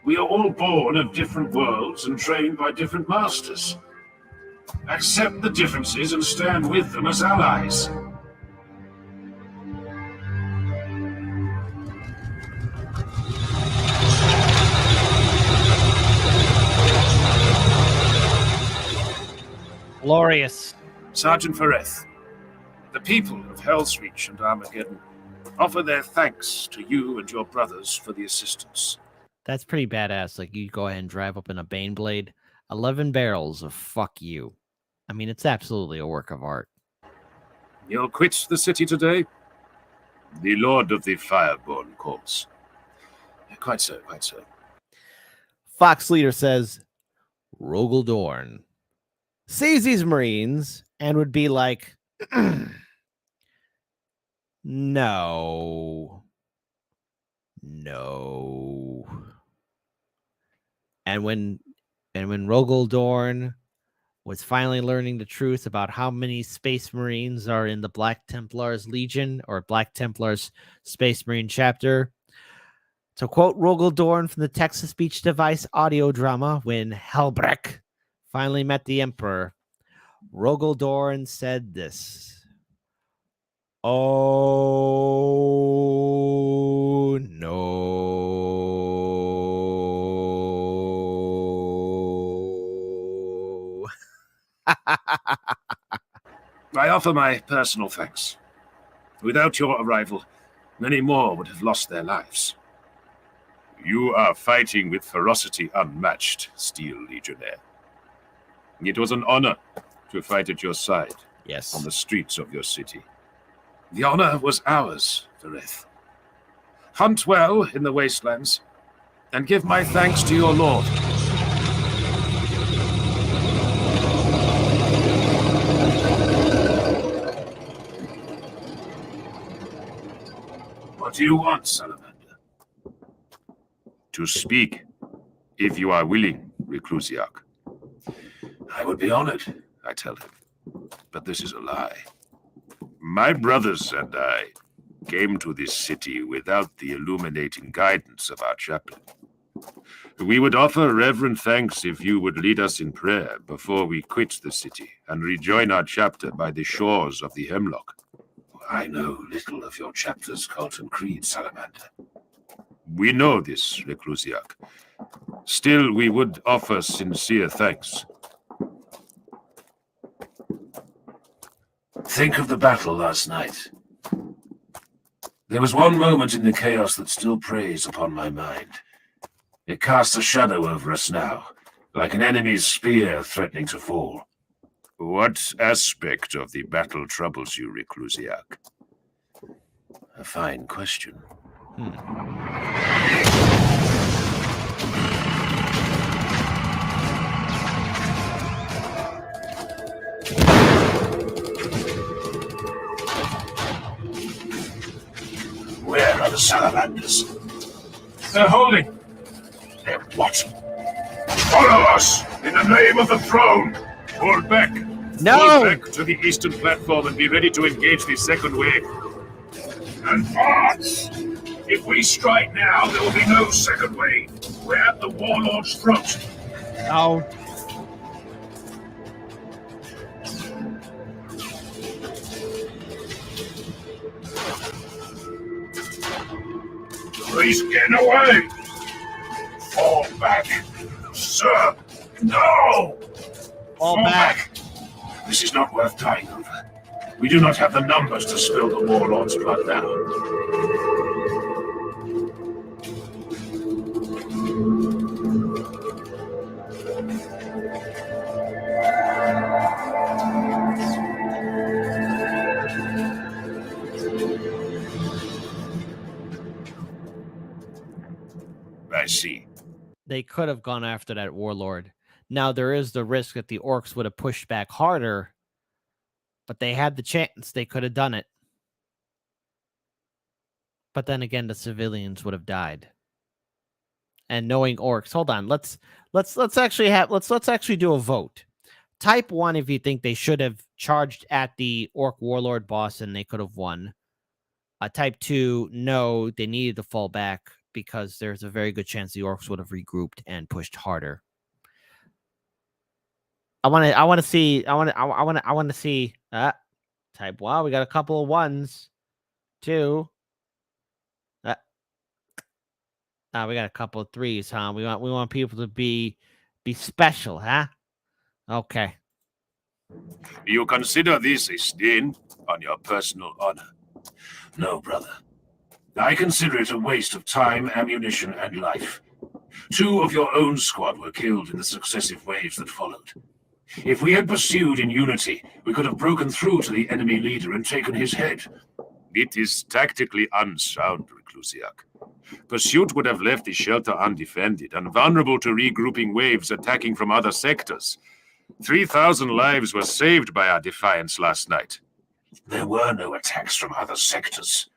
We are all born of different worlds and trained by different masters. Accept the differences and stand with them as allies. Glorious. Sergeant Fereth, the people of Helsreach and Armageddon offer their thanks to you and your brothers for the assistance. That's pretty badass. Like, you go ahead and drive up in a Baneblade. 11 barrels of fuck you. I mean, it's absolutely a work of art. You'll quit the city today? The Lord of the Fireborn calls. Quite so, quite so. Fox Leader says, Rogel Dorn sees these Marines and would be like, no. And when Rogel Dorn was finally learning the truth about how many Space Marines are in the Black Templars Legion or Black Templars Space Marine chapter, to quote Rogel Dorn from the Texas Beach Device audio drama, when Helsreach finally met the Emperor, Rogel Dorn said this: "Oh no." I offer my personal thanks. Without your arrival, many more would have lost their lives. You are fighting with ferocity unmatched, Steel Legionnaire. It was an honor to fight at your side. Yes. On the streets of your city. The honor was ours, Fereth. Hunt well in the wastelands, and give my thanks to your lord. do you want, Salamander? To speak, if you are willing, Reclusiac. I would be honored, I tell him. But this is a lie. My brothers and I came to this city without the illuminating guidance of our chaplain. We would offer reverent thanks if you would lead us in prayer before we quit the city and rejoin our chapter by the shores of the Hemlock. I know little of your chapter's cult and creed, Salamander. We know this, Reclusiac. Still, we would offer sincere thanks. Think of the battle last night. There was one moment in the chaos that still preys upon my mind. It casts a shadow over us now, like an enemy's spear threatening to fall. What aspect of the battle troubles you, Reclusiac? A fine question. Where are the salamanders? They're holding. They're what? Follow us in the name of the throne. Fall back. No! Fall back to the eastern platform and be ready to engage the second wave. Advance! If we strike now, there will be no second wave. We're at the warlord's throat. Oh. He's getting away. Fall back. Sir, no! Fall back. This is not worth dying over. We do not have the numbers to spill the warlord's blood now. I see. They could have gone after that warlord. Now, there is the risk that the orcs would have pushed back harder, but they had the chance. They could have done it. But then again, the civilians would have died. And knowing orcs, hold on. Let's actually do a vote. Type 1 if you think they should have charged at the orc warlord boss and they could have won. Type 2, no, they needed to fall back because there's a very good chance the orcs would have regrouped and pushed harder. I want to see type 1. We got a couple of 1s. 2. We got a couple of 3s, huh? We want people to be special, huh? Okay. You consider this a stain on your personal honor? No, brother. I consider it a waste of time, ammunition, and life. 2 of your own squad were killed in the successive waves that followed. If we had pursued in unity, we could have broken through to the enemy leader and taken his head. It is tactically unsound, Reclusiac. Pursuit would have left the shelter undefended and vulnerable to regrouping waves attacking from other sectors. 3,000 lives were saved by our defiance last night. There were no attacks from other sectors.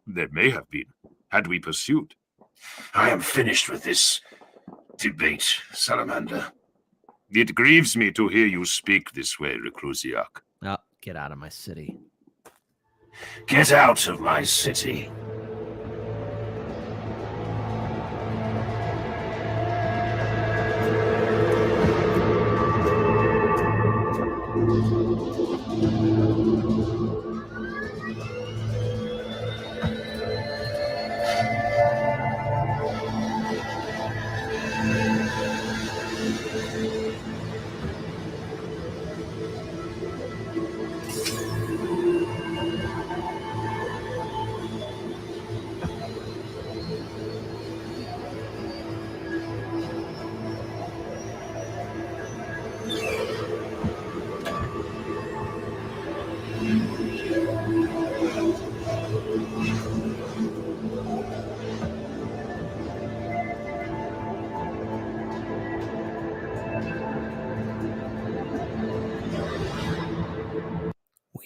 There may have been, had we pursued. I am finished with this debate, Salamander. It grieves me to hear you speak this way, Reclusiac. Oh, get out of my city. Get out of my city.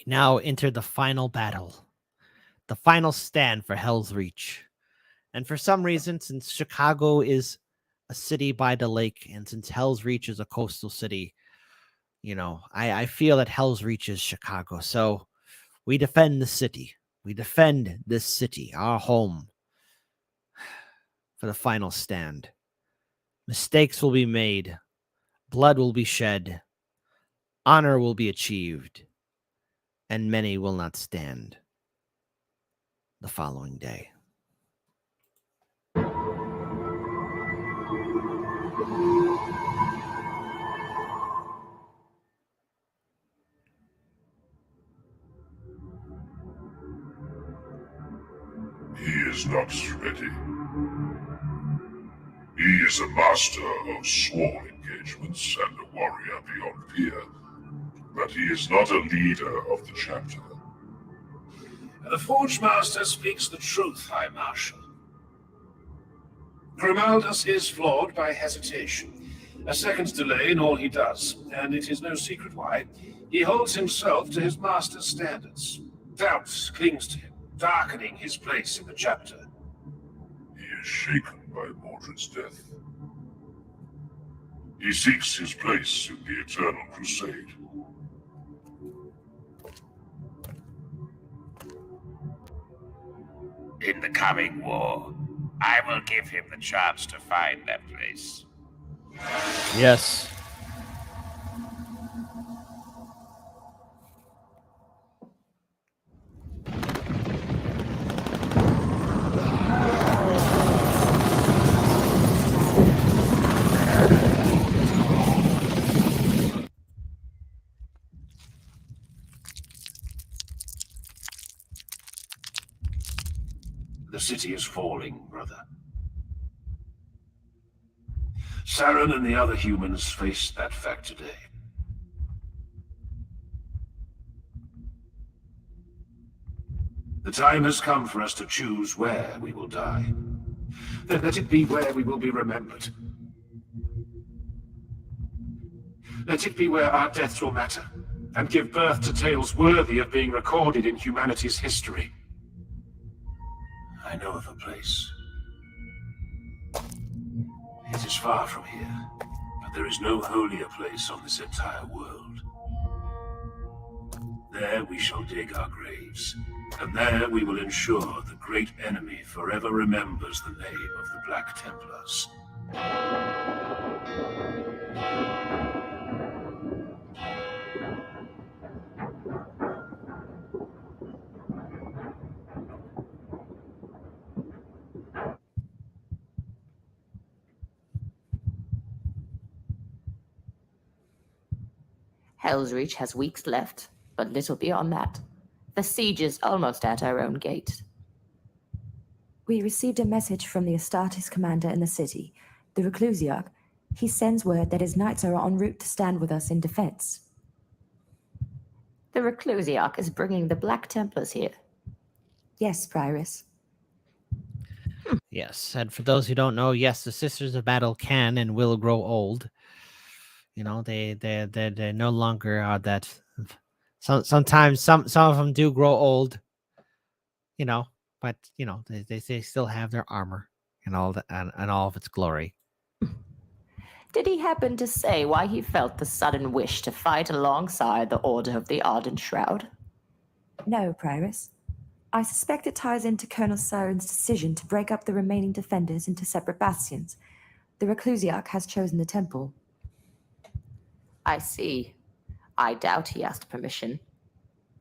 Now enter the final battle. the final stand for Helsreach. And for some reason, since Chicago is a city by the lake, and since Helsreach is a coastal city, I feel that Helsreach is Chicago. So we defend the city. We defend this city, our home, for the final stand. Mistakes will be made. Blood will be shed. Honor will be achieved. And many will not stand the following day. He is not ready. He is a master of sworn engagements and a warrior beyond peer, but he is not a leader of the chapter. The Forge Master speaks the truth, High Marshal. Grimaldus is flawed by hesitation. A second's delay in all he does, and it is no secret why. He holds himself to his master's standards. Doubt clings to him, darkening his place in the chapter. He is shaken by Mordred's death. He seeks his place in the Eternal Crusade. In the coming war, I will give him the chance to find that place. Yes. The city is falling, brother. Saren and the other humans face that fact today. The time has come for us to choose where we will die. Then let it be where we will be remembered. Let it be where our deaths will matter, and give birth to tales worthy of being recorded in humanity's history. I know of a place. It is far from here, but there is no holier place on this entire world. There we shall dig our graves, and there we will ensure the great enemy forever remembers the name of the Black Templars. Helsreach has weeks left, but little beyond that. The siege is almost at our own gate. We received a message from the Astartes commander in the city, the Reclusiarch. He sends word that his knights are en route to stand with us in defense. The Reclusiarch is bringing the Black Templars here. Yes, Prioress. Yes, and for those who don't know, yes, the Sisters of Battle can and will grow old. They no longer are that. Sometimes some of them do grow old, but they still have their armor and all that and all of its glory. Did he happen to say why he felt the sudden wish to fight alongside the Order of the Ardent Shroud? No, Prioress. I suspect it ties into Colonel Saren's decision to break up the remaining defenders into separate bastions. The Reclusiarch has chosen the temple. I see. I doubt he asked permission.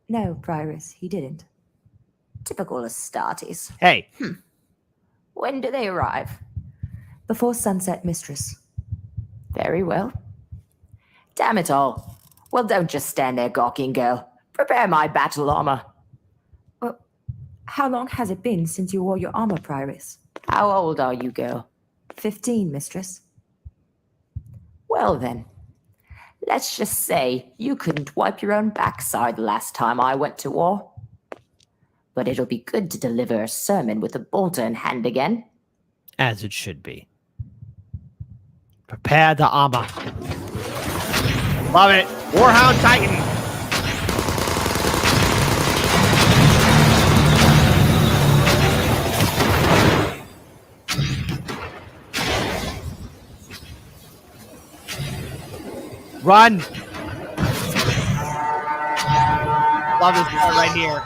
No, Prioress, he didn't. Typical Astartes. Hey! When do they arrive? Before sunset, Mistress. Very well. Damn it all. Well, don't just stand there gawking, girl. Prepare my battle armor. Well, how long has it been since you wore your armor, Prioress? How old are you, girl? 15, Mistress. Well then. Let's just say you couldn't wipe your own backside last time I went to war. But it'll be good to deliver a sermon with a bolter in hand again. As it should be. Prepare the armor. Love it. Warhound Titan. Run! Love this part right here.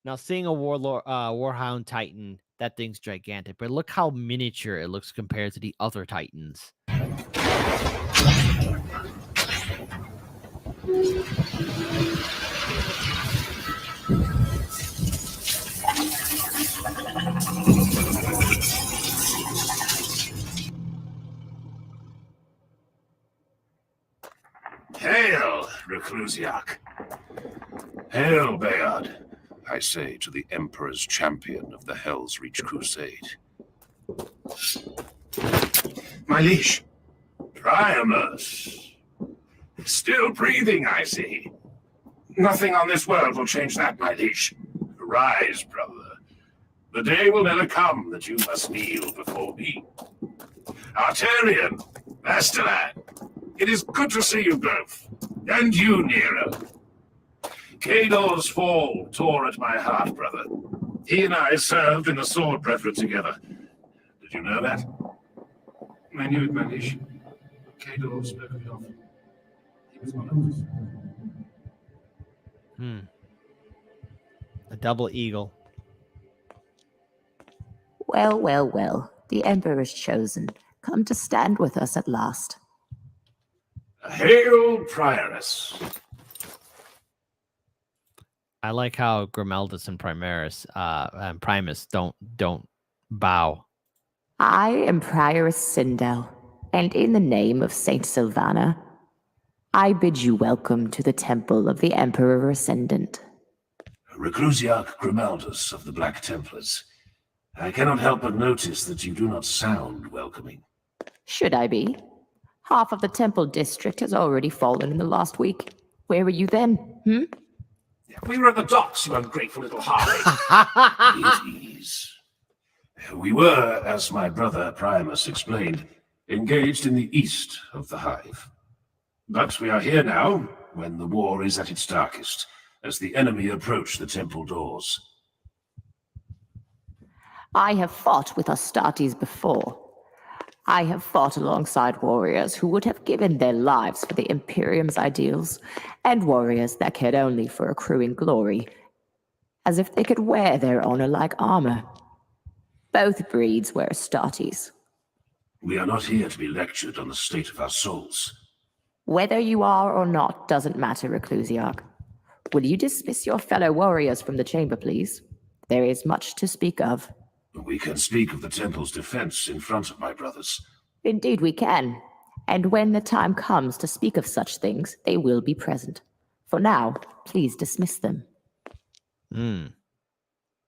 Now, seeing a Warhound Titan, that thing's gigantic, but look how miniature it looks compared to the other Titans. Hail, Reclusiac. Hail, Bayard, I say to the Emperor's champion of the Helsreach Crusade. My liege. Priamus. Still breathing, I see. Nothing on this world will change that, my liege. Rise, brother. The day will never come that you must kneel before me. Arterian, Masterlad, it is good to see you both. And you, Nero. Cador's fall tore at my heart, brother. He and I served in the sword brethren together. Did you know that? I knew it, my liege. Cador spoke of it often. He was one of us. A double eagle. Well, well, well. The Emperor's chosen. Come to stand with us at last. Hail, Prioress. I like how Grimaldus and Primus don't bow. I am Prioress Sindel, and in the name of Saint Sylvana, I bid you welcome to the temple of the Emperor Ascendant. Reclusiac Grimaldus of the Black Templars. I cannot help but notice that you do not sound welcoming. Should I be? Half of the temple district has already fallen in the last week. Where were you then, We were at the docks, you ungrateful little harlot. Ease. We were, as my brother Primus explained, engaged in the east of the hive. But we are here now, when the war is at its darkest, as the enemy approach the temple doors. I have fought with Astartes before. I have fought alongside warriors who would have given their lives for the Imperium's ideals, and warriors that cared only for accruing glory, as if they could wear their honor like armor. Both breeds were Astartes. We are not here to be lectured on the state of our souls. Whether you are or not doesn't matter, Reclusiac. Will you dismiss your fellow warriors from the chamber, please? There is much to speak of. We can speak of the temple's defense in front of my brothers. Indeed we can. And when the time comes to speak of such things, they will be present. For now, please dismiss them.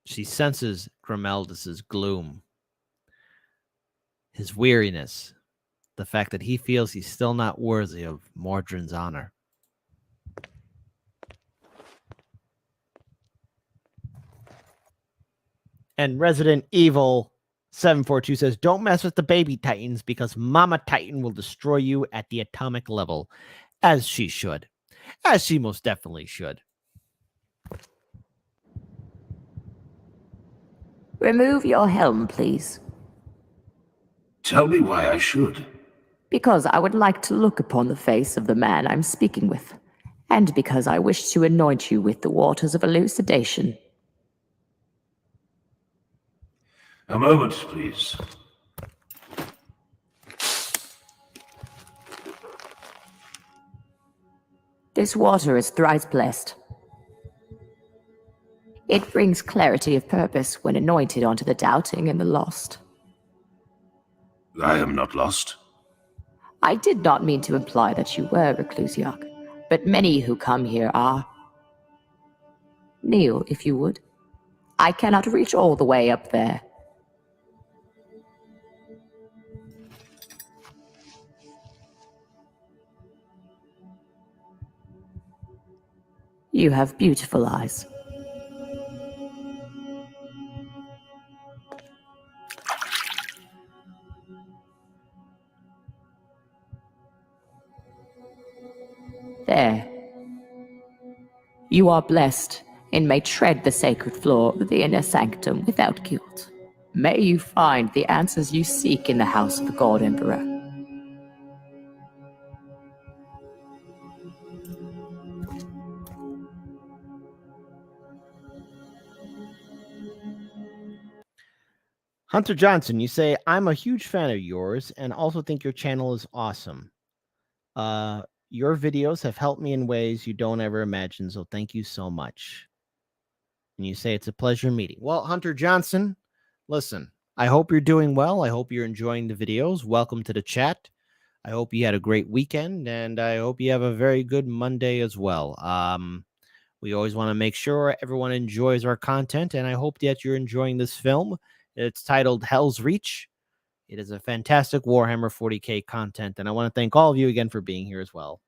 She senses Grimaldus's gloom, his weariness, the fact that he feels he's still not worthy of Mordrin's honor. And Resident Evil 742 says, don't mess with the baby Titans because Mama Titan will destroy you at the atomic level. As she should. As she most definitely should. Remove your helm, please. Tell me why I should. Because I would like to look upon the face of the man I'm speaking with, and because I wish to anoint you with the waters of elucidation. A moment, please. This water is thrice blessed. It brings clarity of purpose when anointed onto the doubting and the lost. I am not lost. I did not mean to imply that you were, Reclusiac, but many who come here are. Kneel, if you would. I cannot reach all the way up there. You have beautiful eyes. There. You are blessed and may tread the sacred floor of the inner sanctum without guilt. May you find the answers you seek in the house of the God Emperor. Hunter Johnson, you say, I'm a huge fan of yours and also think your channel is awesome. Your videos have helped me in ways you don't ever imagine, so thank you so much. And you say it's a pleasure meeting. Well, Hunter Johnson, listen, I hope you're doing well. I hope you're enjoying the videos. Welcome to the chat. I hope you had a great weekend, and I hope you have a very good Monday as well. We always want to make sure everyone enjoys our content, and I hope that you're enjoying this film. It's titled Helsreach. It is a fantastic Warhammer 40K content, and I want to thank all of you again for being here as well.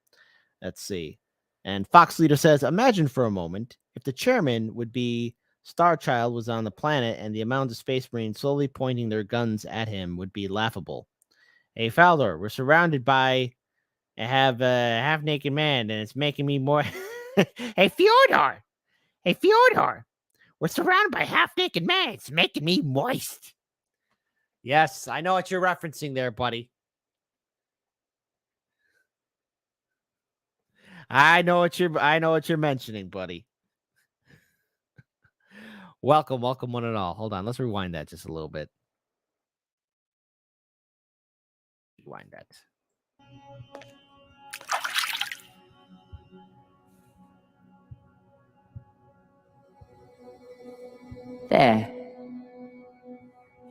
Let's see. And Fox Leader says, imagine for a moment if the chairman would be Starchild was on the planet and the amount of Space Marines slowly pointing their guns at him would be laughable. Hey, Fowler, we're surrounded by a half-naked man, and it's making me more... Hey, Fyodor! Hey, Fyodor! We're surrounded by half-naked man. It's making me moist. Yes, I know what you're referencing there, buddy. I know what you're mentioning, buddy. Welcome, one and all. Hold on, let's rewind that just a little bit. Rewind that. There.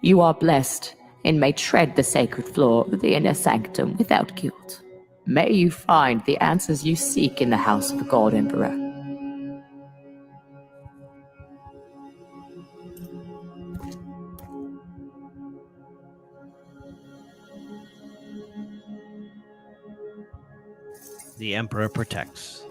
You are blessed and may tread the sacred floor of the inner sanctum without guilt. May you find the answers you seek in the house of the God Emperor. The Emperor protects.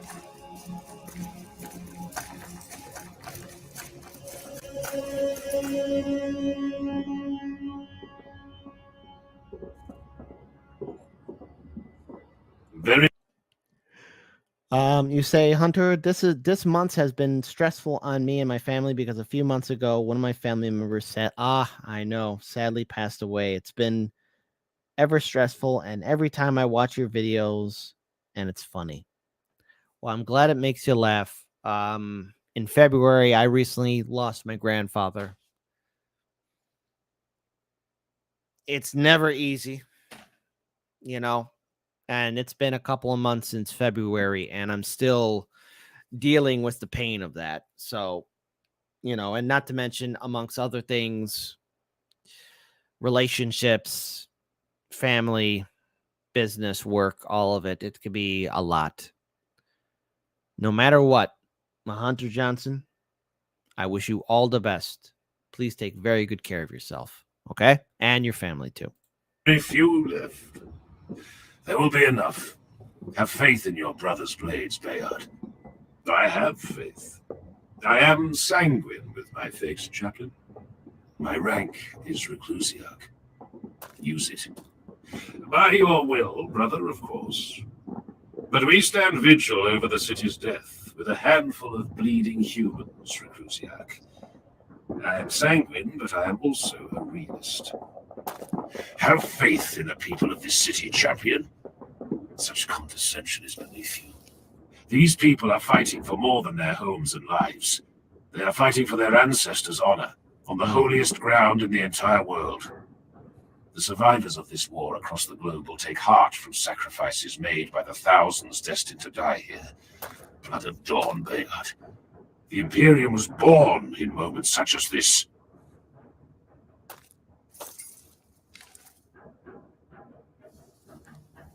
Very. You say, Hunter, this month has been stressful on me and my family because a few months ago, one of my family members sadly passed away. It's been ever stressful, and every time I watch your videos, and it's funny. Well, I'm glad it makes you laugh. In February, I recently lost my grandfather. It's never easy, and it's been a couple of months since February, and I'm still dealing with the pain of that. So, and not to mention, amongst other things, relationships, family, business, work, all of it. It could be a lot. No matter what, Hunter Johnson, I wish you all the best. Please take very good care of yourself, okay? And your family, too. Very few left. There will be enough. Have faith in your brother's blades, Bayard. I have faith. I am sanguine with my fate's chaplain. My rank is Reclusiac. Use it. By your will, brother, of course. But we stand vigil over the city's death with a handful of bleeding humans, Reclusiac. I am sanguine, but I am also a realist. Have faith in the people of this city, champion. Such condescension is beneath you. These people are fighting for more than their homes and lives. They are fighting for their ancestors' honor on the holiest ground in the entire world. The survivors of this war across the globe will take heart from sacrifices made by the thousands destined to die here. Blood of Dawn, Bayard. The Imperium was born in moments such as this.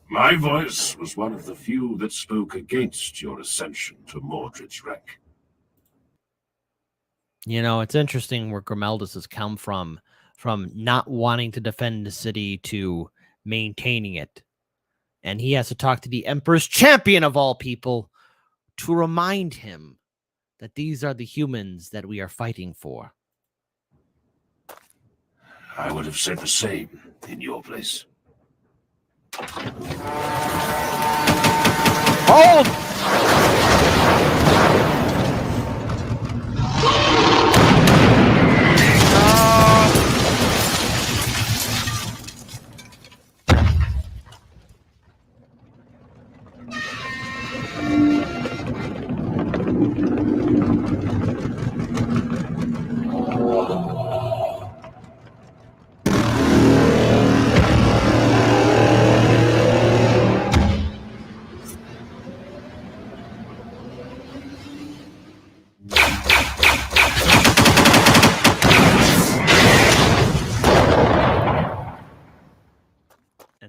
My voice was one of the few that spoke against your ascension to Mordred's rank. It's interesting where Grimeldus has come from not wanting to defend the city to maintaining it. And he has to talk to the Emperor's champion of all people to remind him that these are the humans that we are fighting for. I would have said the same in your place. Hold!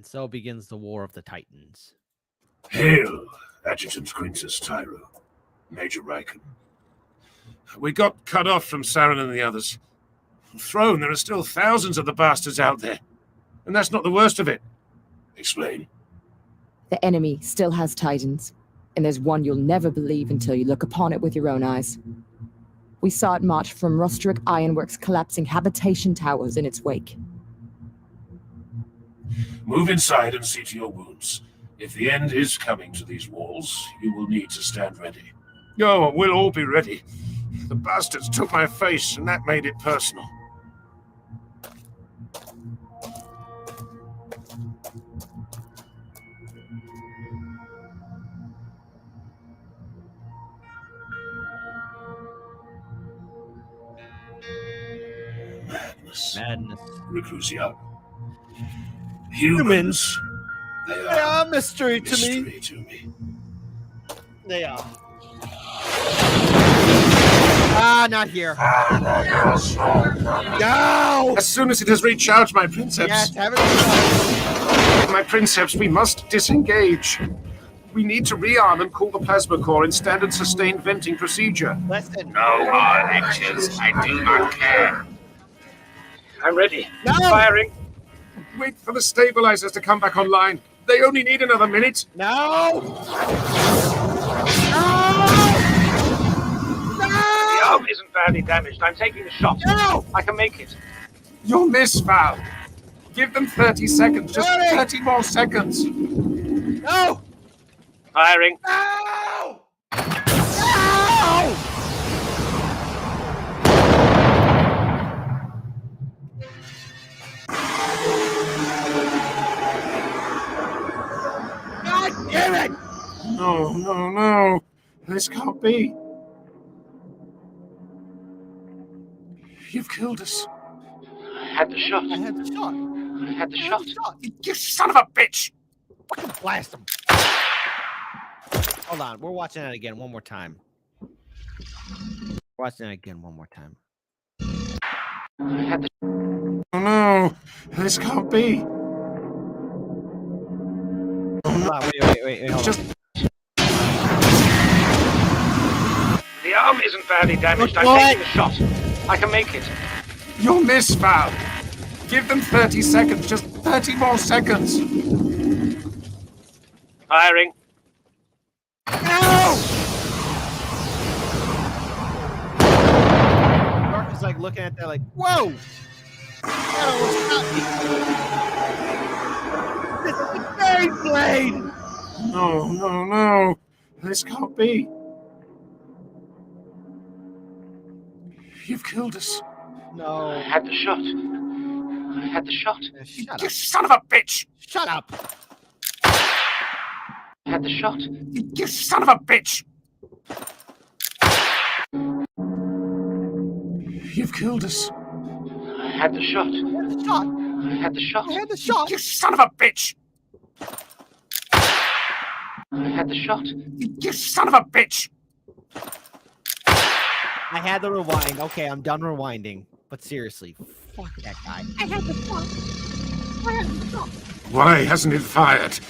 so begins the War of the Titans. Hail, Adjutant Quintus Tyro, Major Riken. We got cut off from Saren and the others. Throne, there are still thousands of the bastards out there. And that's not the worst of it. Explain. The enemy still has Titans, and there's one you'll never believe until you look upon it with your own eyes. We saw it march from Helsreach Ironworks, collapsing habitation towers in its wake. Move inside and see to your wounds. If the end is coming to these walls, you will need to stand ready. Oh, we'll all be ready. The bastards took my face, and that made it personal. Madness. Reclusiac. Humans. They are mystery to me. They are. Not here. No! As soon as it has recharged my princeps. Yes, have it. My princeps, we must disengage. We need to rearm and cool the plasma core in standard sustained venting procedure. Listen. No more lectures. I do not care. I'm ready. No! Firing. Wait for the stabilizers to come back online. They only need another minute. No! The arm isn't badly damaged. I'm taking the shot. No! I can make it. You'll miss, Val. Give them 30 seconds. Just 30 more seconds. No! Firing. No! No! God damn it! No. This can't be. You've killed us. I had the shot. I had the shot. I had the shot. You son of a bitch! Fucking blast him. Hold on. We're watching that again one more time. Watching that again one more time. I had the... Oh no. This can't be. Hold on. Wait. Hold Just... on. The arm isn't badly damaged. I'm What? taking the shot. I can make it. You'll miss, Val. Give them 30 seconds. Just 30 more seconds. Firing. No! Mark is like looking at that like, whoa! That almost got me. This is a very blade! No. This can't be. You've killed us. No. I had the shot. I had the shot. Shut You up. son of a bitch! Shut up. I had the shot. You son of a bitch! You've killed us. I had the shot. Shot. I had the shot. I had the shot. You son of a bitch! I had the shot. You son of a bitch! I had the rewind. Okay, I'm done rewinding. But seriously, fuck that guy. I had the shot. I had the shot. Why hasn't it fired?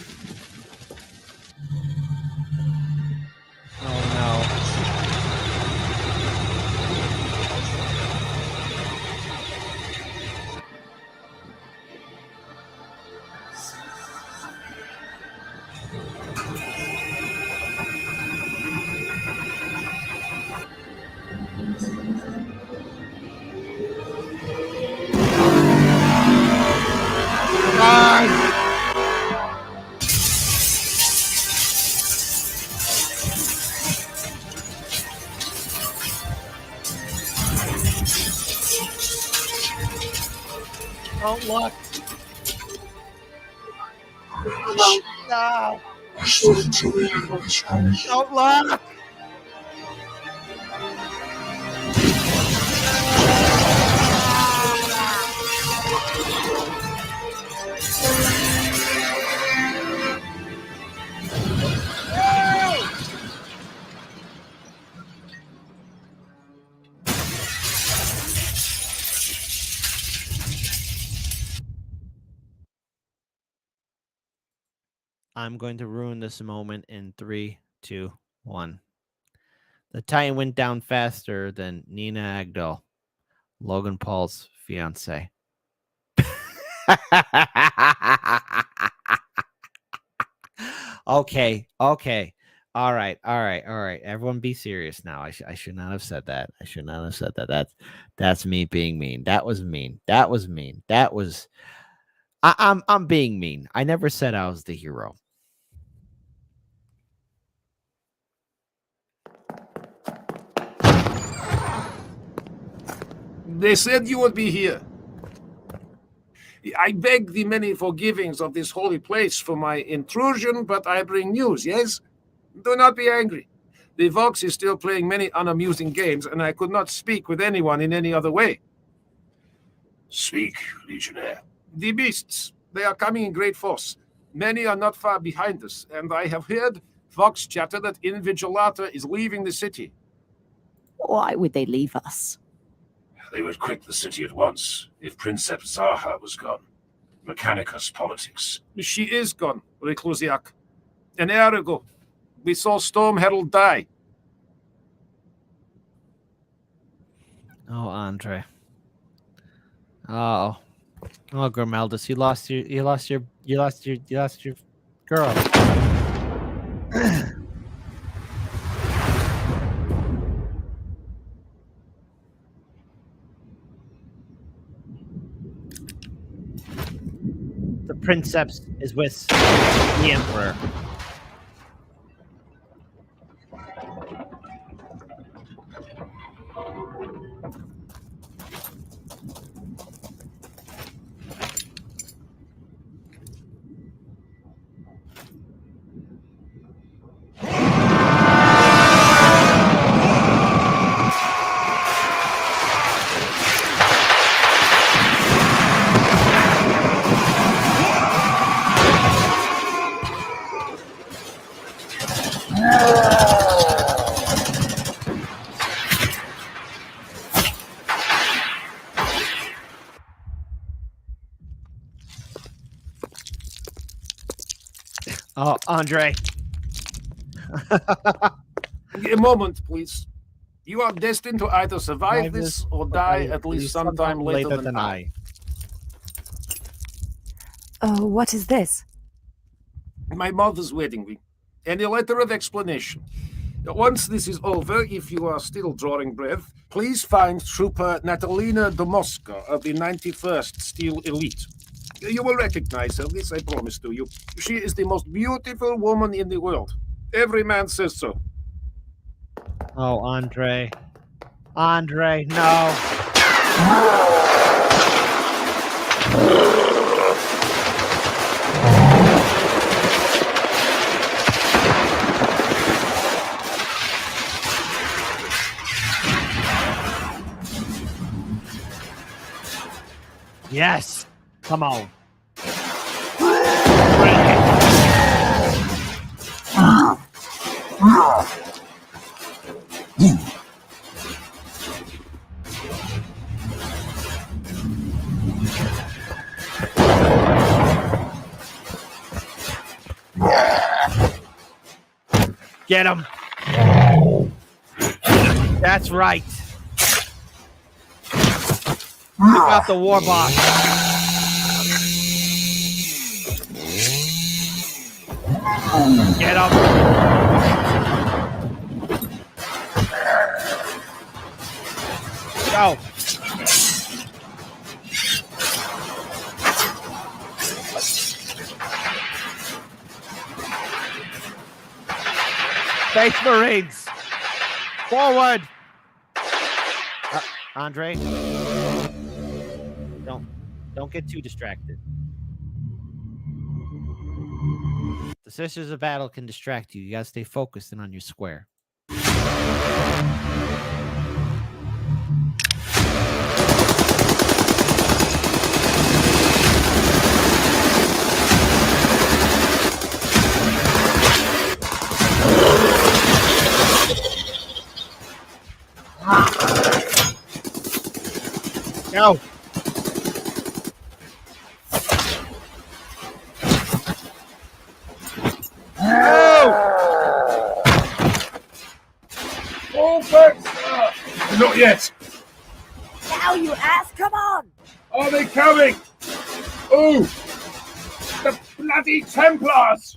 Oh no. Don't look. No. I started until the end of this promise. Don't look. I'm going to ruin this moment in 3, 2, 1. The Titan went down faster than Nina Agdal, Logan Paul's fiance. Okay. All right. Everyone be serious now. I should not have said that. That's me being mean. That was mean. I'm being mean. I never said I was the hero. They said you would be here. I beg the many forgivings of this holy place for my intrusion, but I bring news, yes? Do not be angry. The Vox is still playing many unamusing games, and I could not speak with anyone in any other way. Speak, Legionnaire. The beasts, they are coming in great force. Many are not far behind us, and I have heard Vox chatter that Invigilata is leaving the city. Why would they leave us? They would quit the city at once if Princeps Zaha was gone. Mechanicus politics. She is gone, Reclusiac. An hour ago, we saw Storm Herald die. Oh, Andre. Oh, Grimaldus, you lost your girl. The Princeps is with the Emperor. Oh, Andre. A moment, please. You are destined to either survive this or die at least sometime later than I. Oh, what is this? My mother's wedding ring, and a letter of explanation. Once this is over, if you are still drawing breath, please find Trooper Natalina Domoska of the 91st Steel Elite. You will recognize her, this I promise to you. She is the most beautiful woman in the world. Every man says so. Oh, Andre. Andre, no. Yes. Come on. Get him. That's right. Pick out the war box. Get him. Go. Space Marines. Forward. Andre. Don't get too distracted. The Sisters of Battle can distract you. You gotta stay focused and on your square. Go. yet! Now, you ass! Come on! Are they coming? Ooh! The bloody Templars!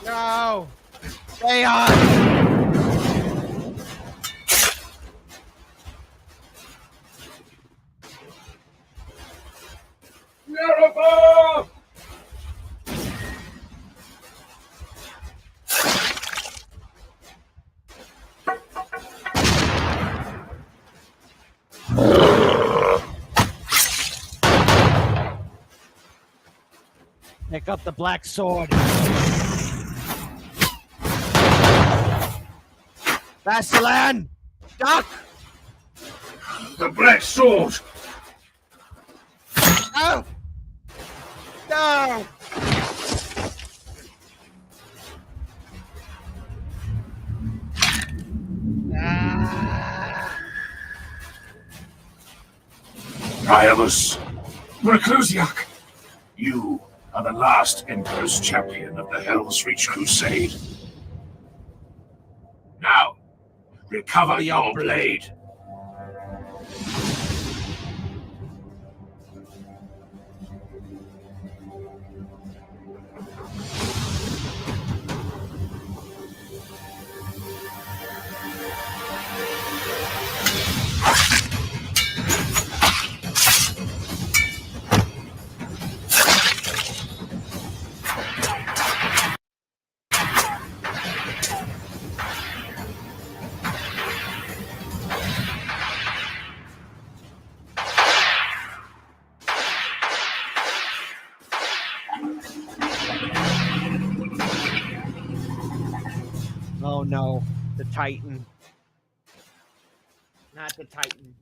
No! Stay on! Never! Pick up the black sword. Vaselan! Duck! The black sword! No! No! Priamus, Reclusiac, you are the last Emperor's champion of the Helsreach Crusade. Now, recover your blade. Oh no, the Titan. Not the Titan.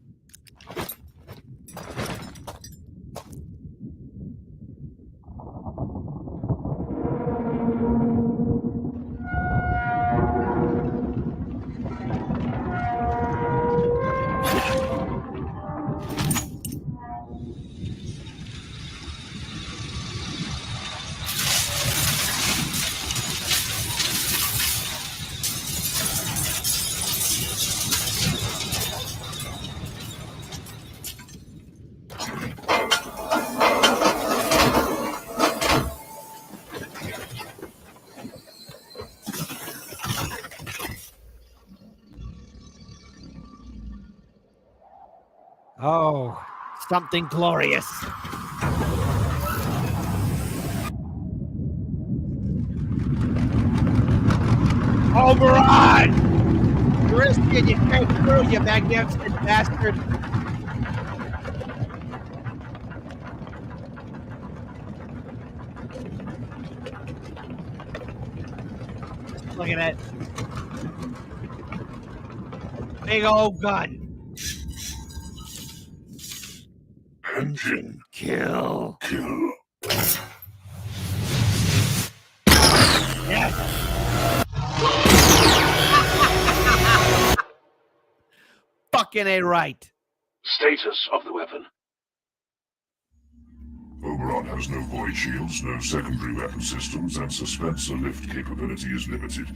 Oh, something glorious. Oberon! Christian, you came through, you magnificent bastard. Look at it. Big old gun. Engine kill. Kill. Yes. Fucking A right. Status of the weapon. Oberon has no void shields, no secondary weapon systems, and suspensor lift capability is limited.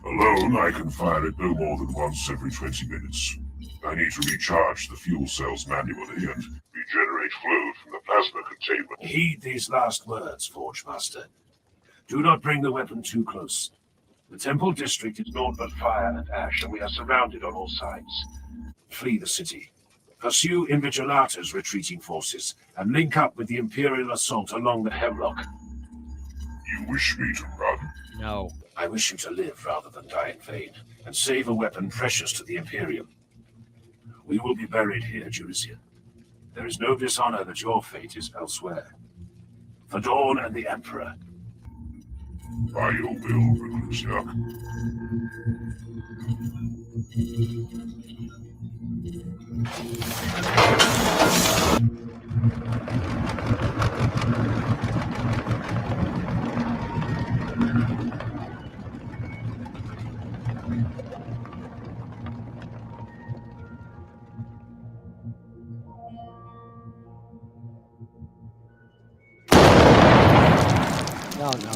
Alone, I can fire it no more than once every 20 minutes. I need to recharge the fuel cells manually and regenerate flow from the plasma containment. Heed these last words, Forge Master. Do not bring the weapon too close. The Temple District is naught but fire and ash, and we are surrounded on all sides. Flee the city. Pursue Invigilata's retreating forces, and link up with the Imperial assault along the Hemlock. You wish me to run? No. I wish you to live rather than die in vain, and save a weapon precious to the Imperium. We will be buried here, Jurisian. There is no dishonor that your fate is elsewhere. For Dawn and the Emperor. By your will, Reclusiac. No, no.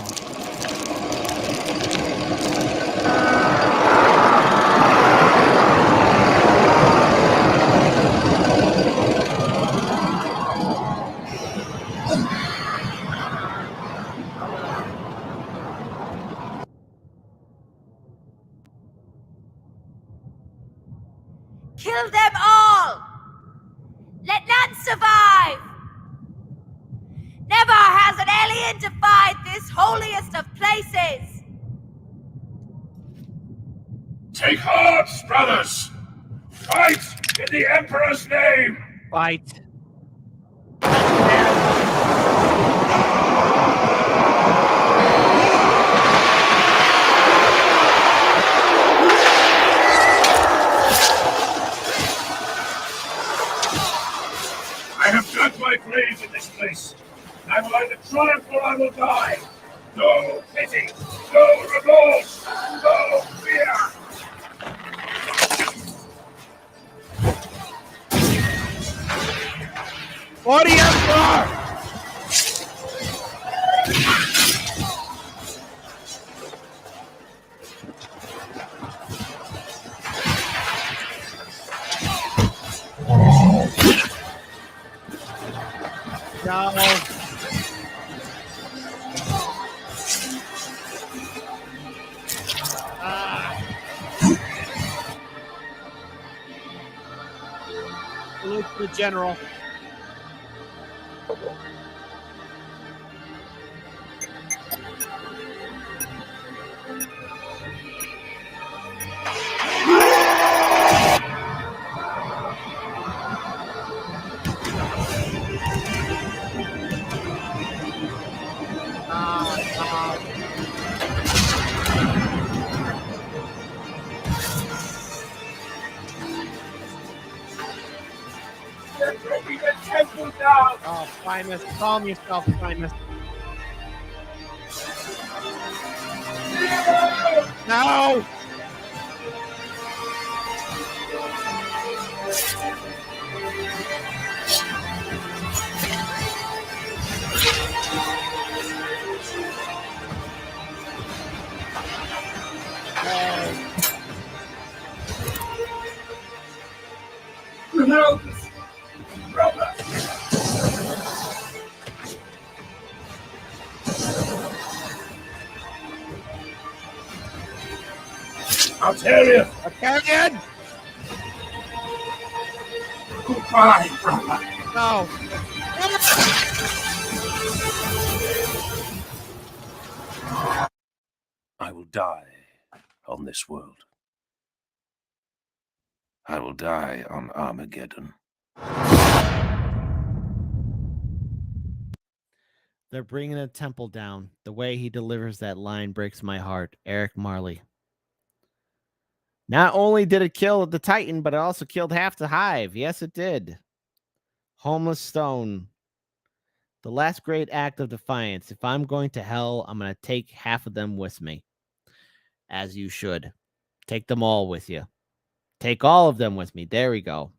Kill them all! Let none survive! Never has an alien defied this holiest of places! Take heart, brothers! Fight in the Emperor's name! Fight. I have dug my grave in this place. I will either triumph or I will die. No pity, no remorse, no fear. What do you for? No. Salute to the general. They're breaking the temple down. Oh, Primus, calm yourself, Primus. No! Ronaldus, brother. Altarian! Altarian! Goodbye, brother. No. I will die on this world. I will die on Armageddon. They're bringing a temple down. The way he delivers that line breaks my heart. Eric Marley. Not only did it kill the Titan, but it also killed half the hive. Yes, it did. Homeless Stone. The last great act of defiance. If I'm going to hell, I'm going to take half of them with me. As you should. Take them all with you. Take all of them with me. There we go.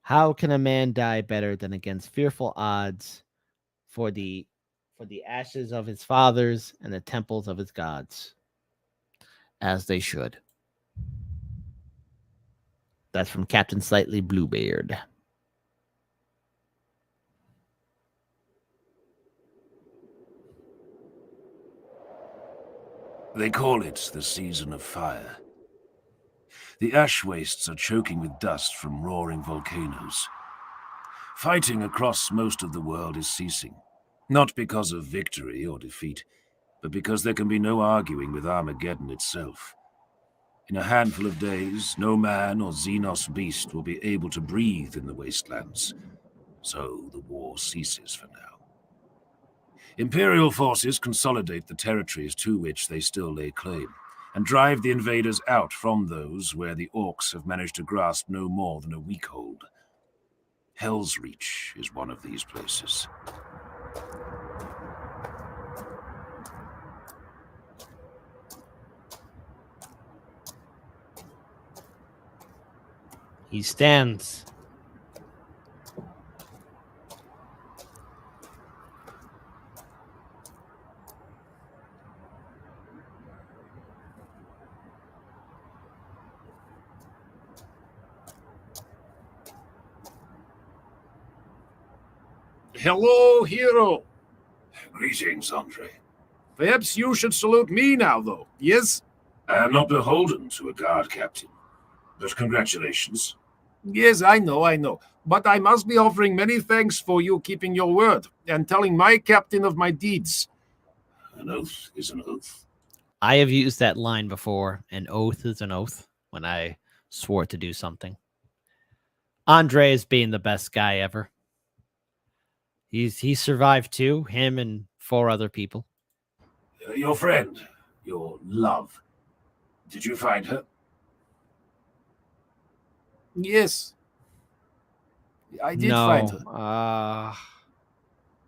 How can a man die better than against fearful odds for the ashes of his fathers and the temples of his gods? As they should. That's from Captain Slightly Bluebeard. They call it the season of fire. The ash wastes are choking with dust from roaring volcanoes. Fighting across most of the world is ceasing, not because of victory or defeat, but because there can be no arguing with Armageddon itself. In a handful of days, no man or Xenos beast will be able to breathe in the wastelands, so the war ceases for now. Imperial forces consolidate the territories to which they still lay claim, and drive the invaders out from those where the orcs have managed to grasp no more than a weak hold. Helsreach is one of these places. He stands. Hello, hero. Greetings, Andre. Perhaps you should salute me now, though, yes? I am not beholden to a guard captain, but congratulations. Yes, I know. But I must be offering many thanks for you keeping your word and telling my captain of my deeds. An oath is an oath. I have used that line before. An oath is an oath when I swore to do something. Andre is being the best guy ever. He survived too, him and 4 other people. Your friend, your love. Did you find her? Yes. I did find her. I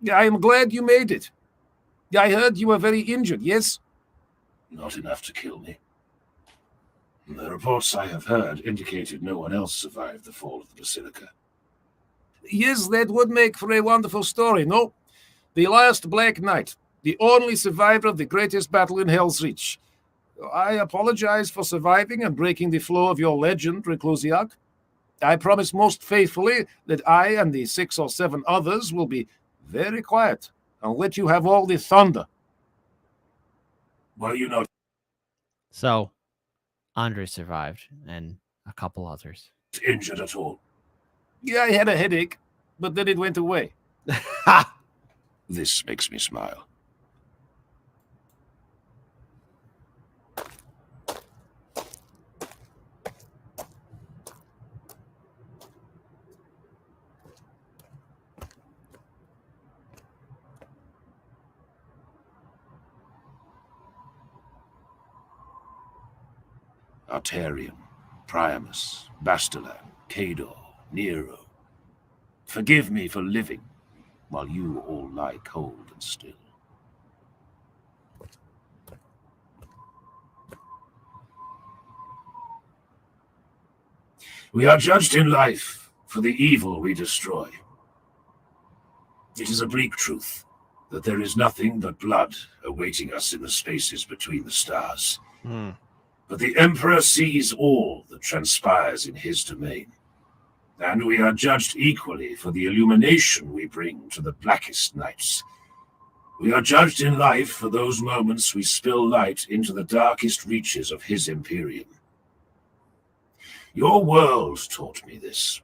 am glad you made it. I heard you were very injured, yes? Not enough to kill me. The reports I have heard indicated no one else survived the fall of the Basilica. Yes, that would make for a wonderful story, no? The last Black Knight, the only survivor of the greatest battle in Helsreach. I apologize for surviving and breaking the flow of your legend, Reclusiac. I promise most faithfully that I and the 6 or 7 others will be very quiet and let you have all the thunder. Well, you know. So, Andre survived, and a couple others. Injured at all? Yeah, I had a headache, but then it went away. This makes me smile. Arterium, Priamus, Bastelan, Cador, Nero. Forgive me for living, while you all lie cold and still. We are judged in life for the evil we destroy. It is a bleak truth that there is nothing but blood awaiting us in the spaces between the stars. But the Emperor sees all that transpires in his domain, and we are judged equally for the illumination we bring to the blackest nights. We are judged in life for those moments we spill light into the darkest reaches of his Imperium. Your world taught me this.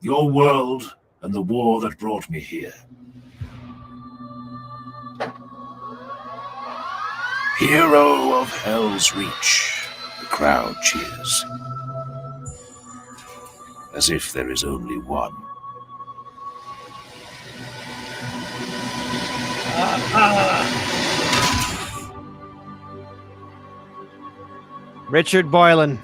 Your world and the war that brought me here. Hero of Helsreach. The crowd cheers. As if there is only one. Richard Boylan.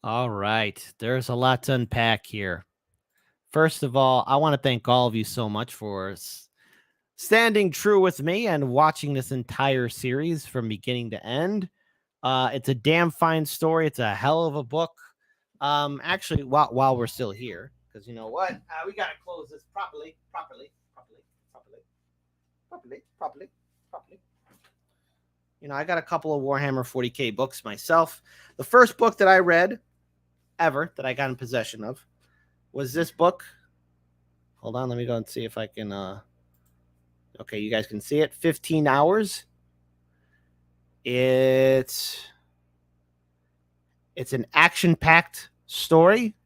All right. There's a lot to unpack here. First of all, I want to thank all of you so much for standing true with me and watching this entire series from beginning to end. It's a damn fine story. It's a hell of a book. Actually, while we're still here, because you know what? We got to close this properly. You know, I got a couple of Warhammer 40K books myself. The first book that I read ever that I got in possession of was this book. Hold on, let me go and see if I can okay, you guys can see it. 15 Hours. It's an action-packed story.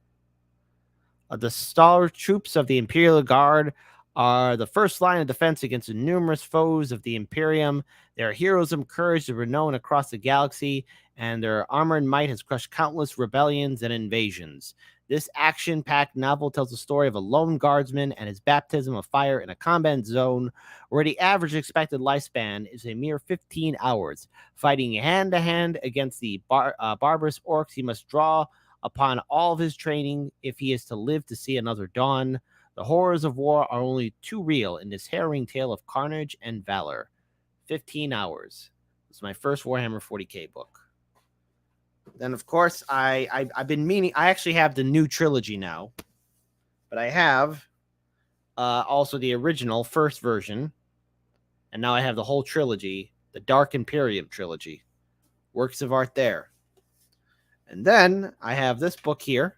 The stalwart troops of the Imperial Guard are the first line of defense against the numerous foes of the Imperium. They are heroes of courage that are known across the galaxy, and their armor and might has crushed countless rebellions and invasions. This action-packed novel tells the story of a lone guardsman and his baptism of fire in a combat zone where the average expected lifespan is a mere 15 hours. Fighting hand-to-hand against the barbarous orcs, he must draw upon all of his training if he is to live to see another dawn. The horrors of war are only too real in this harrowing tale of carnage and valor. 15 hours. It's my first Warhammer 40k book. Then, of course, I've been meaning... I actually have the new trilogy now. But I have also the original first version. And now I have the whole trilogy. The Dark Imperium trilogy. Works of art there. And then I have this book here.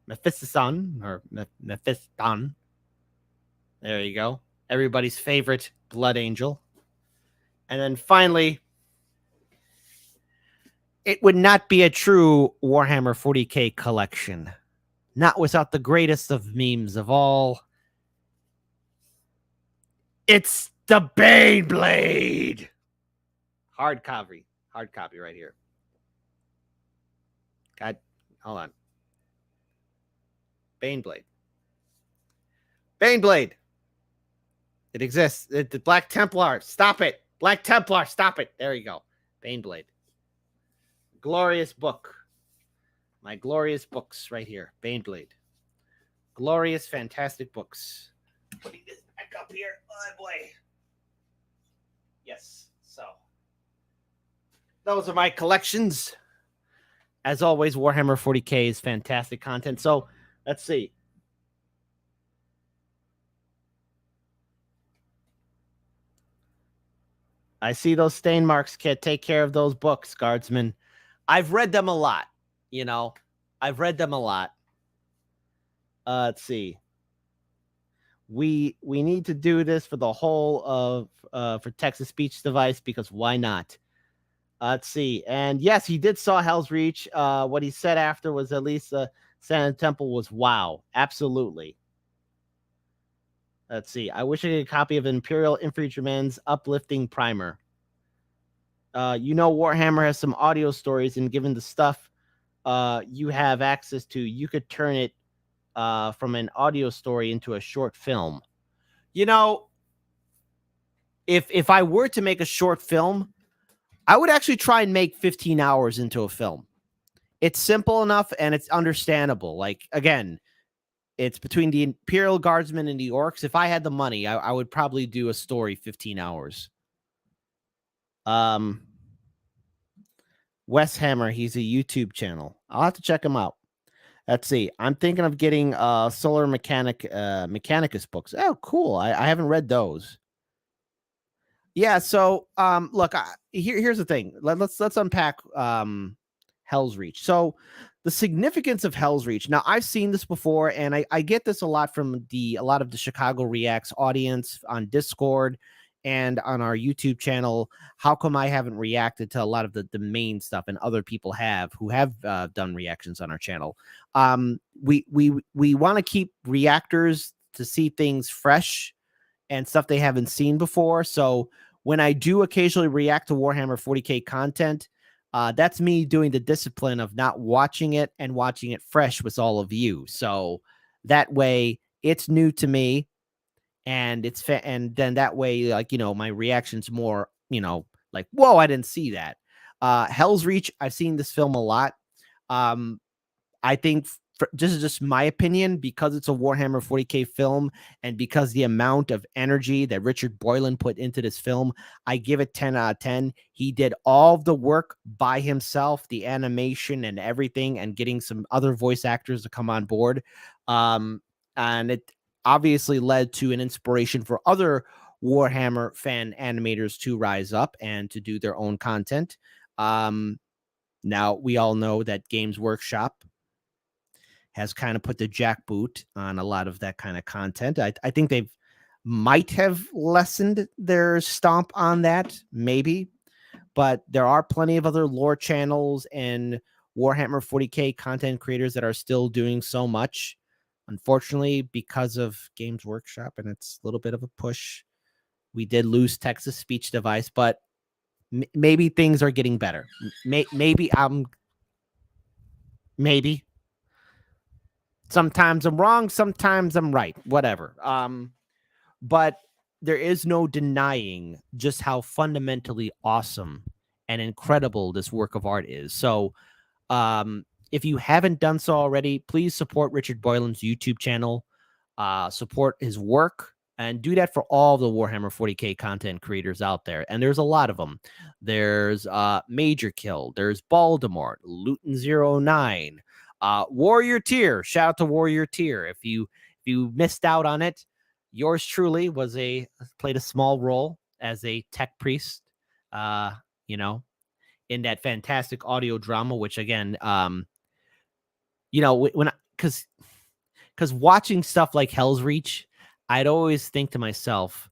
Mephiston, or Mephiston. There you go. Everybody's favorite Blood Angel. And then finally, it would not be a true Warhammer 40k collection. Not without the greatest of memes of all. It's the Baneblade! Hard copy right here. God, hold on. Baneblade. Baneblade. It exists. The Black Templar. Stop it. Black Templar. Stop it. There you go. Baneblade. Glorious book. My glorious books right here. Baneblade. Glorious, fantastic books. Putting this back up here. Oh, boy. Yes. So, those are my collections. As always, Warhammer 40k is fantastic content. So, let's see. I see those stain marks, kid. Take care of those books, guardsmen. I've read them a lot, you know. I've read them a lot. Let's see. We need to do this for the whole of for Texas Speech Device, because why not? Let's see. And yes, he did saw Helsreach. What he said after was at least Santa Temple was wow. Absolutely. Let's see. I wish I could get a copy of Imperial Infantryman's Uplifting Primer. You know, Warhammer has some audio stories, and given the stuff you have access to, you could turn it from an audio story into a short film. You know, if I were to make a short film, I would actually try and make 15 hours into a film. It's simple enough and it's understandable. Like, again, it's between the Imperial Guardsmen and the Orcs. If I had the money, I would probably do a story 15 hours. Wes Hammer, he's a YouTube channel. I'll have to check him out. Let's see. I'm thinking of getting Solar Mechanicus books. Oh, cool. I haven't read those. Yeah, so look, here's the thing. Let's unpack Helsreach. So the significance of Helsreach. Now, I've seen this before, and I get this a lot from a lot of the Chicago Reacts audience on Discord and on our YouTube channel. How come I haven't reacted to a lot of the main stuff, and other people who have done reactions on our channel? We want to keep reactors to see things fresh and stuff they haven't seen before. So when I do occasionally react to Warhammer 40k content, that's me doing the discipline of not watching it and watching it fresh with all of you. So that way it's new to me, and and then that way, like, you know, my reaction's more, you know, like, whoa, I didn't see that. Helsreach, I've seen this film a lot. I think this is just my opinion, because it's a Warhammer 40k film, and because the amount of energy that Richard Boylan put into this film, I give it 10 out of 10. He did all the work by himself, the animation and everything, and getting some other voice actors to come on board. And it obviously led to an inspiration for other Warhammer fan animators to rise up and to do their own content. Now, we all know that Games Workshop has kind of put the jackboot on a lot of that kind of content. I think they might have lessened their stomp on that, maybe, but there are plenty of other lore channels and Warhammer 40k content creators that are still doing so much. Unfortunately, because of Games Workshop, and it's a little bit of a push, we did lose Texas Speech Device, but maybe things are getting better. Maybe. Sometimes I'm wrong, sometimes I'm right, whatever. But there is no denying just how fundamentally awesome and incredible this work of art is. So if you haven't done so already, please support Richard Boylan's YouTube channel, support his work, and do that for all the Warhammer 40K content creators out there. And there's a lot of them. There's Major Kill, there's Baldemort, Luton09, Warrior Tier. Shout out to Warrior Tier. If you missed out on it, yours truly played a small role as a tech priest, you know, in that fantastic audio drama, which again, you know, because watching stuff like Helsreach, I'd always think to myself,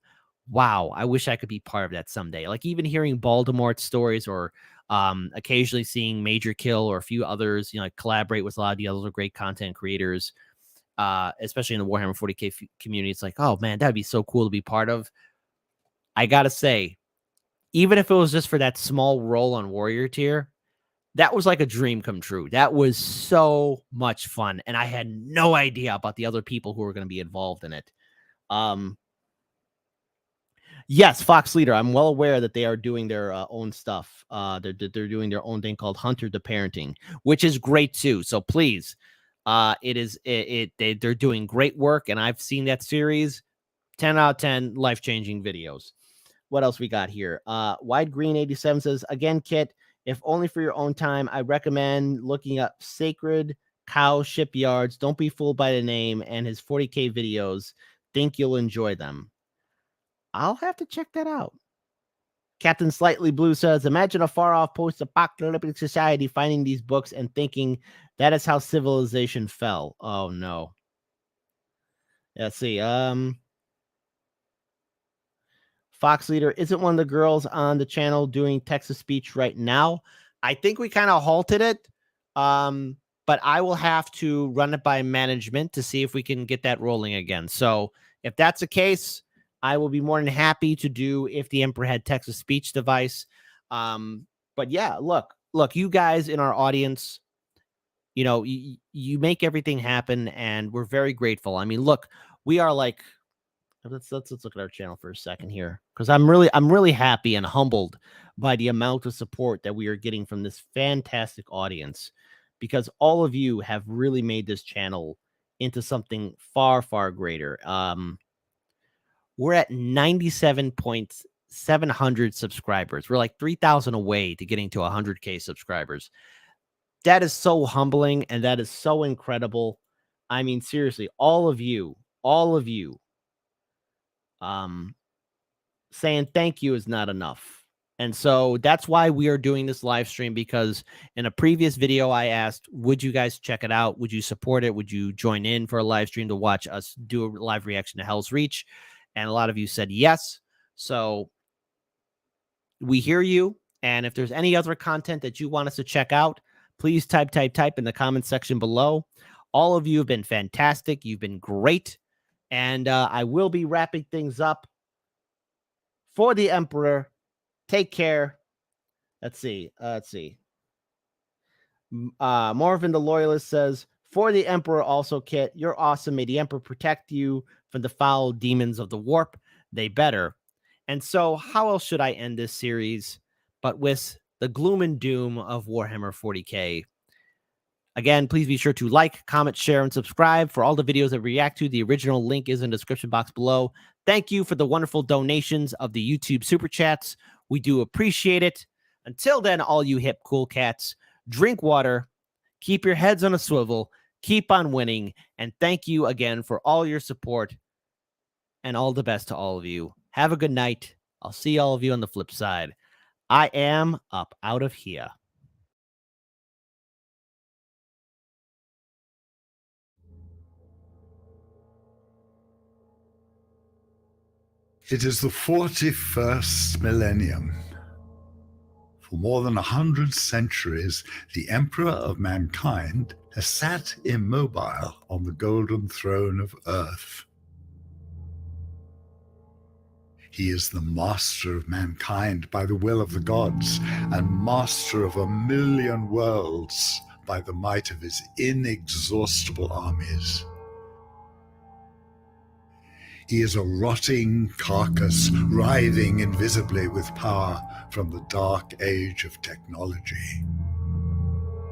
wow, I wish I could be part of that someday. Like even hearing Baldemort's stories, or occasionally seeing Major Kill or a few others, you know, like collaborate with a lot of the other great content creators, especially in the Warhammer 40K community. It's like, oh man, that'd be so cool to be part of. I gotta say, even if it was just for that small role on Warrior Tier, that was like a dream come true. That was so much fun. And I had no idea about the other people who were going to be involved in it. Yes, Fox Leader, I'm well aware that they are doing their own stuff. They're doing their own thing called Hunter to Parenting, which is great too. So please, they're doing great work. And I've seen that series. 10 out of 10 life-changing videos. What else we got here? Wide Green 87 says, again, Kit, if only for your own time, I recommend looking up Sacred Cow Shipyards. Don't be fooled by the name and his 40K videos. Think you'll enjoy them. I'll have to check that out. Captain Slightly Blue says, imagine a far-off post-apocalyptic society finding these books and thinking that is how civilization fell. Oh, no. Let's see. Fox Leader, isn't one of the girls on the channel doing text-to-speech right now? I think we kind of halted it, but I will have to run it by management to see if we can get that rolling again. So if that's the case, I will be more than happy to do if the Emperor had text-to-speech device. But yeah, look, you guys in our audience, you know, you make everything happen, and we're very grateful. I mean, look, we are like, let's look at our channel for a second here, because I'm really happy and humbled by the amount of support that we are getting from this fantastic audience, because all of you have really made this channel into something far, far greater. We're at 97,700 subscribers. We're like 3,000 away to getting to 100K subscribers. That is so humbling, and that is so incredible. I mean, seriously, all of you, saying thank you is not enough. And so that's why we are doing this live stream, because in a previous video I asked, would you guys check it out? Would you support it? Would you join in for a live stream to watch us do a live reaction to Helsreach? And a lot of you said yes. So we hear you. And if there's any other content that you want us to check out, please type in the comment section below. All of you have been fantastic. You've been great. And I will be wrapping things up for the Emperor. Take care. Let's see. Marvin the Loyalist says, for the Emperor also, Kit, you're awesome. May the Emperor protect you from the foul demons of the warp. They better. And so how else should I end this series but with the gloom and doom of Warhammer 40K? Again, please be sure to like, comment, share, and subscribe for all the videos that we react to. The original link is in the description box below. Thank you for the wonderful donations of the YouTube Super Chats. We do appreciate it. Until then, all you hip cool cats, drink water, keep your heads on a swivel, keep on winning, and thank you again for all your support, and all the best to all of you. Have a good night. I'll see all of you on the flip side. I am up out of here. It is the 41st millennium. For more than 100 centuries, the Emperor of mankind has sat immobile on the golden throne of Earth. He is the master of mankind by the will of the gods, and master of 1,000,000 worlds by the might of his inexhaustible armies. He is a rotting carcass, writhing invisibly with power from the dark age of technology.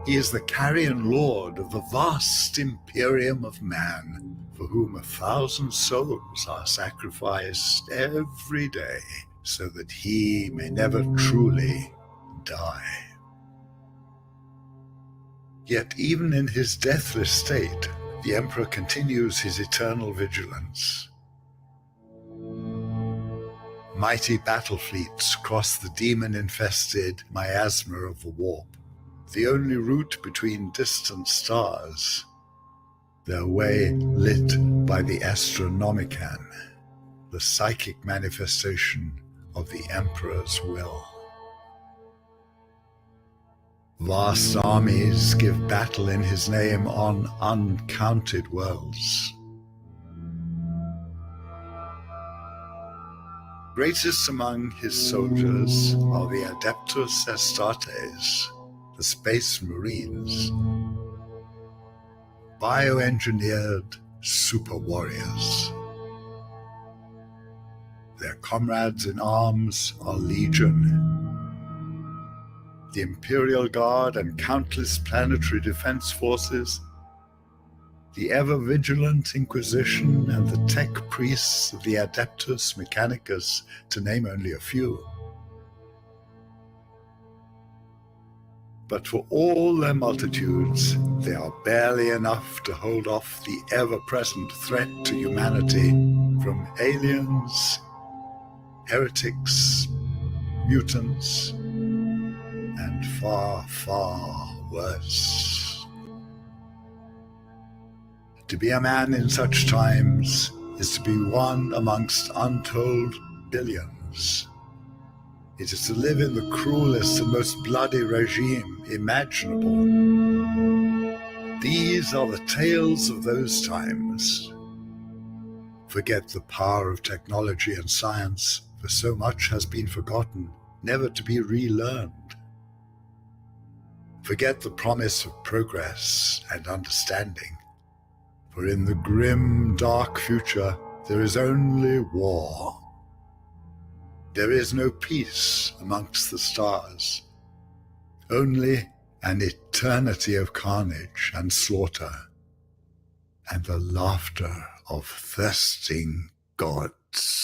He is the carrion lord of the vast imperium of man, for whom 1,000 souls are sacrificed every day, so that he may never truly die. Yet even in his deathless state, the Emperor continues his eternal vigilance. Mighty battle fleets cross the demon-infested miasma of the warp, the only route between distant stars, their way lit by the Astronomicon, the psychic manifestation of the Emperor's will. Vast armies give battle in his name on uncounted worlds. Greatest among his soldiers are the Adeptus Astartes, the Space Marines, bioengineered super warriors. Their comrades in arms are legion. The Imperial Guard and countless planetary defense forces, the ever-vigilant Inquisition and the tech priests of the Adeptus Mechanicus, to name only a few. But for all their multitudes, they are barely enough to hold off the ever-present threat to humanity from aliens, heretics, mutants, and far, far worse. To be a man in such times is to be one amongst untold billions. It is to live in the cruelest and most bloody regime imaginable. These are the tales of those times. Forget the power of technology and science, for so much has been forgotten, never to be relearned. Forget the promise of progress and understanding, for in the grim, dark future there is only war. There is no peace amongst the stars, only an eternity of carnage and slaughter, and the laughter of thirsting gods.